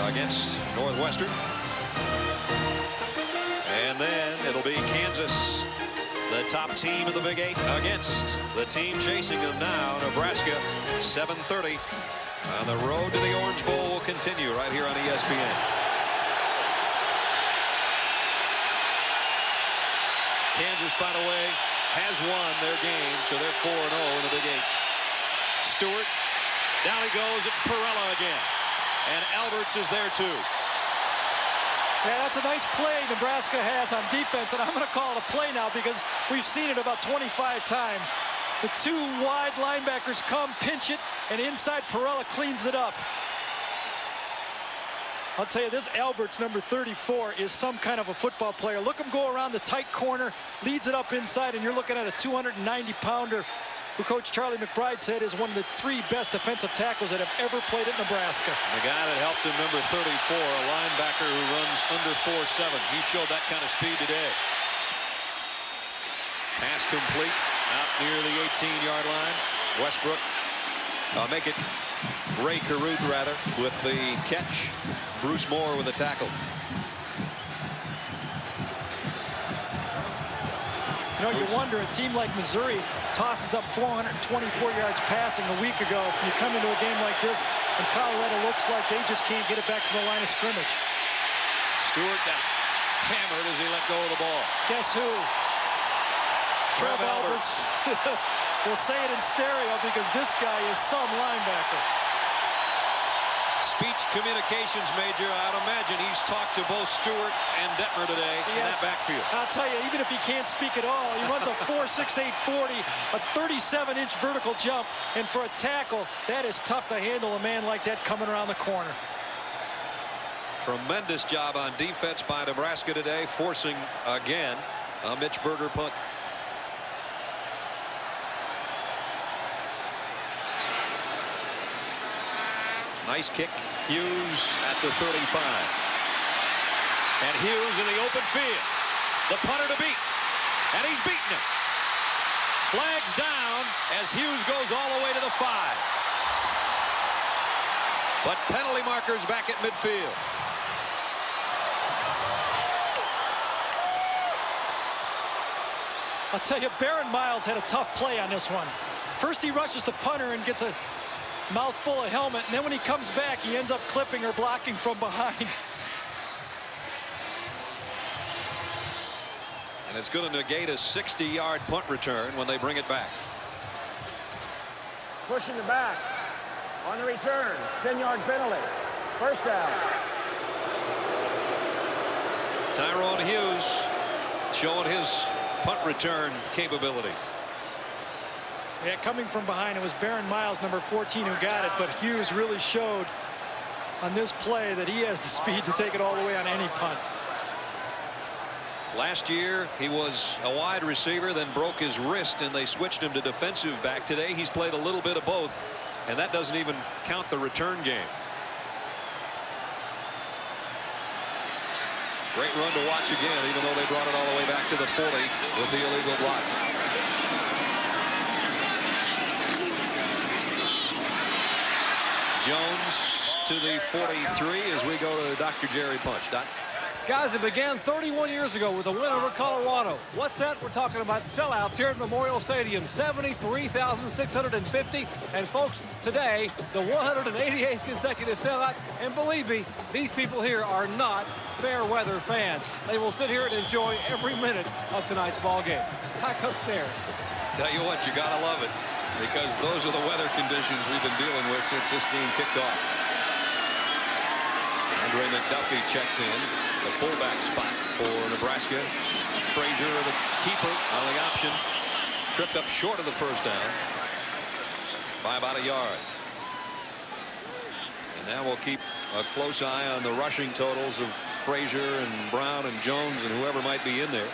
against Northwestern. And then it'll be Kansas, the top team of the Big 8, against the team chasing them now, Nebraska. 7:30 on the road to the Orange Bowl will continue right here on ESPN. Kansas, by the way, has won their game, so they're 4-0 in the Big 8. Stewart, down he goes. It's Perella again, and Alberts is there too. Yeah, that's a nice play Nebraska has on defense, and I'm going to call it a play now because we've seen it about 25 times. The 2 wide linebackers come, pinch it, and inside Perella cleans it up. I'll tell you, this Alberts, number 34, is some kind of a football player. Look him go around the tight corner, leads it up inside, and you're looking at a 290-pounder who Coach Charlie McBride said is one of the 3 best defensive tackles that have ever played at Nebraska. The guy that helped him, number 34, a linebacker who runs under 4.7. He showed that kind of speed today. Pass complete out near the 18-yard line. Westbrook make it Ray Caruth, rather, with the catch. Bruce Moore with the tackle. You know, you wonder, a team like Missouri tosses up 424 yards passing a week ago. You come into a game like this, and Colorado looks like they just can't get it back to the line of scrimmage. Stewart got hammered as he let go of the ball. Guess who? Trev Alberts. We'll say it in stereo because this guy is some linebacker. Speech communications major. I'd imagine he's talked to both Stewart and Detmer today in that backfield. I'll tell you, even if he can't speak at all, he runs a 4.68 40, a 37-inch vertical jump, and for a tackle, that is tough to handle, a man like that coming around the corner. Tremendous job on defense by Nebraska today, forcing again a Mitch Berger punt. Nice kick. Hughes at the 35. And Hughes in the open field. The punter to beat. And he's beaten him. Flags down as Hughes goes all the way to the 5. But penalty markers back at midfield. I'll tell you, Baron Miles had a tough play on this one. First he rushes the punter and gets a mouthful of helmet, and then when he comes back, he ends up clipping or blocking from behind. And it's going to negate a 60-yard punt return when they bring it back. Pushing the back. On the return. 10-yard penalty. First down. Tyrone Hughes showing his punt return capabilities. Yeah, coming from behind, it was Baron Miles, number 14, who got it, but Hughes really showed on this play that he has the speed to take it all the way on any punt. Last year, he was a wide receiver, then broke his wrist, and they switched him to defensive back. Today, he's played a little bit of both, and that doesn't even count the return game. Great run to watch again, even though they brought it all the way back to the 40 with the illegal block. Jones to the 43 as we go to Dr. Jerry Punch. Doc? Guys, it began 31 years ago with a win over Colorado. What's that? We're talking about sellouts here at Memorial Stadium. 73,650. And folks, today, the 188th consecutive sellout. And believe me, these people here are not fair weather fans. They will sit here and enjoy every minute of tonight's ball game. Hi, Coach Thayer. Tell you what, you got to love it, because those are the weather conditions we've been dealing with since this game kicked off. Andre McDuffie checks in, the fullback spot for Nebraska. Frazier, the keeper, on the option, tripped up short of the first down by about a yard. And now we'll keep a close eye on the rushing totals of Frazier and Brown and Jones and whoever might be in there.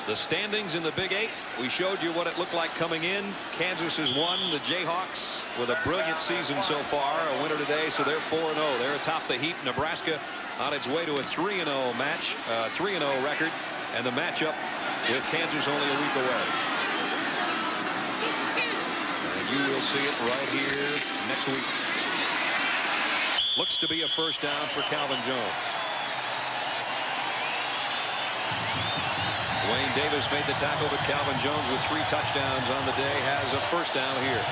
The standings in the Big 8, we showed you what it looked like coming in. Kansas has won. The Jayhawks with a brilliant season so far, a winner today, so they're 4-0. They're atop the heap. Nebraska on its way to a 3-0 match, 3-0 record, and the matchup with Kansas only a week away. you will see it right here next week. Looks to be a first down for Calvin Jones. Wayne Davis made the tackle, but Calvin Jones, with 3 touchdowns on the day, has a first down here.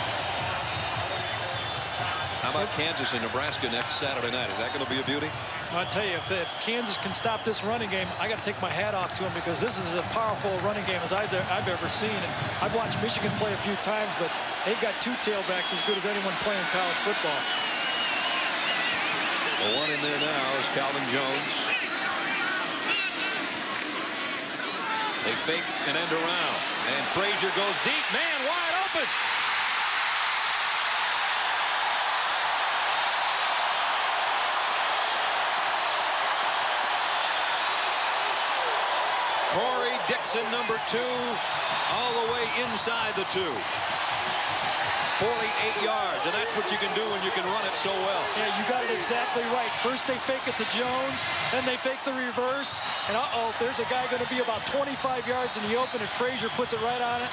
How about Kansas and Nebraska next Saturday night? Is that going to be a beauty? I'll tell you, if Kansas can stop this running game, I got to take my hat off to them, because this is as powerful a running game as I've ever seen. And I've watched Michigan play a few times, but they've got 2 tailbacks as good as anyone playing college football. The one in there now is Calvin Jones. They fake an end around, and Frazier goes deep. Man, wide open. Corey Dixon, number 2, all the way inside the 2. 48 yards, and that's what you can do when you can run it so well. Yeah, you got it exactly right. First they fake it to Jones, then they fake the reverse, and there's a guy going to be about 25 yards in the open, and Frazier puts it right on it.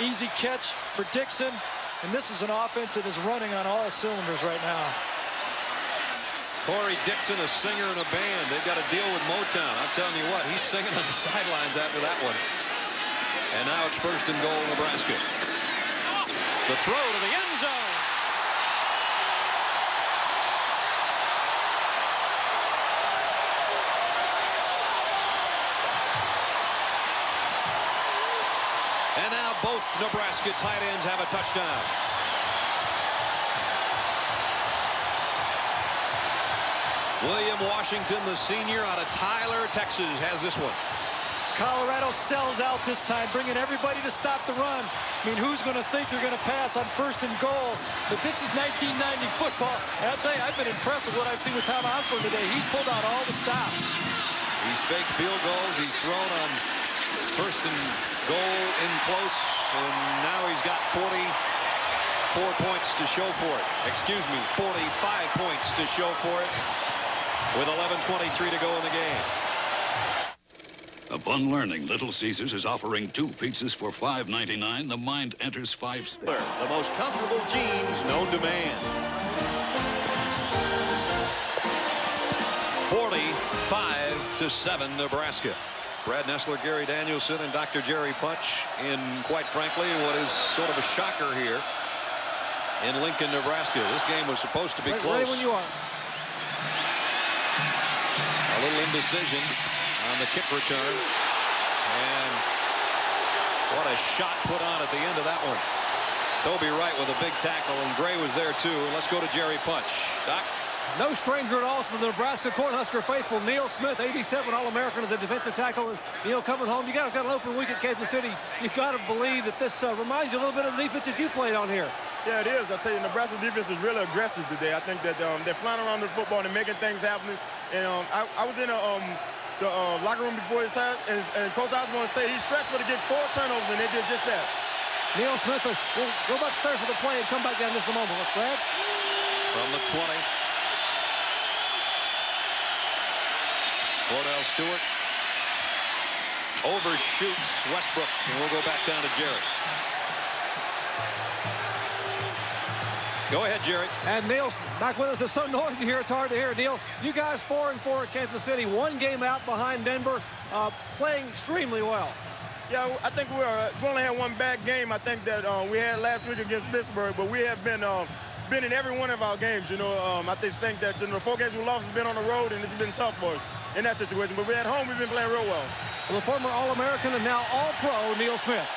Easy catch for Dixon, and this is an offense that is running on all cylinders right now. Corey Dixon, a singer in a band. They've got to deal with Motown. I'm telling you what, he's singing on the sidelines after that one. And now it's 1st and goal, Nebraska. The throw to the end zone. And now both Nebraska tight ends have a touchdown. William Washington, the senior out of Tyler, Texas, has this one. Colorado sells out this time, bringing everybody to stop the run. I mean, who's going to think you're going to pass on 1st and goal? But this is 1990 football. And I'll tell you, I've been impressed with what I've seen with Tom Osborne today. He's pulled out all the stops. He's faked field goals. He's thrown on 1st and goal in close. And now he's got 44 points to show for it. Excuse me, 45 points to show for it, with 11:23 to go in the game. Upon learning Little Caesars is offering 2 pizzas for $5.99, the mind enters 5. The most comfortable jeans known to man. 45-7 Nebraska. Brad Nessler, Gary Danielson, and Dr. Jerry Punch in, quite frankly, what is sort of a shocker here in Lincoln, Nebraska. This game was supposed to be close. Ready when you are. A little indecision on the kick return. And what a shot put on at the end of that one. Toby Wright with a big tackle, and Gray was there too. And let's go to Jerry Punch. Doc? No stranger at all to the Nebraska Cornhusker faithful. Neil Smith, 87 All-American as a defensive tackle. And Neil, coming home, you got an open week at Kansas City. You got to believe that this reminds you a little bit of the defenses you played on here. Yeah, it is. I tell you, Nebraska defense is really aggressive today. I think that they're flying around the football and making things happen. And I was in the locker room before his time, and Coach Osborne said he stretched for to get 4 turnovers, and they did just that. Neil Smith will go back there for the play and come back down just a moment. Brad? From the 20. Cordell Stewart overshoots Westbrook, and we'll go back down to Jerry. Go ahead, Jerry. And Neil's back with us. It's so noisy here, it's hard to hear. Neil, you guys 4-4 at Kansas City, 1 game out behind Denver, playing extremely well. Yeah, I think we only had 1 bad game. I think that we had last week against Pittsburgh, but we have been in every one of our games. You know, I just think that the 4 games we lost has been on the road, and it's been tough for us in that situation. But we're at home, we've been playing real well. The former All-American and now All-Pro Neil Smith.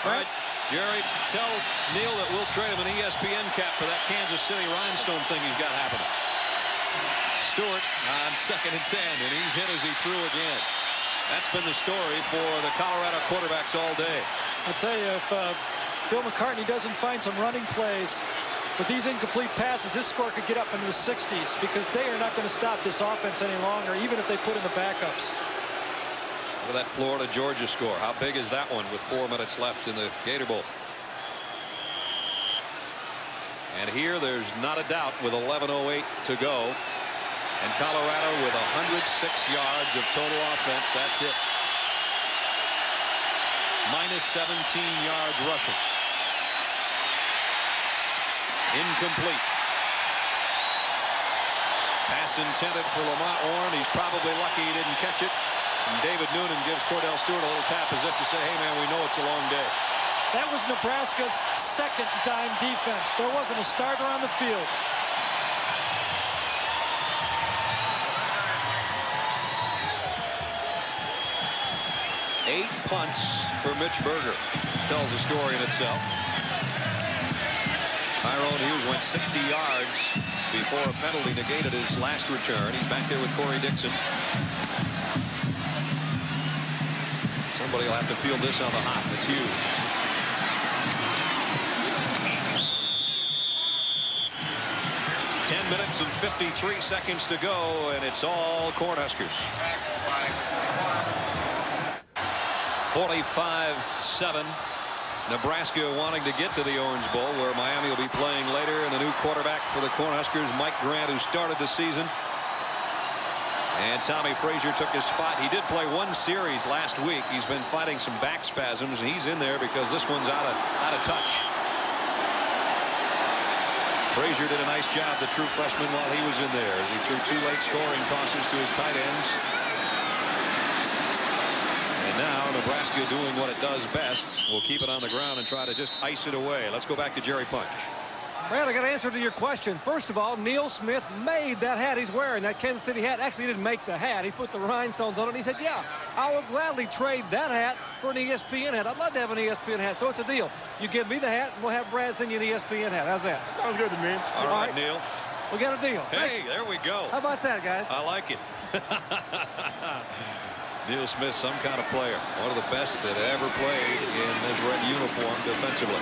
All right, Jerry, tell Neil that we'll trade him an ESPN cap for that Kansas City rhinestone thing he's got happening. Stewart on 2nd and 10, and he's hit as he threw again. That's been the story for the Colorado quarterbacks all day. I'll tell you, if Bill McCartney doesn't find some running plays with these incomplete passes, this score could get up into the 60s, because they are not going to stop this offense any longer, even if they put in the backups. Look at that Florida-Georgia score. How big is that one with 4 minutes left in the Gator Bowl? And here there's not a doubt with 11:08 to go. And Colorado with 106 yards of total offense. That's it. -17 yards rushing. Incomplete. Pass intended for Lamont Warren. He's probably lucky he didn't catch it. And David Noonan gives Cordell Stewart a little tap as if to say, hey, man, we know it's a long day. That was Nebraska's second dime defense. There wasn't a starter on the field. Eight punts for Mitch Berger. Tells a story in itself. Tyrone Hughes went 60 yards before a penalty negated his last return. He's back there with Corey Dixon. Somebody will have to field this on the hop. It's Hughes. Minutes and 53 seconds to go, and it's all Cornhuskers. 45-7. Nebraska wanting to get to the Orange Bowl, where Miami will be playing later, and the new quarterback for the Cornhuskers, Mike Grant, who started the season. And Tommy Frazier took his spot. He did play one series last week. He's been fighting some back spasms, and he's in there because this one's out of touch. Frazier did a nice job, the true freshman, while he was in there, as he threw two late scoring tosses to his tight ends. And now Nebraska, doing what it does best, will keep it on the ground and try to just ice it away. Let's go back to Jerry Punch. Brad, I got an answer to your question. First of all, Neil Smith made that hat he's wearing, that Kansas City hat. Actually, he didn't make the hat. He put the rhinestones on it. And he said, yeah, I will gladly trade that hat for an ESPN hat. I'd love to have an ESPN hat. So it's a deal. You give me the hat, and we'll have Brad send you an ESPN hat. How's that? Sounds good to me. All right, Neil. We got a deal. Hey, there we go. How about that, guys? I like it. Neil Smith, some kind of player. One of the best that ever played in his red uniform defensively.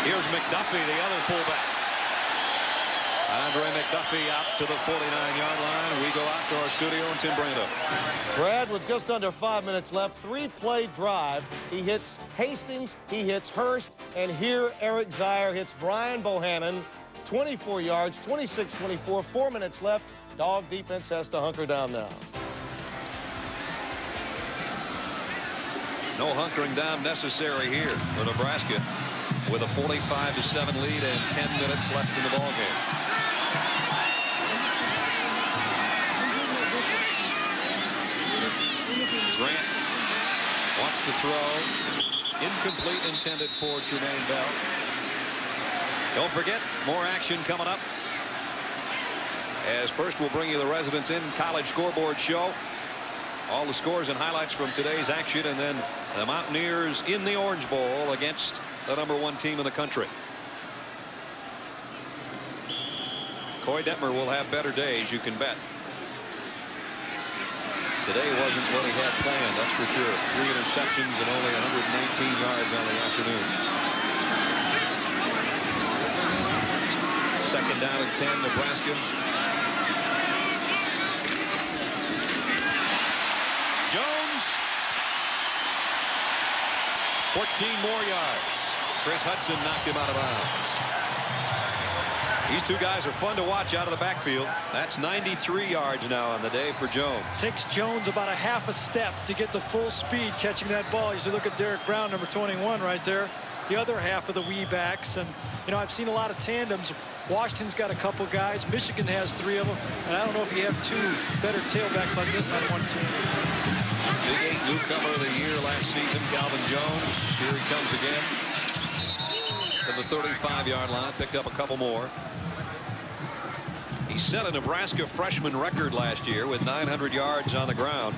Here's McDuffie, the other fullback. Andre McDuffie out to the 49-yard line. We go out to our studio and Tim Brando. Brad, with just under 5 minutes left, three-play drive. He hits Hastings, he hits Hurst, and here Eric Zier hits Brian Bohannon. 24 yards, 26-24, 4 minutes left. Dog defense has to hunker down now. No hunkering down necessary here for Nebraska, with a 45-7 lead and 10 minutes left in the ball game. Grant wants to throw. Incomplete, intended for Jermaine Bell. Don't forget, more action coming up. As first, we'll bring you the Residents Inn College Scoreboard Show. All the scores and highlights from today's action, and then the Mountaineers in the Orange Bowl against the #1 team in the country. Coy Detmer will have better days, you can bet. Today wasn't what he had planned, that's for sure. 3 interceptions and only 119 yards on the afternoon. Second down and 10, Nebraska. Jones. 14 more yards. Chris Hudson knocked him out of bounds. These two guys are fun to watch out of the backfield. That's 93 yards now on the day for Jones. Takes Jones about a half a step to get to full speed catching that ball. You should look at Derek Brown, number 21, right there. The other half of the wee backs. And, you know, I've seen a lot of tandems. Washington's got a couple guys. Michigan has 3 of them. And I don't know if you have 2 better tailbacks like this on one team. Big 8 newcomer of the year last season, Calvin Jones. Here he comes again to the 35-yard line. Picked up a couple more. He set a Nebraska freshman record last year with 900 yards on the ground.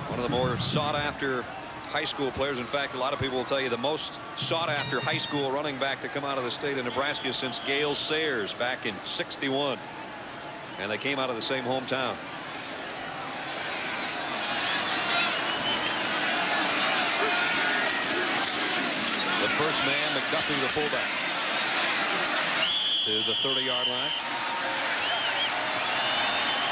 One of the more sought-after high school players. In fact, a lot of people will tell you the most sought-after high school running back to come out of the state of Nebraska since Gale Sayers back in '61. And they came out of the same hometown. The first man, McDuffie, the fullback, to the 30-yard line.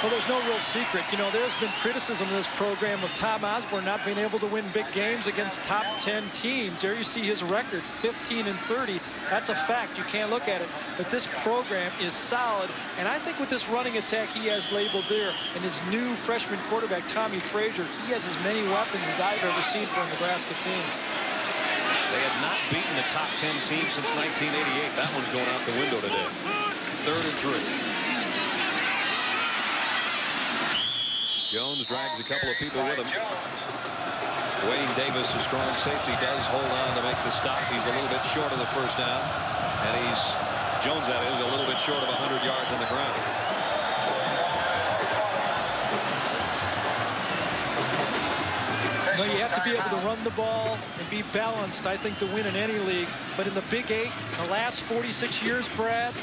Well, there's no real secret. You know, there's been criticism of this program of Tom Osborne not being able to win big games against top 10 teams. There you see his record, 15-30. That's a fact. You can't look at it. But this program is solid. And I think with this running attack he has labeled there and his new freshman quarterback, Tommy Frazier, he has as many weapons as I've ever seen for a Nebraska team. They had not beaten a top 10 team since 1988. That one's going out the window today. 3rd and 3. Jones drags a couple of people with him. Wayne Davis, a strong safety, does hold on to make the stop. He's a little bit short of the first down. And Jones, that is, a little bit short of 100 yards on the ground. No, you have to be able to run the ball and be balanced, I think, to win in any league. But in the Big 8, the last 46 years, Brad,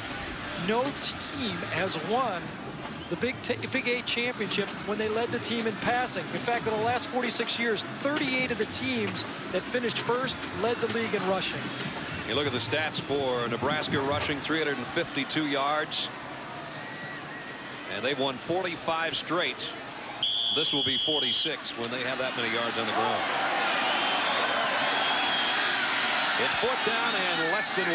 no team has won the Big 8 championship when they led the team in passing. In fact, in the last 46 years, 38 of the teams that finished first led the league in rushing. You look at the stats for Nebraska rushing, 352 yards. And they've won 45 straight. This will be 46 when they have that many yards on the ground. It's 4th down and less than 1.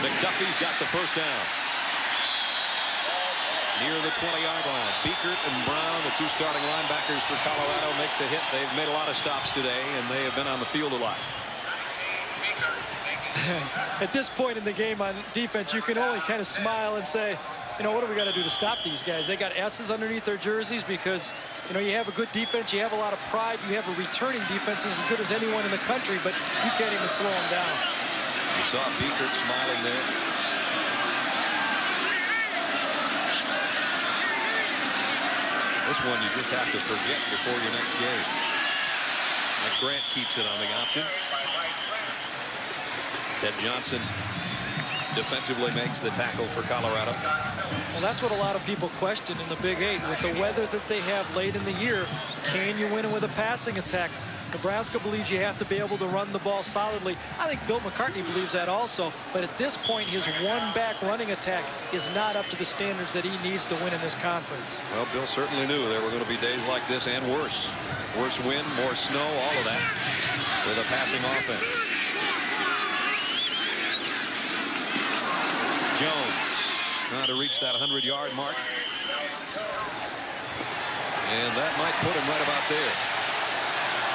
McDuffie's got the first down. Near the 20-yard line. Beekert and Brown, the 2 starting linebackers for Colorado, make the hit. They've made a lot of stops today, and they have been on the field a lot. At this point in the game on defense, you can only kind of smile and say, you know, what do we got to do to stop these guys? They got S's underneath their jerseys because, you know, you have a good defense. You have a lot of pride. You have a returning defense as good as anyone in the country, but you can't even slow them down. You saw Beekert smiling there. This one you just have to forget before your next game. Mike Grant keeps it on the option. Ted Johnson defensively makes the tackle for Colorado. Well, that's what a lot of people question in the Big 8. With the weather that they have late in the year, can you win it with a passing attack? Nebraska believes you have to be able to run the ball solidly. I think Bill McCartney believes that also. But at this point, his one-back running attack is not up to the standards that he needs to win in this conference. Well, Bill certainly knew there were going to be days like this and worse. Worse wind, more snow, all of that with a passing offense. Jones trying to reach that 100-yard mark. And that might put him right about there.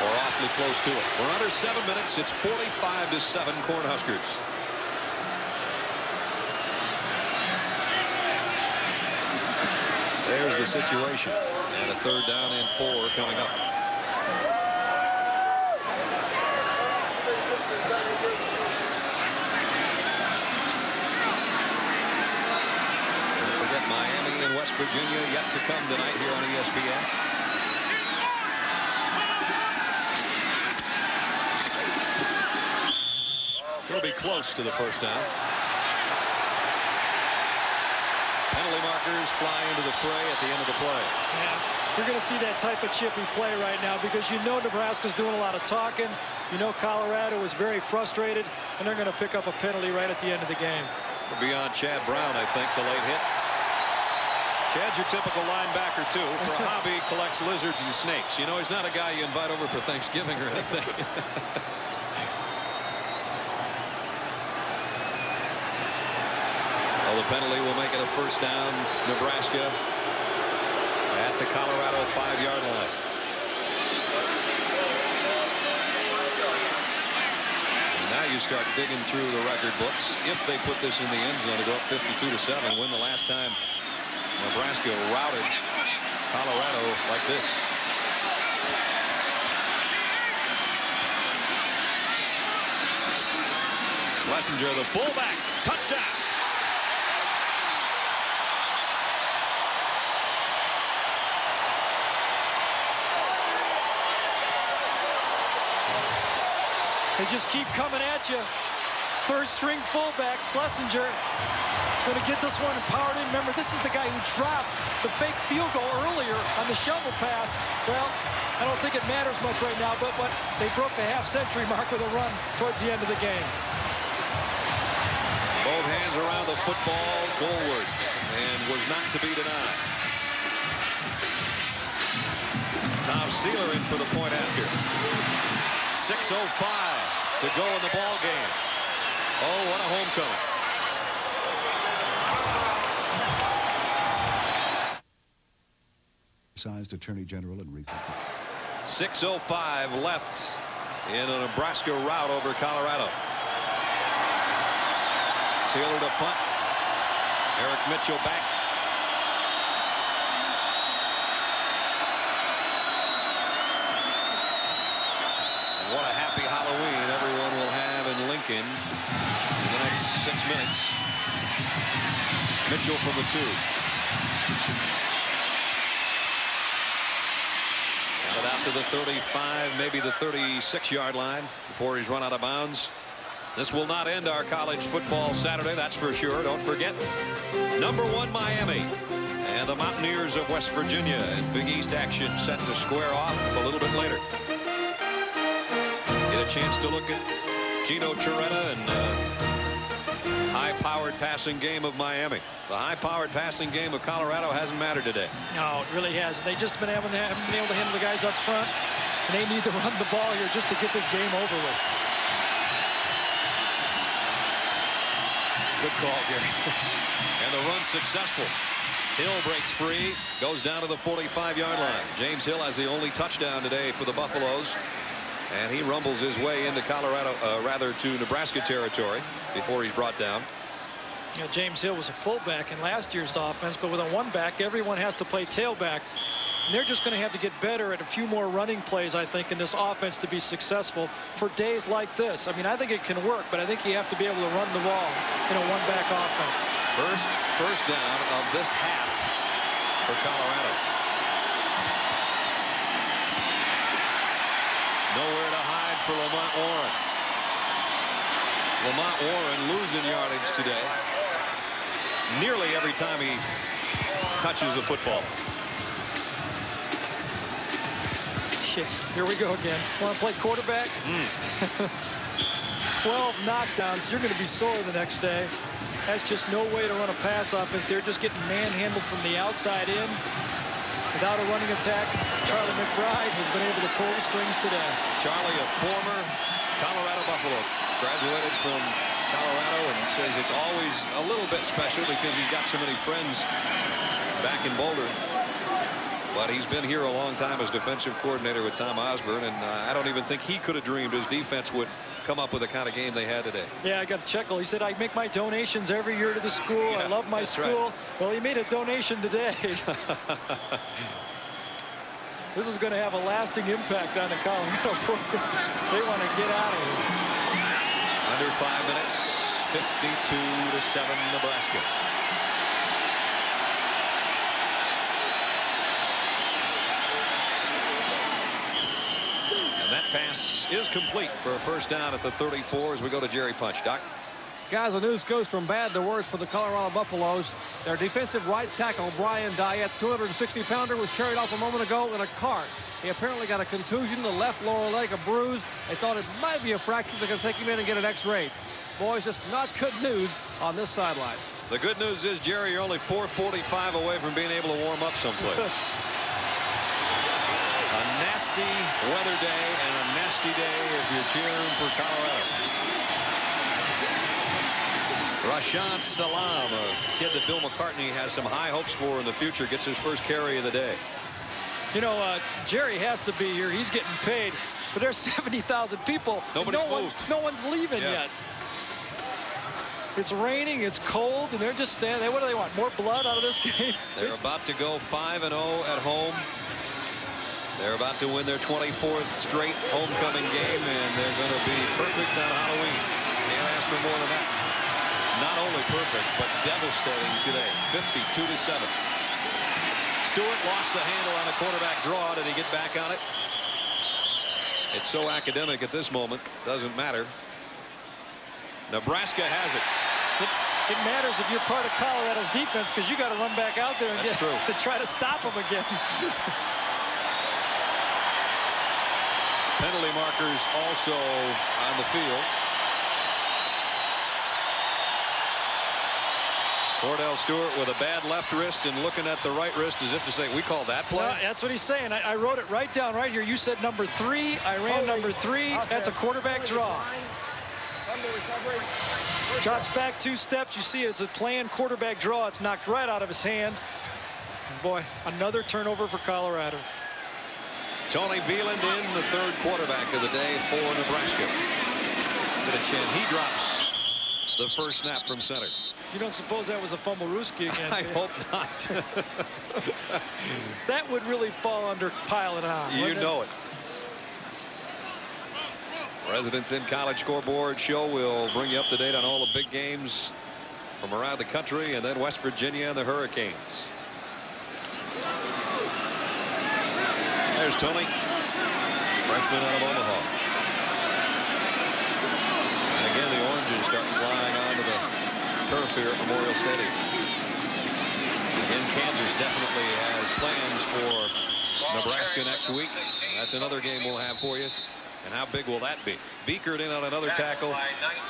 Or awfully close to it. We're under 7 minutes. It's 45-7 Cornhuskers. There's the situation. And a 3rd down and 4 coming up. Miami and West Virginia yet to come tonight here on ESPN. It'll be close to the first down. Penalty markers fly into the fray at the end of the play. Yeah, you're going to see that type of chippy play right now because you know Nebraska's doing a lot of talking. You know Colorado is very frustrated, and they're going to pick up a penalty right at the end of the game. Beyond Chad Brown, I think, the late hit. Chad's your typical linebacker, too. For a hobby, collects lizards and snakes. You know, he's not a guy you invite over for Thanksgiving or anything. Well, the penalty will make it a first down, Nebraska, at the Colorado 5-yard line. And now you start digging through the record books. If they put this in the end zone to go up 52-7, when the last time Nebraska routed Colorado like this. Schlesinger, the fullback, touchdown. They just keep coming at you. Third string fullback, Schlesinger, going to get this one and powered in. Remember, this is the guy who dropped the fake field goal earlier on the shovel pass. Well, I don't think it matters much right now, but they broke the half-century mark with a run towards the end of the game. Both hands around the football goalward and was not to be denied. Tom Sealer in for the point after. 6:05 to go in the ball game. Oh, what a homecoming. Sized Attorney General Enrique. 6:05 left in a Nebraska rout over Colorado. Sealer to punt. Eric Mitchell back. And what a happy Halloween everyone will have in Lincoln in the next 6 minutes. Mitchell from the 2. Got it out to the 35, maybe the 36-yard line before he's run out of bounds. This will not end our college football Saturday, that's for sure. Don't forget, #1 Miami and the Mountaineers of West Virginia in Big East action set to square off a little bit later. Get a chance to look at Gino Chiretta and high-powered passing game of Miami. The high-powered passing game of Colorado hasn't mattered today. No, it really hasn't. They've just haven't been able to handle the guys up front, and they need to run the ball here just to get this game over with. Good call, Gary. And the run successful. Hill breaks free, goes down to the 45-yard line. James Hill has the only touchdown today for the Buffaloes, and he rumbles his way into to Nebraska territory before he's brought down. You know, James Hill was a fullback in last year's offense, but with a one-back, everyone has to play tailback. And they're just going to have to get better at a few more running plays, I think, in this offense to be successful for days like this. I mean, I think it can work, but I think you have to be able to run the ball in a one-back offense. First down of this half for Colorado. Nowhere to hide for Lamont Warren. Lamont Warren losing yardage today. Nearly every time he touches the football. Here we go again. Want to play quarterback? 12 knockdowns. You're going to be sore the next day. That's just no way to run a pass offense. They're just getting manhandled from the outside in. Without a running attack, Charlie McBride has been able to pull the strings today. Charlie, a former Colorado Buffalo, graduated from Colorado and says it's always a little bit special because he's got so many friends back in Boulder. But he's been here a long time as defensive coordinator with Tom Osborne, and I don't even think he could have dreamed his defense would come up with the kind of game they had today. Yeah, I got a chuckle. He said, I make my donations every year to the school. Yeah, I love my school. Right. Well, he made a donation today. This is going to have a lasting impact on the Colorado program. They want to get out of here. Under 5 minutes, 52-7 Nebraska. And that pass is complete for a first down at the 34 as we go to Jerry Punch. Doc? Guys, the news goes from bad to worse for the Colorado Buffaloes. Their defensive right tackle, Brian Diet, 260-pounder, was carried off a moment ago in a cart. He apparently got a contusion, the left lower leg, a bruise. They thought it might be a fracture. They're going to take him in and get an X-ray. Boys, just not good news on this sideline. The good news is, Jerry, you're only 4:45 away from being able to warm up someplace. A nasty weather day and a nasty day if you're cheering for Colorado. Rashaan Salam, a kid that Bill McCartney has some high hopes for in the future, gets his first carry of the day. You know, Jerry has to be here. He's getting paid. But there's 70,000 people. No one's leaving yet. It's raining, it's cold, and they're just standing there. What do they want? More blood out of this game? They're about to go 5-0 at home. They're about to win their 24th straight homecoming game, and they're going to be perfect on Halloween. Can't ask for more than that. Not only perfect, but devastating today. 52-7. Stewart lost the handle on the quarterback draw. Did he get back on it? It's so academic at this moment. Doesn't matter. Nebraska has it. It matters if you're part of Colorado's defense because you got to run back out there and to try to stop them again. Penalty markers also on the field. Cordell Stewart with a bad left wrist and looking at the right wrist as if to say, we call that play? No, that's what he's saying. I wrote it right down right here. You said number 3. I ran number 3. That's a quarterback draw. Drops back 2 steps. You see it's a planned quarterback draw. It's knocked right out of his hand. And boy, another turnover for Colorado. Tony Veland in, the third quarterback of the day for Nebraska. He drops the first snap from center. You don't suppose that was a fumble-rooski again? I hope not. That would really fall under piling on. You know it. Residents in College Scoreboard show will bring you up to date on all the big games from around the country, and then West Virginia and the Hurricanes. There's Tony, freshman out of Omaha. And again, the oranges start flying onto the turf here at Memorial Stadium. Again, Kansas definitely has plans for Nebraska next week. That's another game we'll have for you. And how big will that be? Beekert in on another tackle.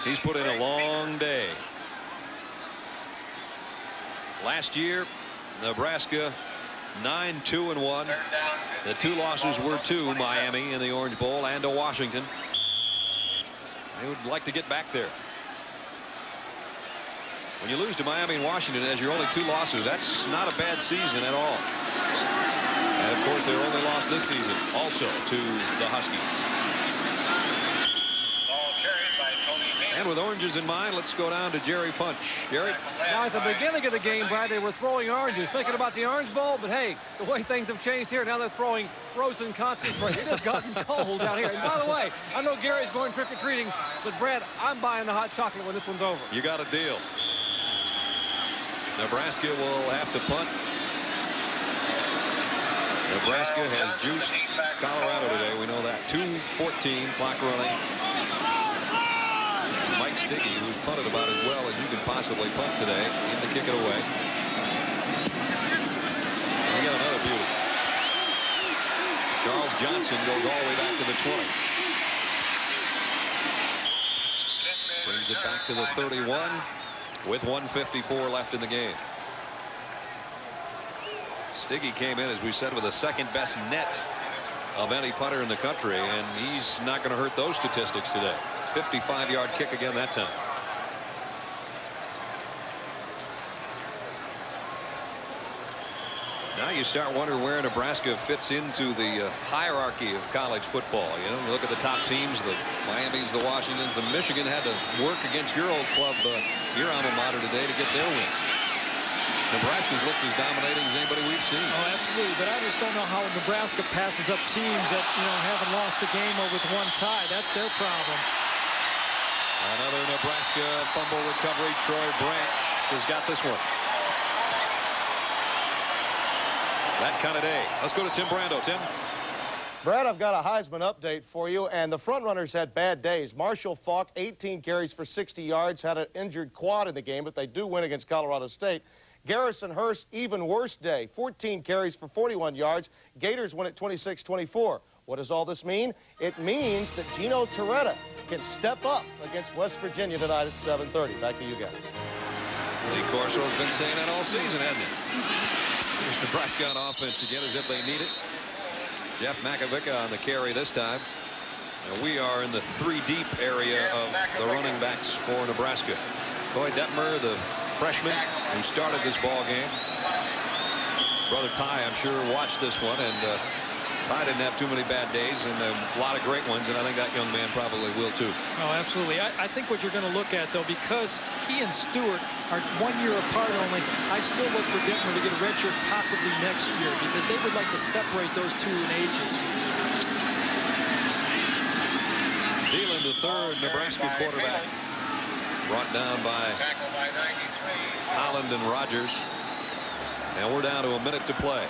He's put in a long day. Last year, Nebraska 9-2-1. The two losses were to Miami in the Orange Bowl and to Washington. They would like to get back there. When you lose to Miami and Washington as your only two losses, that's not a bad season at all. And of course, their only loss this season also to the Huskies. And with oranges in mind, let's go down to Jerry Punch. Jerry? Now, at the beginning of the game, Brad, they were throwing oranges, thinking about the Orange Bowl, but hey, the way things have changed here, now they're throwing frozen concentrate. It has gotten cold down here. And by the way, I know Gary's going trick-or-treating, but Brad, I'm buying the hot chocolate when this one's over. You got a deal. Nebraska will have to punt. Nebraska has juiced Colorado today. We know that. 2:14 clock running. Mike Stiggy, who's punted about as well as you can possibly punt today, in to kick it away. We got another beauty. Charles Johnson goes all the way back to the 20. Brings it back to the 31 with 1:54 left in the game. Stiggy came in, as we said, with the second best net of any punter in the country, and he's not going to hurt those statistics today. 55-yard kick again that time. Now you start wondering where Nebraska fits into the hierarchy of college football. You know, you look at the top teams, the Miamis, the Washingtons, and Michigan had to work against your old club, your alma mater today, to get their win. Nebraska's looked as dominating as anybody we've seen. Oh, absolutely. But I just don't know how Nebraska passes up teams that, haven't lost a game or with one tie. That's their problem. Another Nebraska fumble recovery. Troy Branch has got this one. That kind of day. Let's go to Tim Brando. Tim? Brad, I've got a Heisman update for you, and the front runners had bad days. Marshall Faulk, 18 carries for 60 yards, had an injured quad in the game, but they do win against Colorado State. Garrison Hurst, even worse day, 14 carries for 41 yards. Gators win at 26-24. What does all this mean? It means that Gino Torretta can step up against West Virginia tonight at 7:30. Back to you guys. Lee Corso's been saying that all season, hasn't he? Here's Nebraska on offense again, as if they need it. Jeff Makovica on the carry this time. And we are in the 3-deep area of the running backs for Nebraska. Coy Detmer, the freshman who started this ball game. Brother Ty, I'm sure, watched this one, and Ty didn't have too many bad days, and a lot of great ones, and I think that young man probably will too. Oh, absolutely. I think what you're going to look at, though, because he and Stewart are 1 year apart only, I still look for Detmer to get a redshirt possibly next year, because they would like to separate those two in ages. Thielen, the third Nebraska quarterback, brought down by Holland and Rogers. And we're down to a minute to play.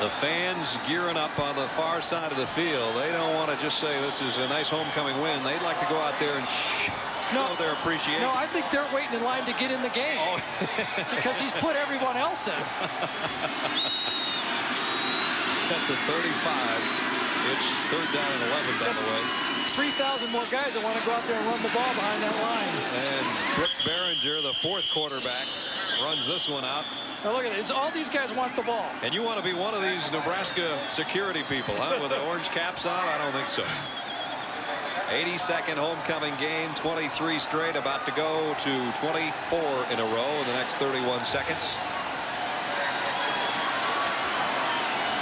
The fans gearing up on the far side of the field. They don't want to just say this is a nice homecoming win. They'd like to go out there and show their appreciation. No, I think they're waiting in line to get in the game. Oh. Because he's put everyone else in. At the 35, it's 3rd down and 11, by the way. 3,000 more guys that want to go out there and run the ball behind that line. And Brooke Behringer, the 4th quarterback, runs this one out. Now look at it. All these guys want the ball. And you want to be one of these Nebraska security people, huh? With the orange caps on? I don't think so. 82nd homecoming game, 23 straight, about to go to 24 in a row in the next 31 seconds.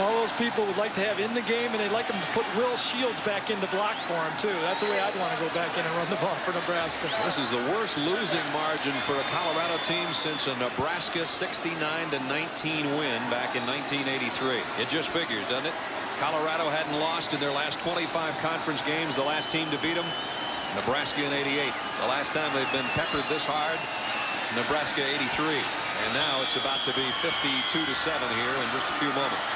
All those people would like to have in the game, and they'd like them to put Will Shields back in to block for him, too. That's the way I'd want to go back in and run the ball for Nebraska. This is the worst losing margin for a Colorado team since a Nebraska 69-19 win back in 1983. It just figures, doesn't it? Colorado hadn't lost in their last 25 conference games. The last team to beat them, Nebraska in '88. The last time they've been peppered this hard, Nebraska '83. And now it's about to be 52-7 here in just a few moments.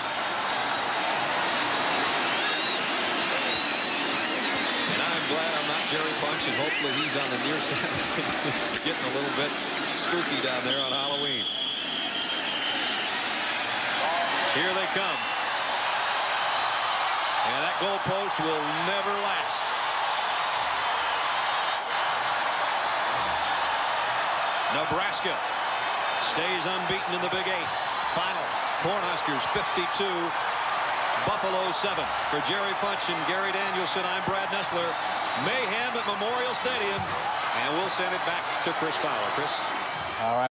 And I'm glad I'm not Jerry Punch, and hopefully he's on the near side. It's getting a little bit spooky down there on Halloween. Here they come. And that goalpost will never last. Nebraska stays unbeaten in the Big 8. Final, Cornhuskers 52, Buffalo 7. For Jerry Punch and Gary Danielson, I'm Brad Nessler. Mayhem at Memorial Stadium, and we'll send it back to Chris Fowler. Chris. All right.